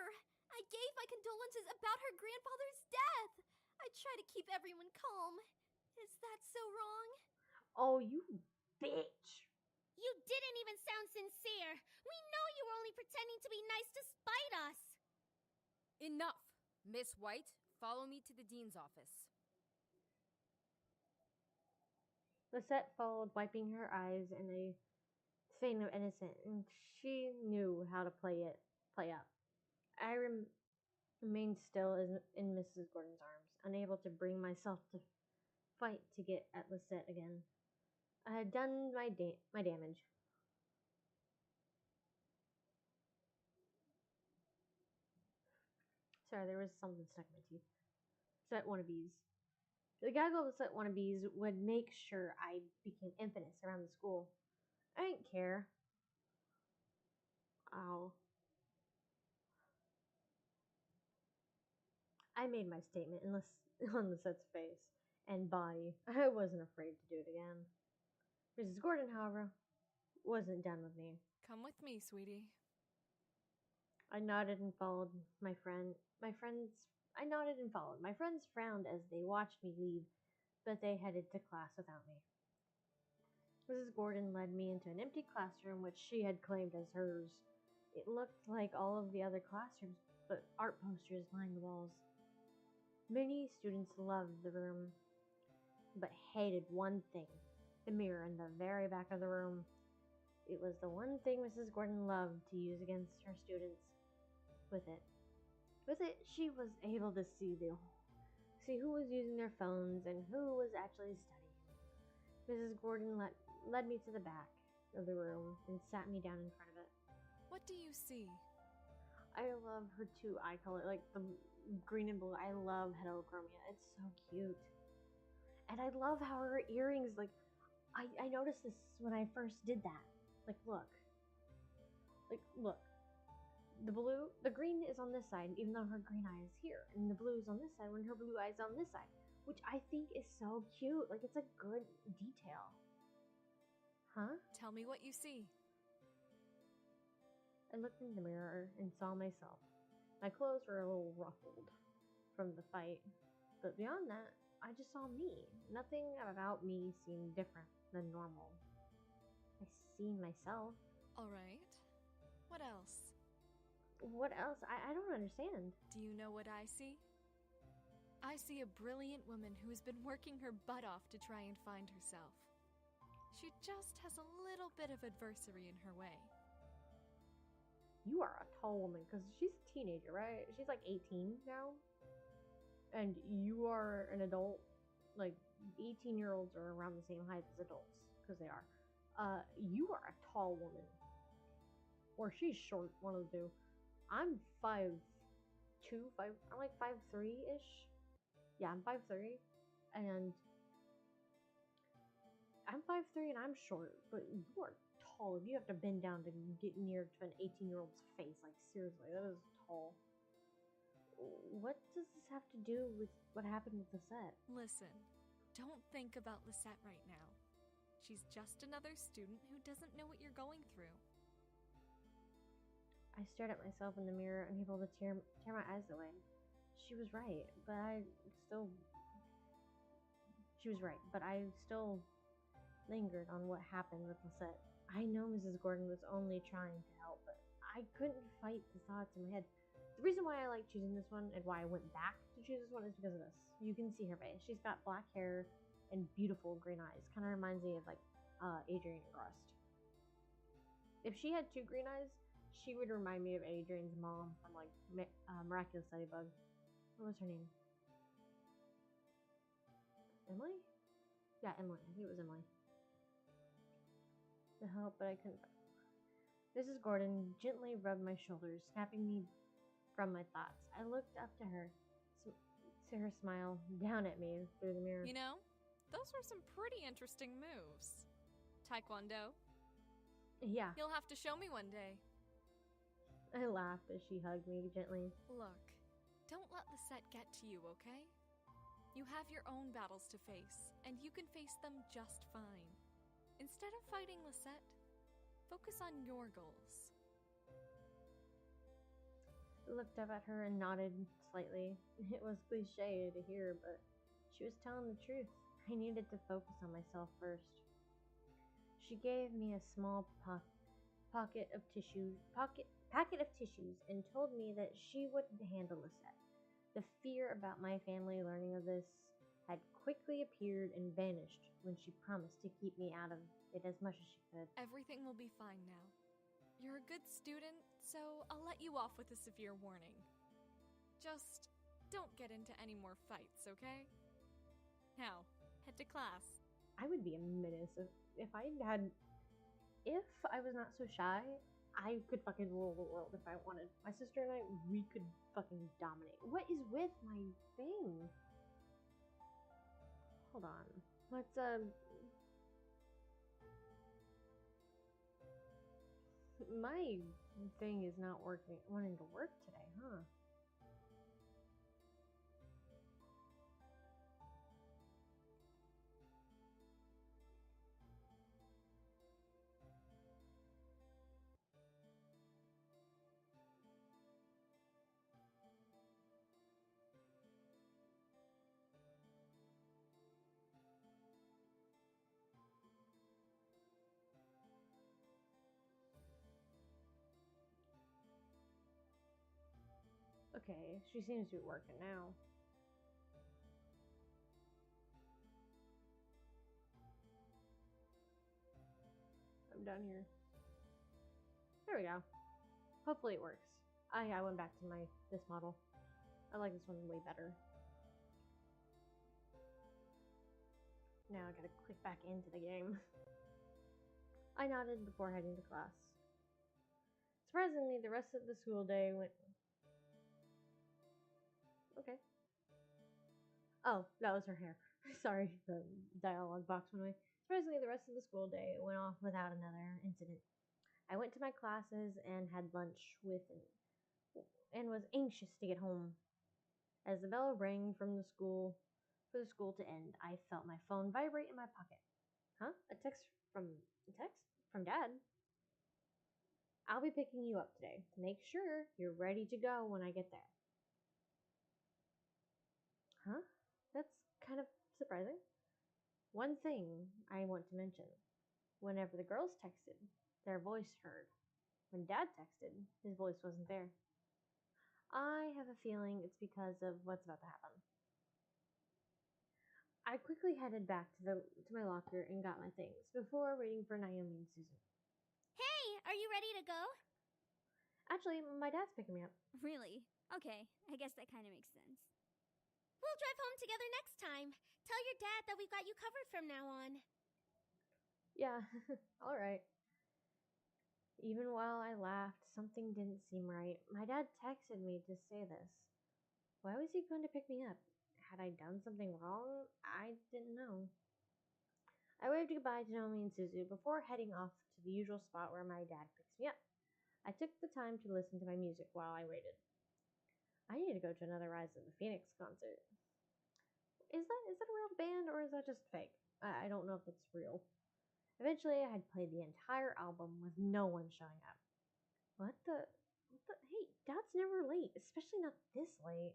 I gave my condolences about her grandfather's death. I try to keep everyone calm. Is that so wrong? Oh, you bitch. You didn't even sound sincere. We know you were only pretending to be nice to spite us. Enough! Miss White, follow me to the dean's office. Lisette followed, wiping her eyes in a feign of innocence, and she knew how to play up. I remained still in Mrs. Gordon's arms, unable to bring myself to fight to get at Lisette again. I had done my damage. Sorry, there was something stuck in my teeth. Lisette wannabes. The gaggle of Lisette wannabes would make sure I became infamous around the school. I didn't care. Ow. I made my statement on Lisette's face and body. I wasn't afraid to do it again. Mrs. Gordon, however, wasn't done with me. Come with me, sweetie. I nodded and followed my friend. I nodded and followed. My friends frowned as they watched me leave, but they headed to class without me. Mrs. Gordon led me into an empty classroom which she had claimed as hers. It looked like all of the other classrooms, but art posters lined the walls. Many students loved the room, but hated one thing, the mirror in the very back of the room. It was the one thing Mrs. Gordon loved to use against her students. With it, she was able to see who was using their phones and who was actually studying. Mrs. Gordon led me to the back of the room and sat me down in front of it. What do you see? I love her two eye color, like the green and blue. I love heterochromia. It's so cute. And I love how her earrings, like, I noticed this when I first did that. Like, look. The green is on this side, even though her green eye is here. And the blue is on this side when her blue eye is on this side. Which I think is so cute. Like, it's a good detail. Huh? Tell me what you see. I looked in the mirror and saw myself. My clothes were a little ruffled from the fight. But beyond that, I just saw me. Nothing about me seemed different than normal. I seen myself. Alright. What else? What else? I don't understand. Do you know what I see? I see a brilliant woman who has been working her butt off to try and find herself. She just has a little bit of adversity in her way. You are a tall woman, because she's a teenager, right? She's like 18 now. And you are an adult. Like, 18-year-olds are around the same height as adults, because they are. You are a tall woman. Or she's short, one of the two. I'm 5'2", I'm like 5'3"-ish. Yeah, I'm 5'3", and I'm 5'3" and I'm short, but you are tall. You have to bend down to get near to an 18-year-old's face. Like, seriously, that is tall. What does this have to do with what happened with Lisette? Listen, don't think about Lisette right now. She's just another student who doesn't know what you're going through. I stared at myself in the mirror, unable to tear my eyes away. She was right, but I still lingered on what happened with Lisette. I know Mrs. Gordon was only trying to help, but I couldn't fight the thoughts in my head. The reason why I like choosing this one and why I went back to choose this one is because of this. You can see her face. She's got black hair and beautiful green eyes. Kind of reminds me of like Adrienne Grost. If she had two green eyes, she would remind me of Adrienne's mom from like Miraculous Ladybug. What was her name? Emily? Yeah, Emily. I think it was Emily. To help, but I couldn't. Mrs. Gordon gently rubbed my shoulders, snapping me from my thoughts. I looked up to her, to her smile, down at me through the mirror. You know, those were some pretty interesting moves. Taekwondo? Yeah. You'll have to show me one day. I laughed as she hugged me gently. Look, don't let Lisette get to you, okay? You have your own battles to face, and you can face them just fine. Instead of fighting Lisette, focus on your goals. I looked up at her and nodded slightly. It was cliche to hear, but she was telling the truth. I needed to focus on myself first. She gave me a small packet of tissues and told me that she wouldn't handle Lisette. The fear about my family learning of this had quickly appeared and vanished when she promised to keep me out of it as much as she could. Everything will be fine now. You're a good student, so I'll let you off with a severe warning. Just don't get into any more fights, okay? Now, head to class. I would be a menace if I was not so shy. I could fucking rule the world if I wanted. My sister and I, we could fucking dominate. What is with my thing? Hold on. Let's, my thing is not wanting to work today, huh? Okay, she seems to be working now. I'm done here. There we go. Hopefully it works. I went back to this model. I like this one way better. Now I gotta click back into the game. I nodded before heading to class. Surprisingly, the rest of the school day went... Okay. Oh, that was her hair. Sorry, the dialogue box went away. Surprisingly, the rest of the school day went off without another incident. I went to my classes and had lunch and was anxious to get home. As the bell rang for the school to end, I felt my phone vibrate in my pocket. Huh? A text from Dad. I'll be picking you up today. Make sure you're ready to go when I get there. Huh? That's kind of surprising. One thing I want to mention. Whenever the girls texted, their voice heard. When Dad texted, his voice wasn't there. I have a feeling it's because of what's about to happen. I quickly headed back to my locker and got my things before waiting for Naomi and Susan. Hey, are you ready to go? Actually, my dad's picking me up. Really? Okay, I guess that kind of makes sense. We'll drive home together next time. Tell your dad that we've got you covered from now on. Yeah, alright. Even while I laughed, something didn't seem right. My dad texted me to say this. Why was he going to pick me up? Had I done something wrong? I didn't know. I waved goodbye to Naomi and Suzu before heading off to the usual spot where my dad picks me up. I took the time to listen to my music while I waited. I need to go to another Rise of the Phoenix concert. Is that a real band or is that just fake? I don't know if it's real. Eventually, I had played the entire album with no one showing up. What the? Hey, Dad's never late, especially not this late.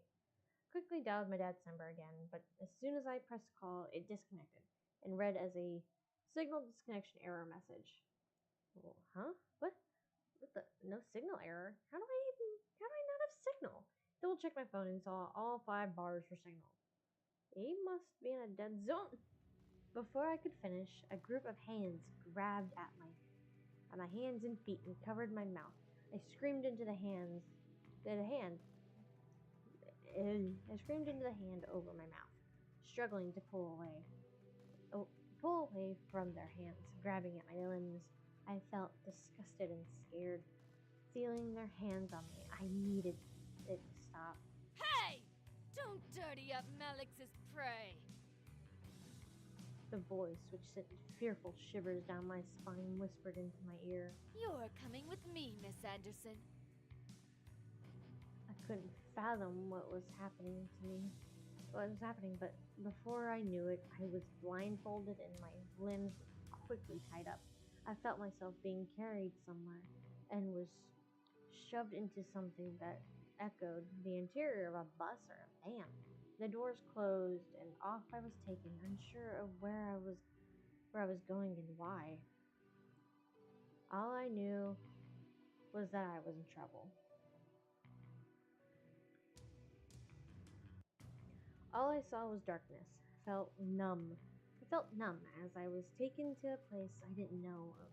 Quickly dialed my dad's number again, but as soon as I pressed call, it disconnected and read as a signal disconnection error message. Well, huh? What the? No signal error? How do I not have signal? Double checked my phone and saw all 5 bars for signal. He must be in a dead zone. Before I could finish, a group of hands grabbed at my hands and feet and covered my mouth. I screamed into the hand over my mouth, struggling to pull away from their hands, grabbing at my limbs. I felt disgusted and scared, feeling their hands on me. I needed it to stop. Hey! Don't dirty up Malix's prey! The voice, which sent fearful shivers down my spine, whispered into my ear. You're coming with me, Miss Anderson. couldn't fathom what was happening to me. What was happening, but before I knew it, I was blindfolded and my limbs quickly tied up. I felt myself being carried somewhere and was shoved into something that echoed the interior of a bus or a van. The doors closed and off I was taken, unsure of where I was going and why. All I knew was that I was in trouble. All I saw was darkness. Felt numb. I felt numb as I was taken to a place I didn't know of.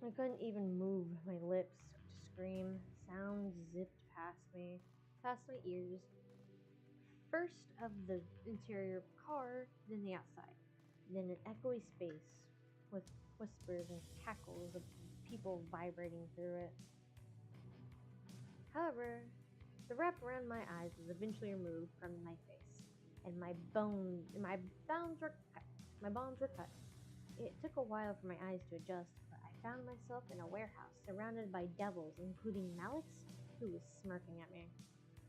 I couldn't even move my lips to scream. Sounds zipped past me, past my ears. First of the interior car, then the outside. Then an echoey space with whispers and cackles of people vibrating through it. However, the wrap around my eyes was eventually removed from my face, and my bones were cut. It took a while for my eyes to adjust, but I found myself in a warehouse surrounded by devils, including Malix, who was smirking at me.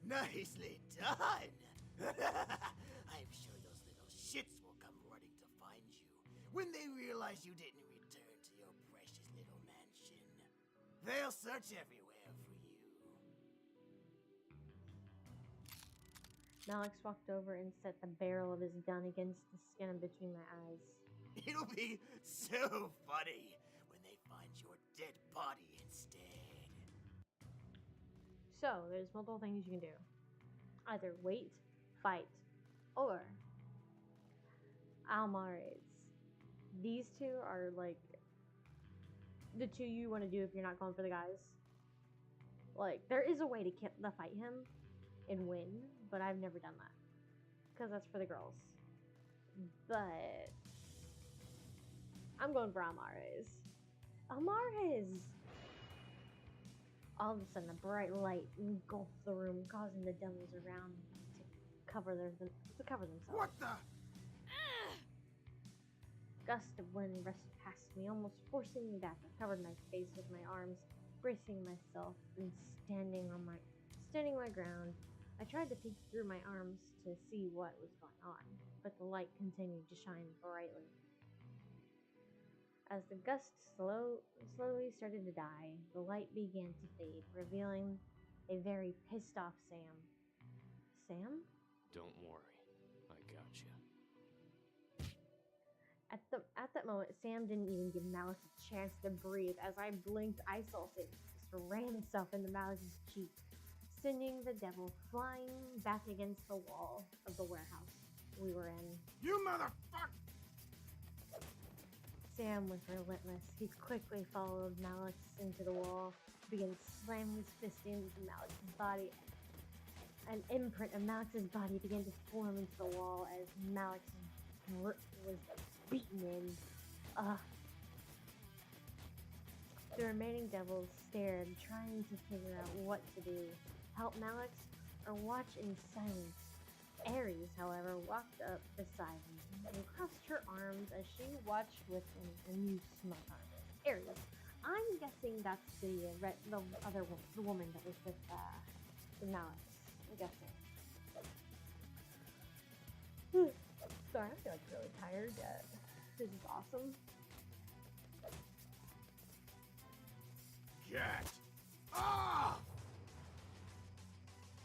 Nicely done! I'm sure those little shits will come running to find you when they realize you didn't return to your precious little mansion. They'll search everywhere for you. Malix walked over and set the barrel of his gun against the skin between my eyes. It'll be so funny when they find your dead body instead. So, there's multiple things you can do. Either wait, fight, or Almares. These two are like the two you want to do if you're not going for the guys. Like, there is a way to fight him and win, but I've never done that because that's for the girls. But I'm going for Almares. Almares! All of a sudden, a bright light engulfed the room, causing the devils around to cover themselves. What the? Gust of wind rushed past me, almost forcing me back. I covered my face with my arms, bracing myself and standing my ground. I tried to peek through my arms to see what was going on, but the light continued to shine brightly. As the gust slowly started to die, the light began to fade, revealing a very pissed off Sam. Sam? Don't worry, I gotcha. At that moment, Sam didn't even give Malix a chance to breathe. As I blinked, I saw him just ram himself into Malix's cheek, sending the devil flying back against the wall of the warehouse we were in. You motherfucker! Sam was relentless. He quickly followed Malix into the wall, began slamming his fist into Malix's body. An imprint of Malix's body began to form into the wall as Malix was beaten in. The remaining devils stared, trying to figure out what to do. Help Malix or watch in silence. Ares, however, walked up beside me and crossed her arms as she watched with an amused smirk on her face. Ares, I'm guessing that's the woman that was with Malix. I'm guessing. Sorry, I feel like really tired yet. This is awesome. Get off!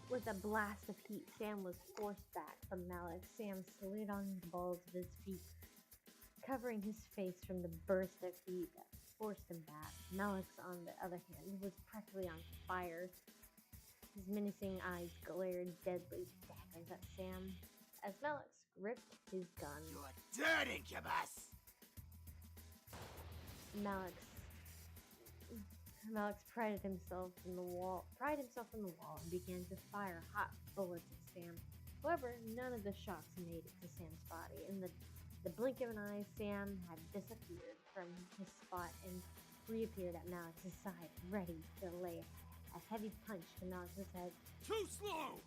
With a blast of heat, Sam was forced back from Malix. Sam slid on the balls of his feet, covering his face from the burst of heat that forced him back. Malix, on the other hand, was practically on fire. His menacing eyes glared deadly daggers at Sam as Malix gripped his gun. You're dead, Incubus! Malix prided himself in the wall and began to fire hot bullets at Sam. However, none of the shots made it to Sam's body. In the blink of an eye, Sam had disappeared from his spot and reappeared at Malix's side, ready to lay a heavy punch to Malix's head. Too slow!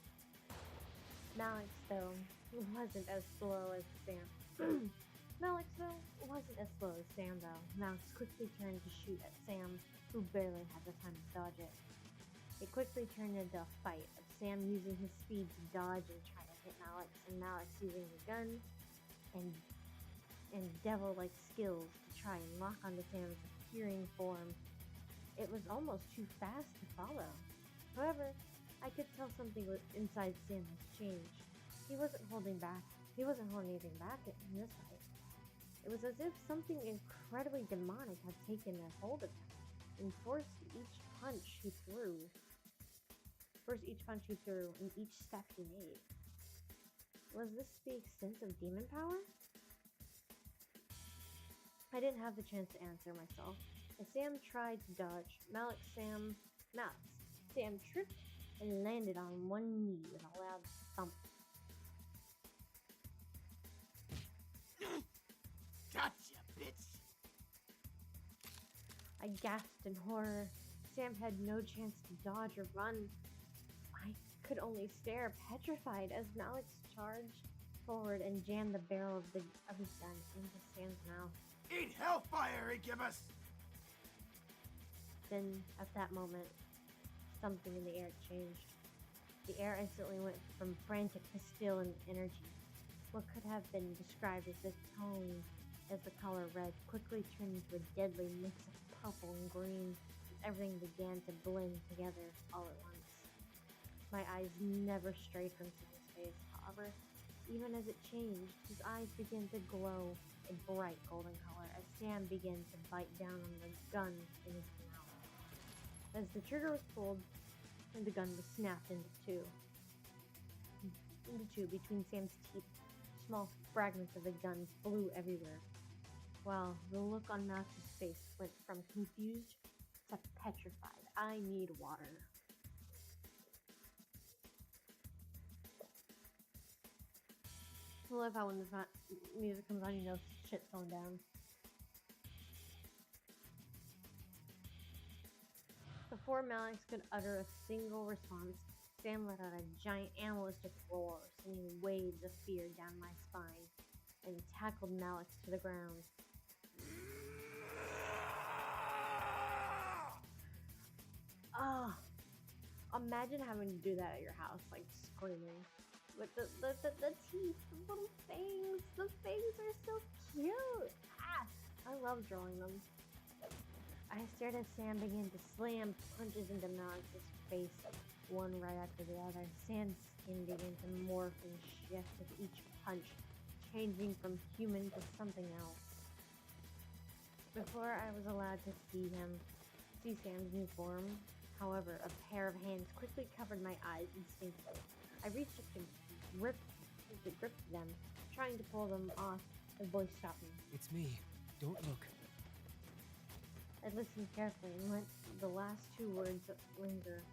Malix, though, wasn't as slow as Sam. Malix quickly turned to shoot at Sam, who barely had the time to dodge it. It quickly turned into a fight of Sam using his speed to dodge and try to hit Malix, and Malix using the gun and devil-like skills to try and lock onto Sam's appearing form. It was almost too fast to follow. However, I could tell something inside Sam has changed. He wasn't holding anything back in this fight. It was as if something incredibly demonic had taken a hold of him and forced each punch he threw and each step he made. Was this the extent of demon power? I didn't have the chance to answer myself. As Sam tried to dodge, Sam tripped and landed on one knee with a loud thump. Gotcha, bitch! I gasped in horror. Sam had no chance to dodge or run. I could only stare, petrified, as Malix charged forward and jammed the barrel of his gun into Sam's mouth. Eat hellfire, Incubus! Then, at that moment, something in the air changed. The air instantly went from frantic to still in energy. What could have been described as the color red quickly turned into a deadly mix of purple and green. Everything began to blend together all at once. My eyes never strayed from Sam's face. However, even as it changed, his eyes began to glow a bright golden color as Sam began to bite down on the gun in his mouth. As the trigger was pulled, and the gun was snapped into two between Sam's teeth. Small fragments of the gun flew everywhere, while the look on Max's face went from confused to petrified. I need water. I love how when the music comes on, you know shit's going down. Before Malix could utter a single response, Sam let out a giant animalistic roar, sending waves of fear down my spine, and tackled Malix to the ground. Imagine having to do that at your house, like screaming. With the teeth, the little fangs. The fangs are so cute. I love drawing them. I stared as Sam began to slam punches into Malix's face, one right after the other. Sam's skin began to morph and shift with each punch, changing from human to something else. Before I was allowed to see Sam's new form, however, a pair of hands quickly covered my eyes instinctively. I reached up to grip them, trying to pull them off. The voice stopped me. It's me. Don't look. I listened carefully and let the last two words linger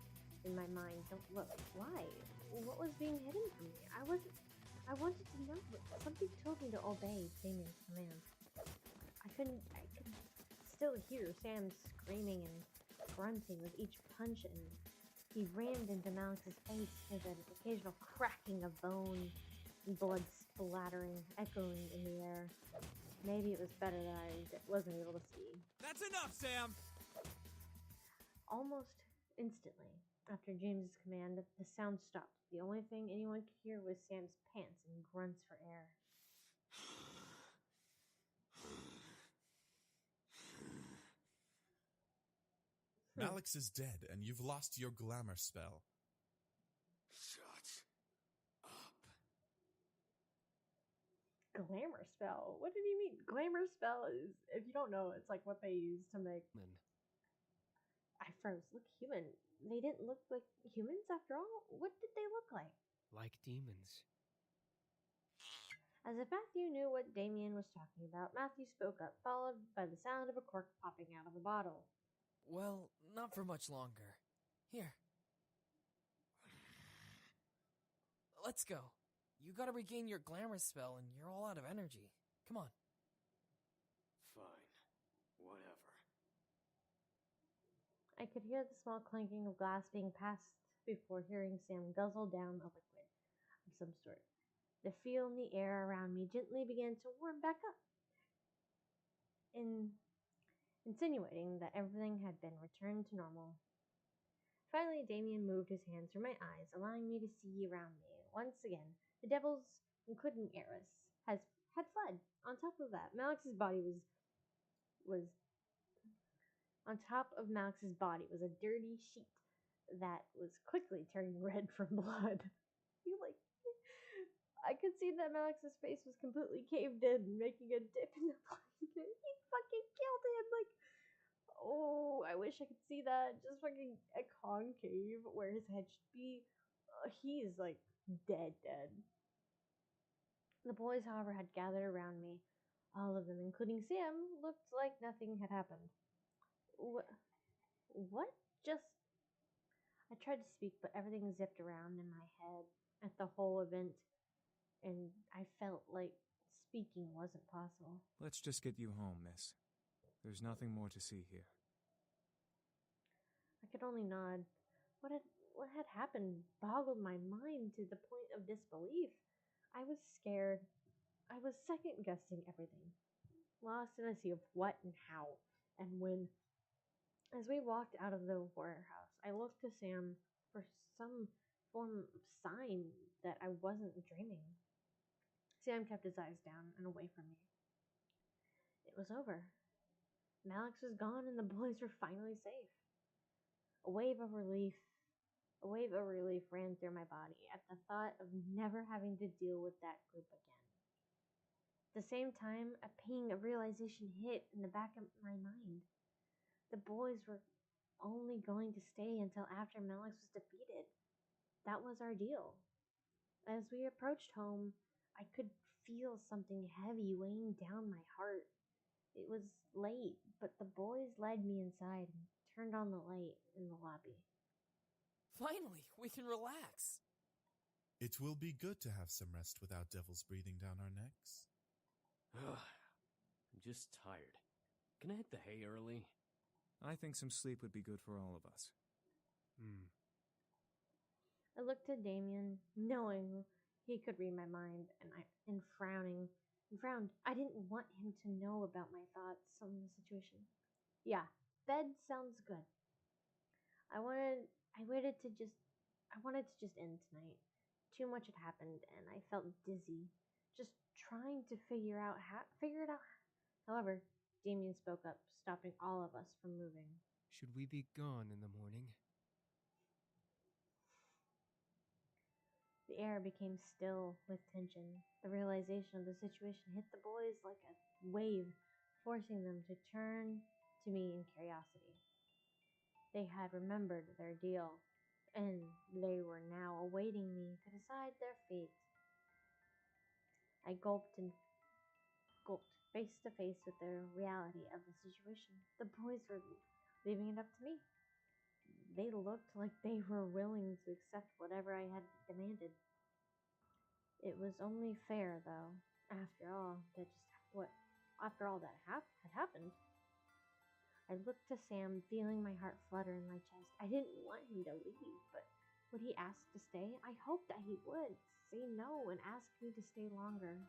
in my mind. Don't look. Why? What was being hidden from me? I wanted to know. Something told me to obey Damien's commands. I could still hear Sam screaming and grunting with each punch, and he rammed into Malix's face with an occasional cracking of bone and blood splattering, echoing in the air. Maybe it was better that I wasn't able to see. That's enough, Sam! Almost instantly, after James's command, the sound stopped. The only thing anyone could hear was Sam's pants and grunts for air. Malix is dead, and you've lost your glamour spell. Shut up. Glamour spell? What did he mean? Glamour spell is, if you don't know, it's like what they use to make... I froze. Look human. They didn't look like humans after all? What did they look like? Like demons. As if Matthew knew what Damien was talking about, Matthew spoke up, followed by the sound of a cork popping out of a bottle. Well, not for much longer. Here. Let's go. You gotta regain your glamour spell and you're all out of energy. Come on. Fine. Whatever. I could hear the small clanking of glass being passed before hearing Sam guzzle down a liquid of some sort. The feel in the air around me gently began to warm back up, insinuating that everything had been returned to normal. Finally, Damien moved his hands through my eyes, allowing me to see around me. Once again, the devils, including Eris, had fled. On top of that, Malix's body was on top of Malix's body was a dirty sheet that was quickly turning red from blood. I could see that Malix's face was completely caved in, making a dip in the blanket. He fucking killed him. Like, oh, I wish I could see that. Just fucking a concave where his head should be. He's like dead. The boys, however, had gathered around me. All of them, including Sam, looked like nothing had happened. What? Just... I tried to speak, but everything zipped around in my head at the whole event, and I felt like speaking wasn't possible. Let's just get you home, miss. There's nothing more to see here. I could only nod. What had happened boggled my mind to the point of disbelief. I was scared. I was second-guessing everything, lost in a sea of what and how and when. As we walked out of the warehouse, I looked to Sam for some form of sign that I wasn't dreaming. Sam kept his eyes down and away from me. It was over. Malix was gone and the boys were finally safe. A wave of relief ran through my body at the thought of never having to deal with that group again. At the same time, a pang of realization hit in the back of my mind. The boys were only going to stay until after Malix was defeated. That was our deal. As we approached home, I could feel something heavy weighing down my heart. It was late, but the boys led me inside and turned on the light in the lobby. Finally, we can relax. It will be good to have some rest without devils breathing down our necks. I'm just tired. Can I hit the hay early? I think some sleep would be good for all of us. I looked at Damien, knowing he could read my mind, and frowned. I didn't want him to know about my thoughts on the situation. Yeah, bed sounds good. I wanted to just end tonight. Too much had happened, and I felt dizzy, just trying to figure it out. However, Damien spoke up, stopping all of us from moving. Should we be gone in the morning? The air became still with tension. The realization of the situation hit the boys like a wave, forcing them to turn to me in curiosity. They had remembered their deal, and they were now awaiting me to decide their fate. I gulped face to face with the reality of the situation. The boys were leaving it up to me. They looked like they were willing to accept whatever I had demanded. It was only fair, though, after all that had happened. I looked to Sam, feeling my heart flutter in my chest. I didn't want him to leave, but would he ask to stay? I hoped that he would say no and ask me to stay longer.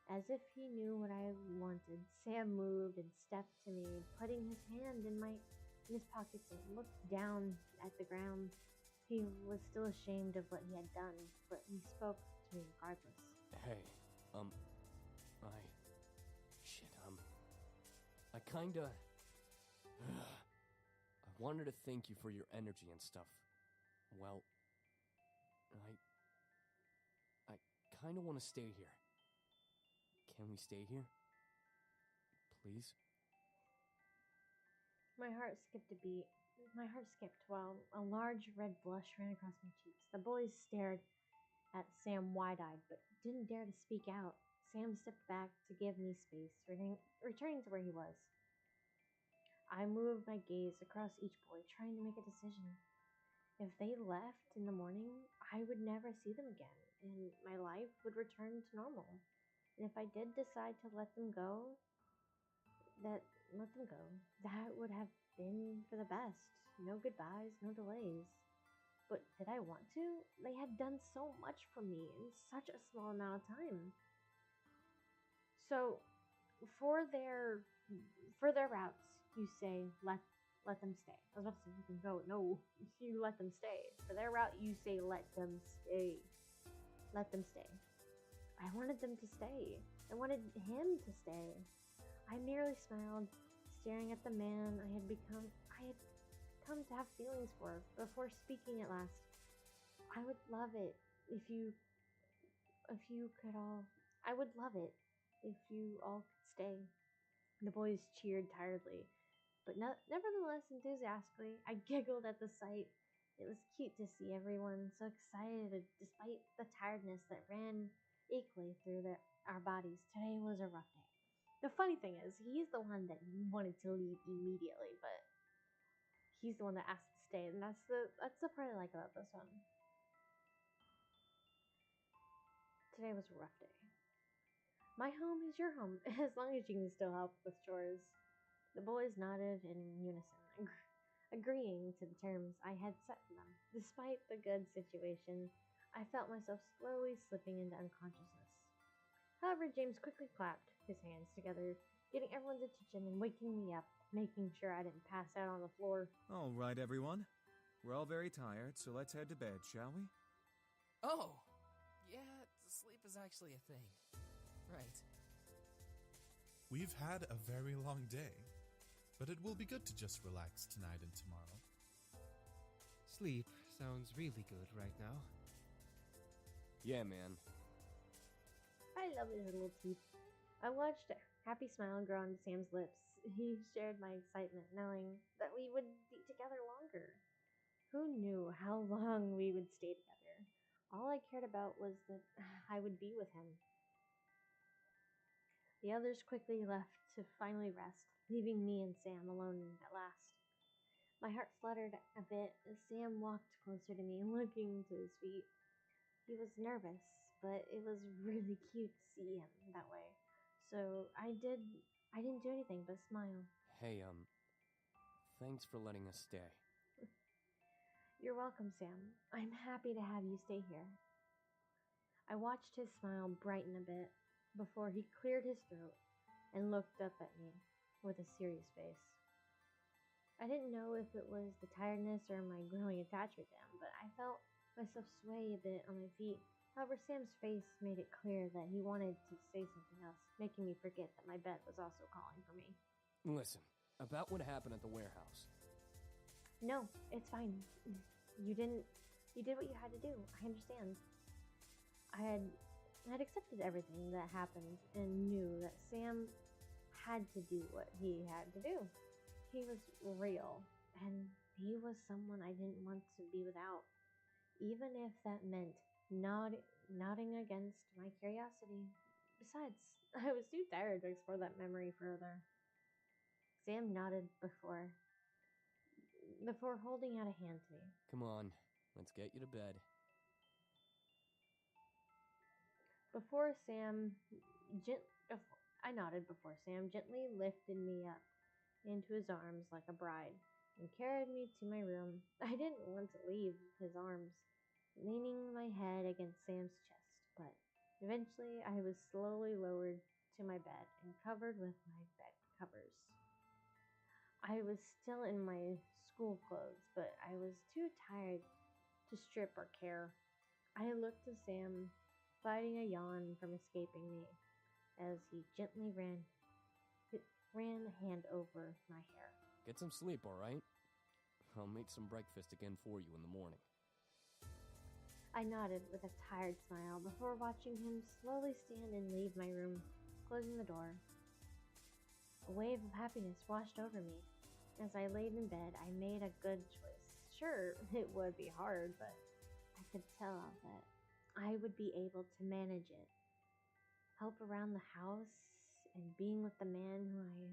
As if he knew what I wanted, Sam moved and stepped to me, putting his hand in his pockets and looked down at the ground. He was still ashamed of what he had done, but he spoke to me regardless. Hey, I kinda... I wanted to thank you for your energy and stuff. Well, I kinda want to stay here. Can we stay here? Please? My heart skipped a beat. My heart skipped while a large red blush ran across my cheeks. The boys stared at Sam wide-eyed, but didn't dare to speak out. Sam stepped back to give me space, returning to where he was. I moved my gaze across each boy, trying to make a decision. If they left in the morning, I would never see them again, and my life would return to normal. And if I did decide to let them go, that would have been for the best. No goodbyes, no delays. But did I want to? They had done so much for me in such a small amount of time. So, for their routes, you say let let them stay. I was about to say let them go. No, you let them stay. For their route, you say let them stay. Let them stay. I wanted them to stay. I wanted him to stay. I merely smiled, staring at the man I had come to have feelings for before speaking at last. I would love it if you could all. I would love it if you all could stay. The boys cheered tiredly, but nevertheless enthusiastically. I giggled at the sight. It was cute to see everyone so excited despite the tiredness that ran equally through our bodies. Today was a rough day. The funny thing is, he's the one that wanted to leave immediately, but he's the one that asked to stay, and that's the part I like about this one. Today was a rough day. My home is your home, as long as you can still help with chores. The boys nodded in unison, agreeing to the terms I had set for them. Despite the good situation, I felt myself slowly slipping into unconsciousness. However, James quickly clapped his hands together, getting everyone's attention and waking me up, making sure I didn't pass out on the floor. All right, everyone. We're all very tired, so let's head to bed, shall we? Oh! Yeah, sleep is actually a thing. Right. We've had a very long day, but it will be good to just relax tonight and tomorrow. Sleep sounds really good right now. Yeah, man. I love his little teeth. I watched a happy smile grow on Sam's lips. He shared my excitement, knowing that we would be together longer. Who knew how long we would stay together? All I cared about was that I would be with him. The others quickly left to finally rest, leaving me and Sam alone at last. My heart fluttered a bit as Sam walked closer to me, looking to his feet. He was nervous, but it was really cute to see him that way. So I didn't do anything but smile. Hey, thanks for letting us stay. You're welcome, Sam. I'm happy to have you stay here. I watched his smile brighten a bit before he cleared his throat and looked up at me with a serious face. I didn't know if it was the tiredness or my growing attachment to him, but I felt myself sway a bit on my feet. However, Sam's face made it clear that he wanted to say something else, making me forget that my bed was also calling for me. Listen, about what happened at the warehouse. No, it's fine. You did what you had to do. I understand. I had accepted everything that happened and knew that Sam had to do what he had to do. He was real, and he was someone I didn't want to be without, even if that meant nodding against my curiosity. Besides, I was too tired to explore that memory further. Sam nodded before holding out a hand to me. Come on, let's get you to bed. I nodded before Sam gently lifted me up into his arms like a bride and carried me to my room. I didn't want to leave his arms, leaning my head against Sam's chest, but eventually I was slowly lowered to my bed and covered with my bed covers. I was still in my school clothes, but I was too tired to strip or care. I looked to Sam, fighting a yawn from escaping me, as he gently ran a hand over my hair. Get some sleep, alright? I'll make some breakfast again for you in the morning. I nodded with a tired smile before watching him slowly stand and leave my room, closing the door. A wave of happiness washed over me. As I laid in bed, I made a good choice. Sure, it would be hard, but I could tell that I would be able to manage it. Help around the house and being with the man who I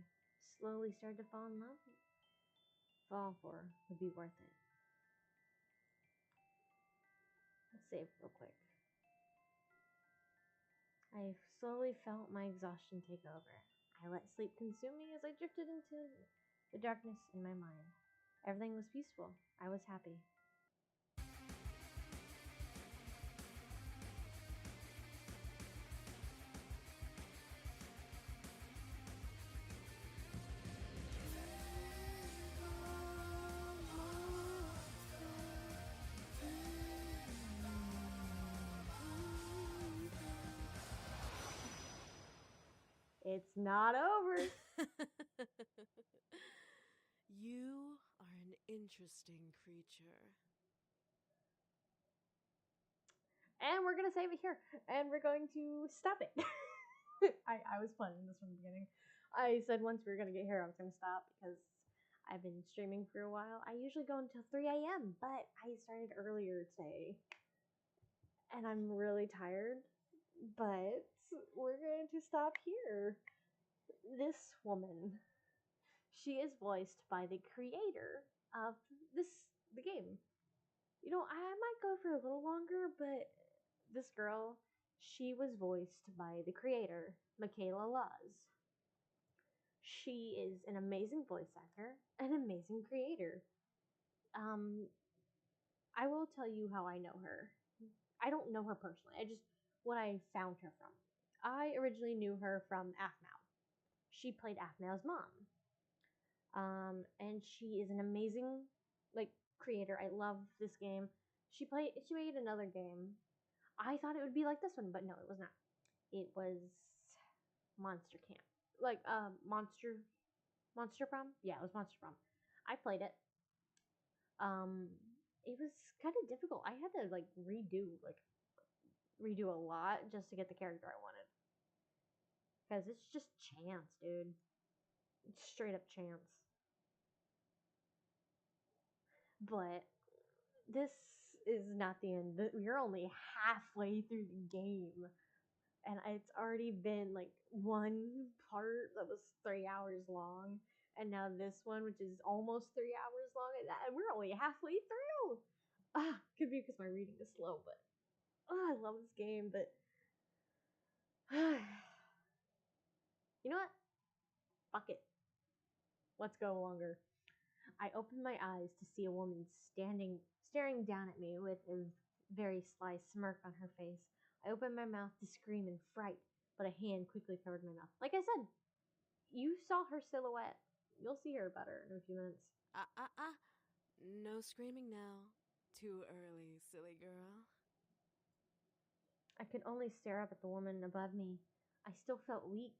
slowly started to fall for would be worth it. Let's save real quick. I slowly felt my exhaustion take over. I let sleep consume me as I drifted into the darkness in my mind. Everything was peaceful. I was happy. It's not over. You are an interesting creature. And we're going to save it here. And we're going to stop it. I was planning this from the beginning. I said once we were going to get here, I was going to stop because I've been streaming for a while. I usually go until 3 a.m., but I started earlier today. And I'm really tired. But we're going to stop here. This woman, she is voiced by the creator of the game. You know, I might go for a little longer, but this girl, she was voiced by the creator, Michaela Laws. She is an amazing voice actor, an amazing creator. I will tell you how I know her. I don't know her personally. What I found her from. I originally knew her from Aphmau. She played Aphmau's mom. And she is an amazing, creator. I love this game. She made another game. I thought it would be like this one, but no, it was not. It was Monster Camp. Monster Prom? Yeah, it was Monster Prom. I played it. It was kind of difficult. I had to, redo a lot just to get the character I wanted. Because it's just chance, dude. It's straight up chance. But this is not the end. We're only halfway through the game. And it's already been one part that was 3 hours long. And now this one, which is almost 3 hours long. And we're only halfway through. Could be because my reading is slow, but I love this game. But you know what? Fuck it. Let's go longer. I opened my eyes to see a woman staring down at me with a very sly smirk on her face. I opened my mouth to scream in fright, but a hand quickly covered my mouth. Like I said, you saw her silhouette. You'll see her better in a few minutes. No screaming now. Too early, silly girl. I could only stare up at the woman above me. I still felt weak,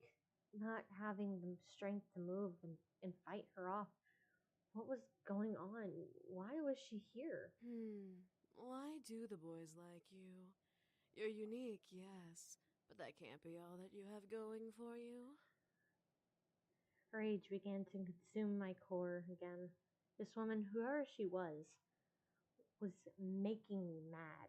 not having the strength to move and fight her off. What was going on? Why was she here? Why do the boys like you? You're unique, yes, but that can't be all that you have going for you. Rage began to consume my core again. This woman, whoever she was making me mad.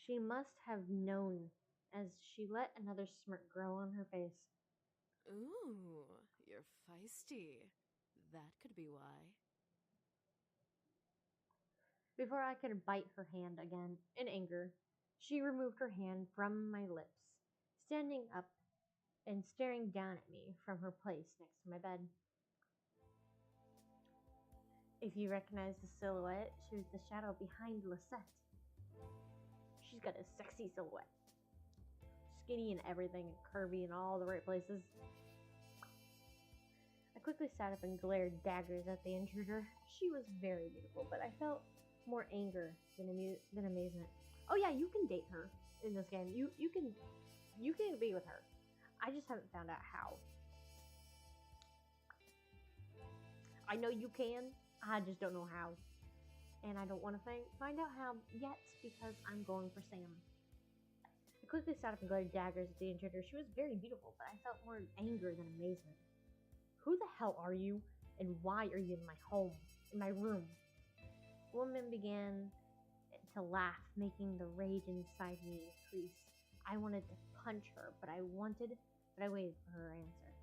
She must have known, as she let another smirk grow on her face. Ooh, you're feisty. That could be why. Before I could bite her hand again, in anger, she removed her hand from my lips, standing up and staring down at me from her place next to my bed. If you recognize the silhouette, she was the shadow behind Lisette. She's got a sexy silhouette. Skinny and everything, and curvy in all the right places. I quickly sat up and glared daggers at the intruder. She was very beautiful, but I felt more anger than amazement. Oh yeah, you can date her in this game. You can be with her. I just haven't found out how. I know you can. I just don't know how. And I don't want to find out how yet because I'm going for Sam. I quickly sat up and glared daggers at the intruder. She was very beautiful, but I felt more anger than amazement. Who the hell are you? And why are you in my home? In my room? The woman began to laugh, making the rage inside me increase. I wanted to punch her, but I waited for her answer.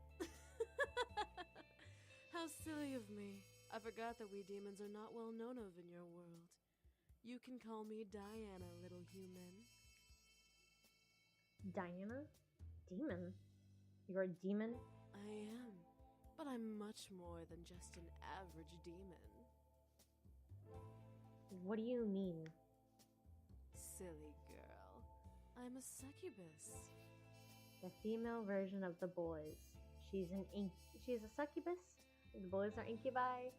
How silly of me. I forgot that we demons are not well known of in your world. You can call me Diana, little human. Diana? Demon? You're a demon? I am, but I'm much more than just an average demon. What do you mean? Silly girl. I'm a succubus. The female version of the boys. She's a succubus. The boys are incubi.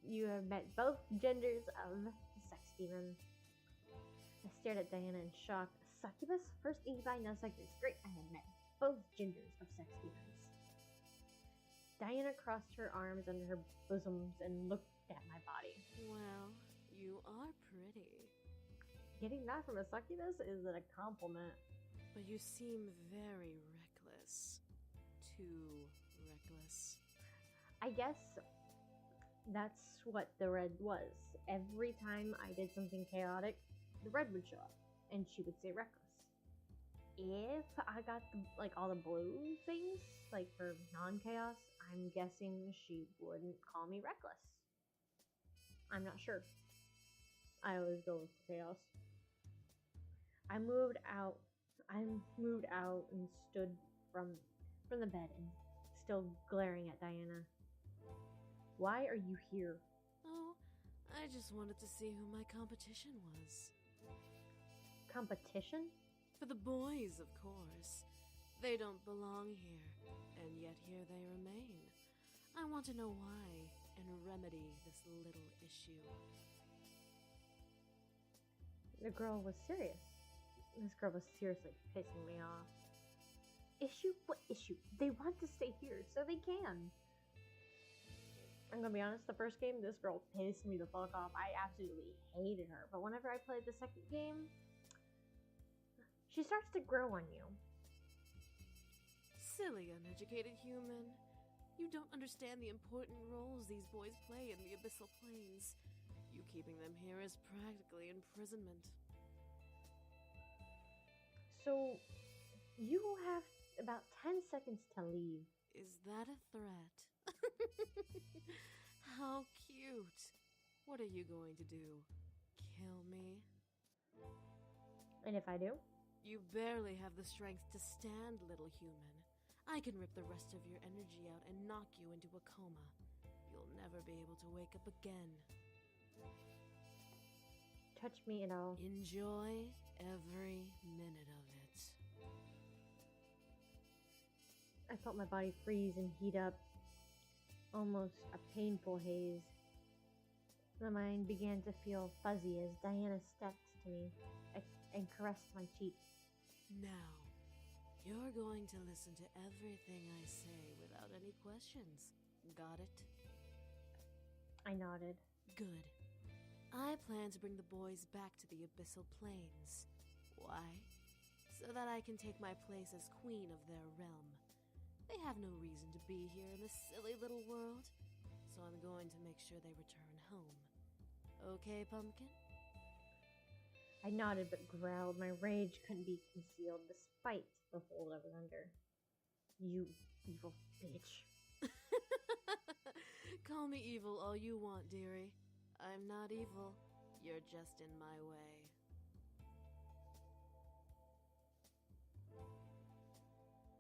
You have met both genders of the sex demon. I stared at Diana in shock. A succubus? First incubi, now succubus. Great, I have met both genders of sex demons. Diana crossed her arms under her bosoms and looked at my body. Well, you are pretty. Getting that from a succubus is a compliment. But you seem very reckless. Too reckless. I guess that's what the red was. Every time I did something chaotic, the red would show up, and she would say reckless. If I got all the blue things, like for non-chaos, I'm guessing she wouldn't call me reckless. I'm not sure. I always go with chaos. I moved out and stood from the bed and still glaring at Diana. Why are you here? Oh, I just wanted to see who my competition was. Competition? For the boys, of course. They don't belong here, and yet here they remain. I want to know why and remedy this little issue. The girl was serious. This girl was seriously pissing me off. Issue? What issue? They want to stay here, so they can. I'm gonna be honest, the first game, this girl pissed me the fuck off. I absolutely hated her. But whenever I played the second game, she starts to grow on you. Silly, uneducated human. You don't understand the important roles these boys play in the Abyssal Plains. You keeping them here is practically imprisonment. So, you have about 10 seconds to leave. Is that a threat? How cute. What are you going to do? Kill me? And if I do? You barely have the strength to stand, little human. I can rip the rest of your energy out and knock you into a coma. You'll never be able to wake up again. Touch me and I'll... Enjoy every minute of it. I felt my body freeze and heat up. Almost a painful haze. My mind began to feel fuzzy as Diana stepped to me and caressed my cheek. Now, you're going to listen to everything I say without any questions. Got it? I nodded. Good. I plan to bring the boys back to the Abyssal Plains. Why? So that I can take my place as queen of their realm. They have no reason to be here in this silly little world, so I'm going to make sure they return home. Okay, Pumpkin? I nodded but growled. My rage couldn't be concealed despite the hold I was under. You evil bitch. Call me evil all you want, dearie. I'm not evil. You're just in my way.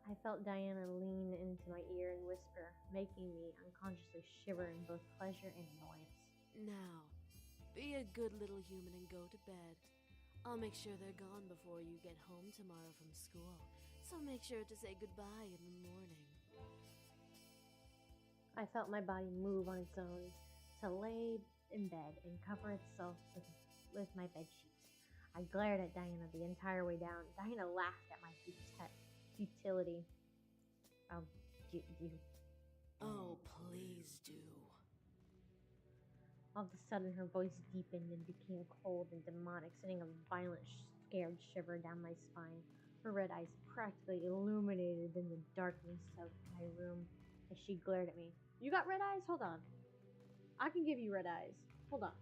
I felt Diana lean into my ear and whisper, making me unconsciously shiver in both pleasure and annoyance. Now, be a good little human and go to bed. I'll make sure they're gone before you get home tomorrow from school, so make sure to say goodbye in the morning. I felt my body move on its own to lay in bed and cover itself with my bed sheets. I glared at Diana the entire way down. Diana laughed at my futility. I'll get you. Oh, please do. All of a sudden, her voice deepened and became cold and demonic, sending a violent, scared shiver down my spine. Her red eyes practically illuminated in the darkness of my room as she glared at me. You got red eyes? Hold on. I can give you red eyes. Hold on.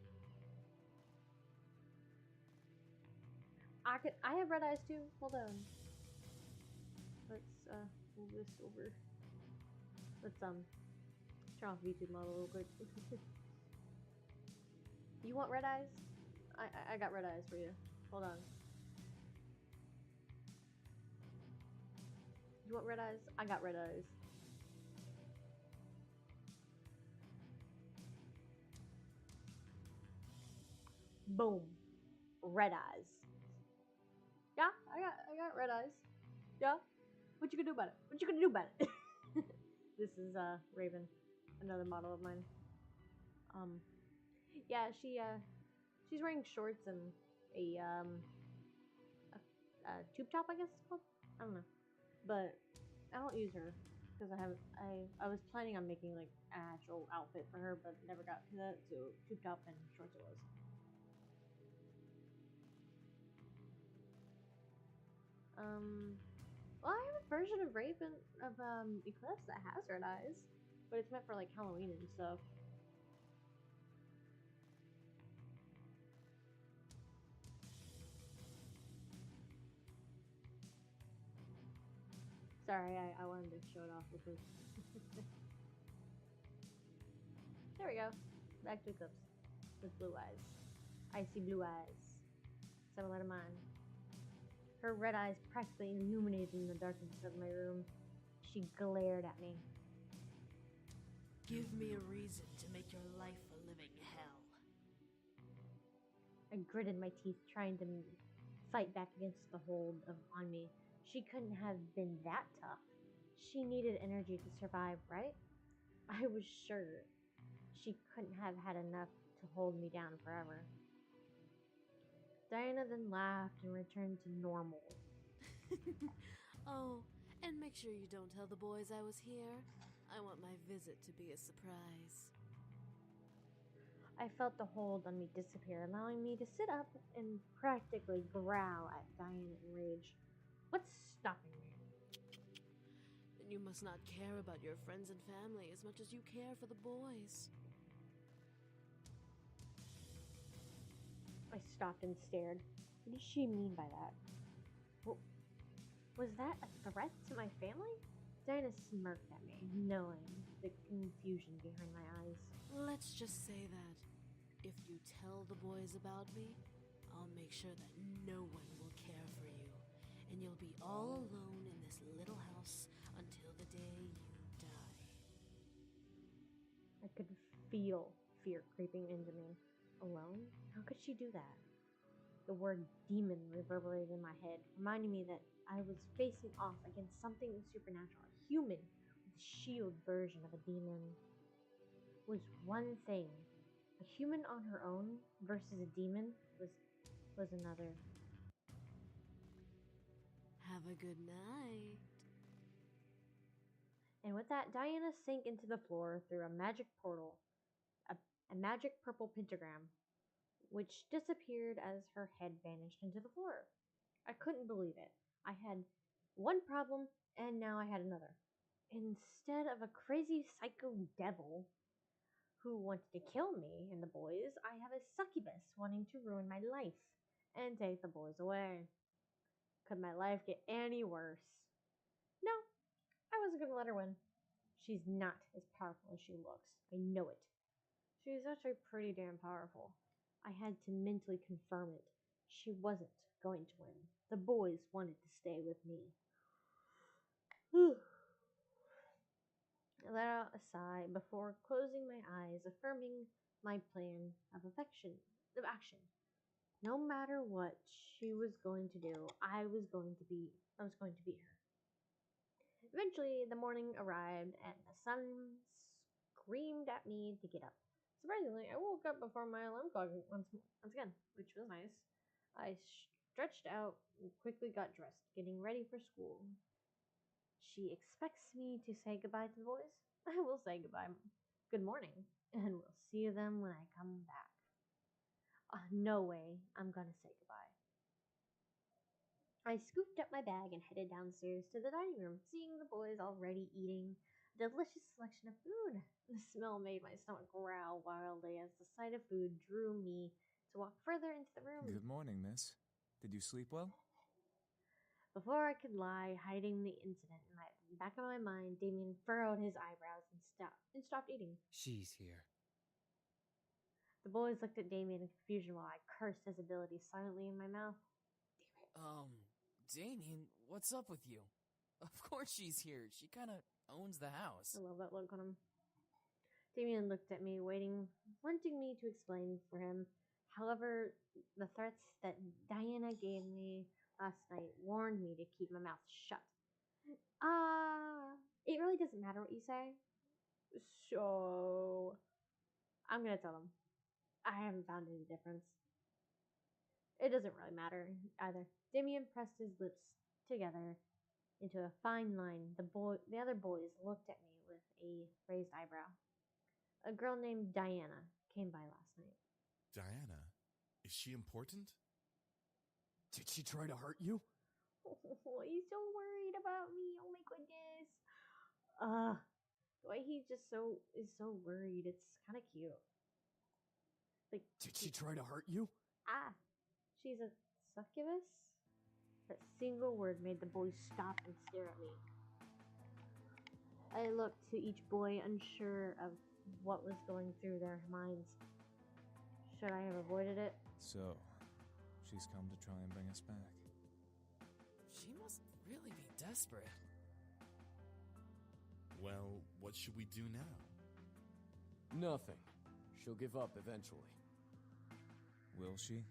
I have red eyes too. Hold on. Let's move this over. Let's turn off YouTube model real quick. You want red eyes? I got red eyes for you. Hold on. You want red eyes? I got red eyes. Boom. Red eyes. Yeah, I got red eyes. Yeah? What you gonna do about it? What you gonna do about it? This is Raven, another model of mine. Yeah, she's wearing shorts and a tube top, I guess it's called. I don't know, but I don't use her because I was planning on making like an actual outfit for her, but never got to that. So tube top and shorts it was. Well, I have a version of Eclipse that has red eyes, but it's meant for like Halloween and stuff. Sorry, I wanted to show it off with this. There we go. Back to Eclipse with blue eyes. Icy blue eyes. Similar to mine. Her red eyes practically illuminated in the darkness of my room. She glared at me. Give me a reason to make your life a living hell. I gritted my teeth, trying to fight back against the hold on me. She couldn't have been that tough. She needed energy to survive, right? I was sure she couldn't have had enough to hold me down forever. Diana then laughed and returned to normal. Oh, and make sure you don't tell the boys I was here. I want my visit to be a surprise. I felt the hold on me disappear, allowing me to sit up and practically growl at Diana in rage. What's stopping me? Then you must not care about your friends and family as much as you care for the boys. I stopped and stared. What did she mean by that? Was that a threat to my family? Diana smirked at me, knowing the confusion behind my eyes. Let's just say that if you tell the boys about me, I'll make sure that no one will care for you, and you'll be all alone in this little house until the day you die. I could feel fear creeping into me. Alone? How could she do that? The word demon reverberated in my head, reminding me that I was facing off against something supernatural, a human with a shield version of a demon. Was one thing. A human on her own versus a demon was another. Have a good night. And with that, Diana sank into the floor through a magic portal, a magic purple pentagram, which disappeared as her head vanished into the floor. I couldn't believe it. I had one problem, and now I had another. Instead of a crazy psycho devil who wanted to kill me and the boys, I have a succubus wanting to ruin my life and take the boys away. Could my life get any worse? No, I wasn't going to let her win. She's not as powerful as she looks. I know it. She's actually pretty damn powerful. I had to mentally confirm it. She wasn't going to win. The boys wanted to stay with me. I let out a sigh before closing my eyes, affirming my plan of action. No matter what she was going to do, I was going to beat her. Eventually, the morning arrived and the sun screamed at me to get up. Surprisingly, I woke up before my alarm clock once again, which was nice. I stretched out and quickly got dressed, getting ready for school. She expects me to say goodbye to the boys. I will say goodbye. Good morning, and we'll see them when I come back. No way I'm gonna say goodbye. I scooped up my bag and headed downstairs to the dining room, seeing the boys already eating a delicious selection of food. The smell made my stomach growl wildly as the sight of food drew me to walk further into the room. Good morning, miss. Did you sleep well? Before I could lie, hiding the incident in the back of my mind, Damien furrowed his eyebrows and stopped eating. She's here. The boys looked at Damien in confusion while I cursed his ability silently in my mouth. Damien, what's up with you? Of course she's here. She kind of owns the house. I love that look on him. Damien looked at me, wanting me to explain for him. However, the threats that Diana gave me last night warned me to keep my mouth shut. It really doesn't matter what you say. So, I'm gonna tell them. I haven't found any difference. It doesn't really matter either. Damien pressed his lips together into a fine line. The other boys looked at me with a raised eyebrow. A girl named Diana came by last night. Diana? Is she important? Did she try to hurt you? Oh, he's so worried about me. Oh my goodness. The way he just is so worried. It's kind of cute. Like, did she try to hurt you? She's a succubus? That single word made the boys stop and stare at me. I looked to each boy, unsure of what was going through their minds. Should I have avoided it? So, she's come to try and bring us back. She must really be desperate. Well, what should we do now? Nothing. She'll give up eventually. Will she?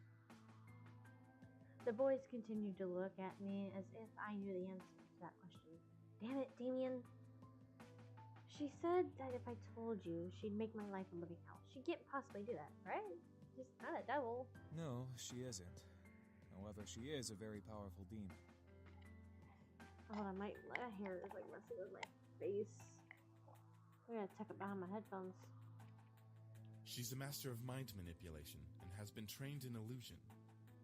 The boys continued to look at me as if I knew the answer to that question. Damn it, Damien. She said that if I told you, she'd make my life a living hell. She can't possibly do that, right? She's not a devil. No, she isn't. However, she is a very powerful demon. Hold on, my hair is like messing with my face. I gotta tuck it behind my headphones. She's a master of mind manipulation and has been trained in illusion.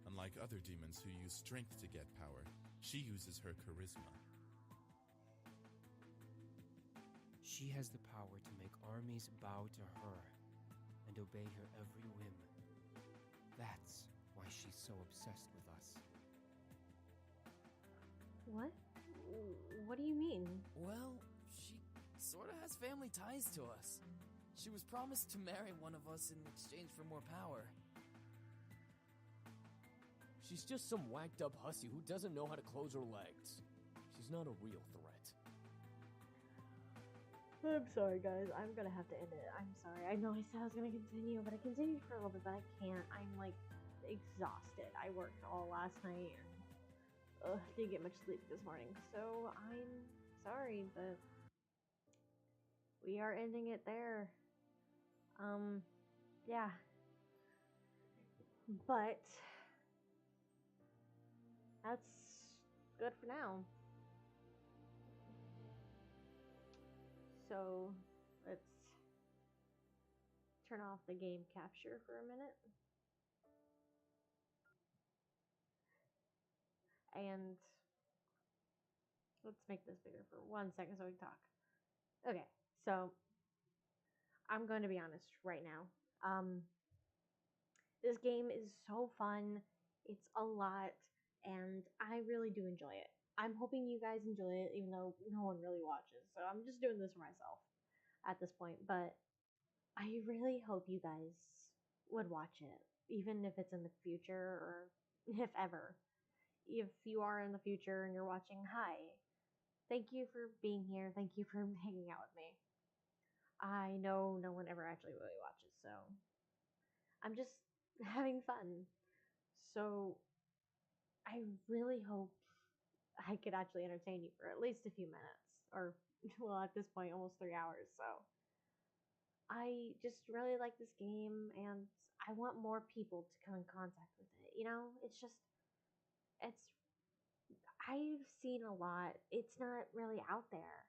Unlike other demons who use strength to get power, she uses her charisma. She has the power to make armies bow to her and obey her every whim. That's why she's so obsessed with us. What? What do you mean? Well, she sort of has family ties to us. She was promised to marry one of us in exchange for more power. She's just some whacked up hussy who doesn't know how to close her legs. She's not a real threat. I'm sorry, guys. I'm gonna have to end it. I'm sorry. I know I said I was gonna continue, but I continued for a little bit, but I can't. I'm like exhausted. I worked all last night and didn't get much sleep this morning. So I'm sorry, but we are ending it there. Yeah. But that's good for now. So let's turn off the game capture for a minute. And let's make this bigger for 1 second so we can talk. Okay, so I'm going to be honest right now. This game is so fun. It's a lot, and I really do enjoy it. I'm hoping you guys enjoy it, even though no one really watches. So I'm just doing this for myself at this point. But I really hope you guys would watch it, even if it's in the future or if ever. If you are in the future and you're watching, hi. Thank you for being here. Thank you for hanging out with me. I know no one ever actually really watches, so I'm just having fun. So I really hope I could actually entertain you for at least a few minutes, or well, at this point, almost 3 hours. So I just really like this game, and I want more people to come in contact with it. You know, I've seen a lot. It's not really out there.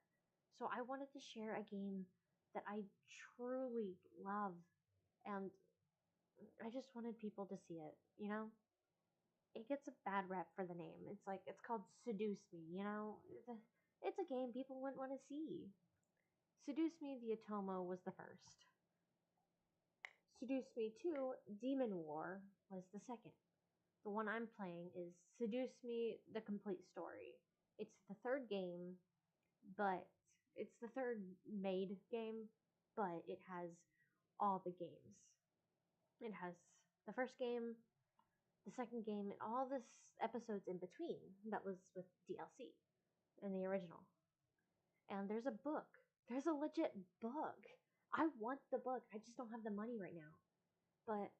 So I wanted to share a game that I truly love, and I just wanted people to see it, you know? It gets a bad rep for the name. It's called Seduce Me, you know? It's a game people wouldn't want to see. Seduce Me the Atomo was the first. Seduce Me 2 Demon War was the second. The one I'm playing is Seduce Me the Complete Story. It's the third game, but it's the third made game, but it has all the games. It has the first game, the second game, and all this episodes in between that was with DLC and the original. And there's a book. There's a legit book. I want the book. I just don't have the money right now. But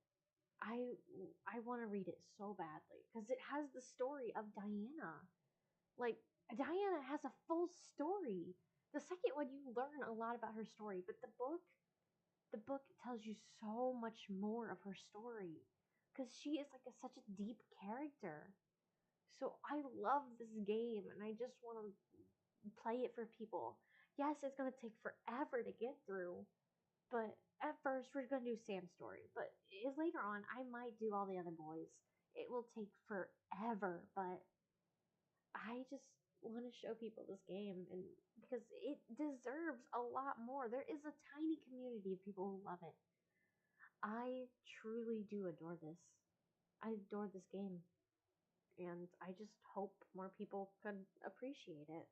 I want to read it so badly because it has the story of Diana. Like, Diana has a full story. The second one, you learn a lot about her story, but the book tells you so much more of her story. because she is like such a deep character. So I love this game and I just want to play it for people. Yes, it's going to take forever to get through, but at first we're going to do Sam's story. But later on, I might do all the other boys. It will take forever, but I just want to show people this game and because it deserves a lot more. There is a tiny community of people who love it. I truly do adore this. I adore this game. And I just hope more people could appreciate it.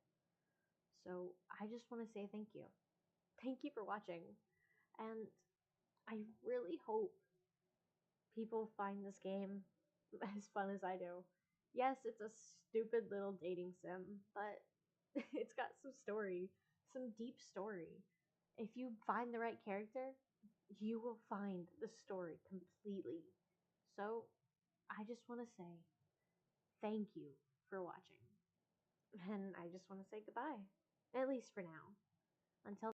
So I just want to say thank you. Thank you for watching. And I really hope people find this game as fun as I do. Yes, it's a stupid little dating sim, but it's got some story, some deep story. If you find the right character, you will find the story completely. So I just want to say thank you for watching. And I just want to say goodbye, at least for now. Until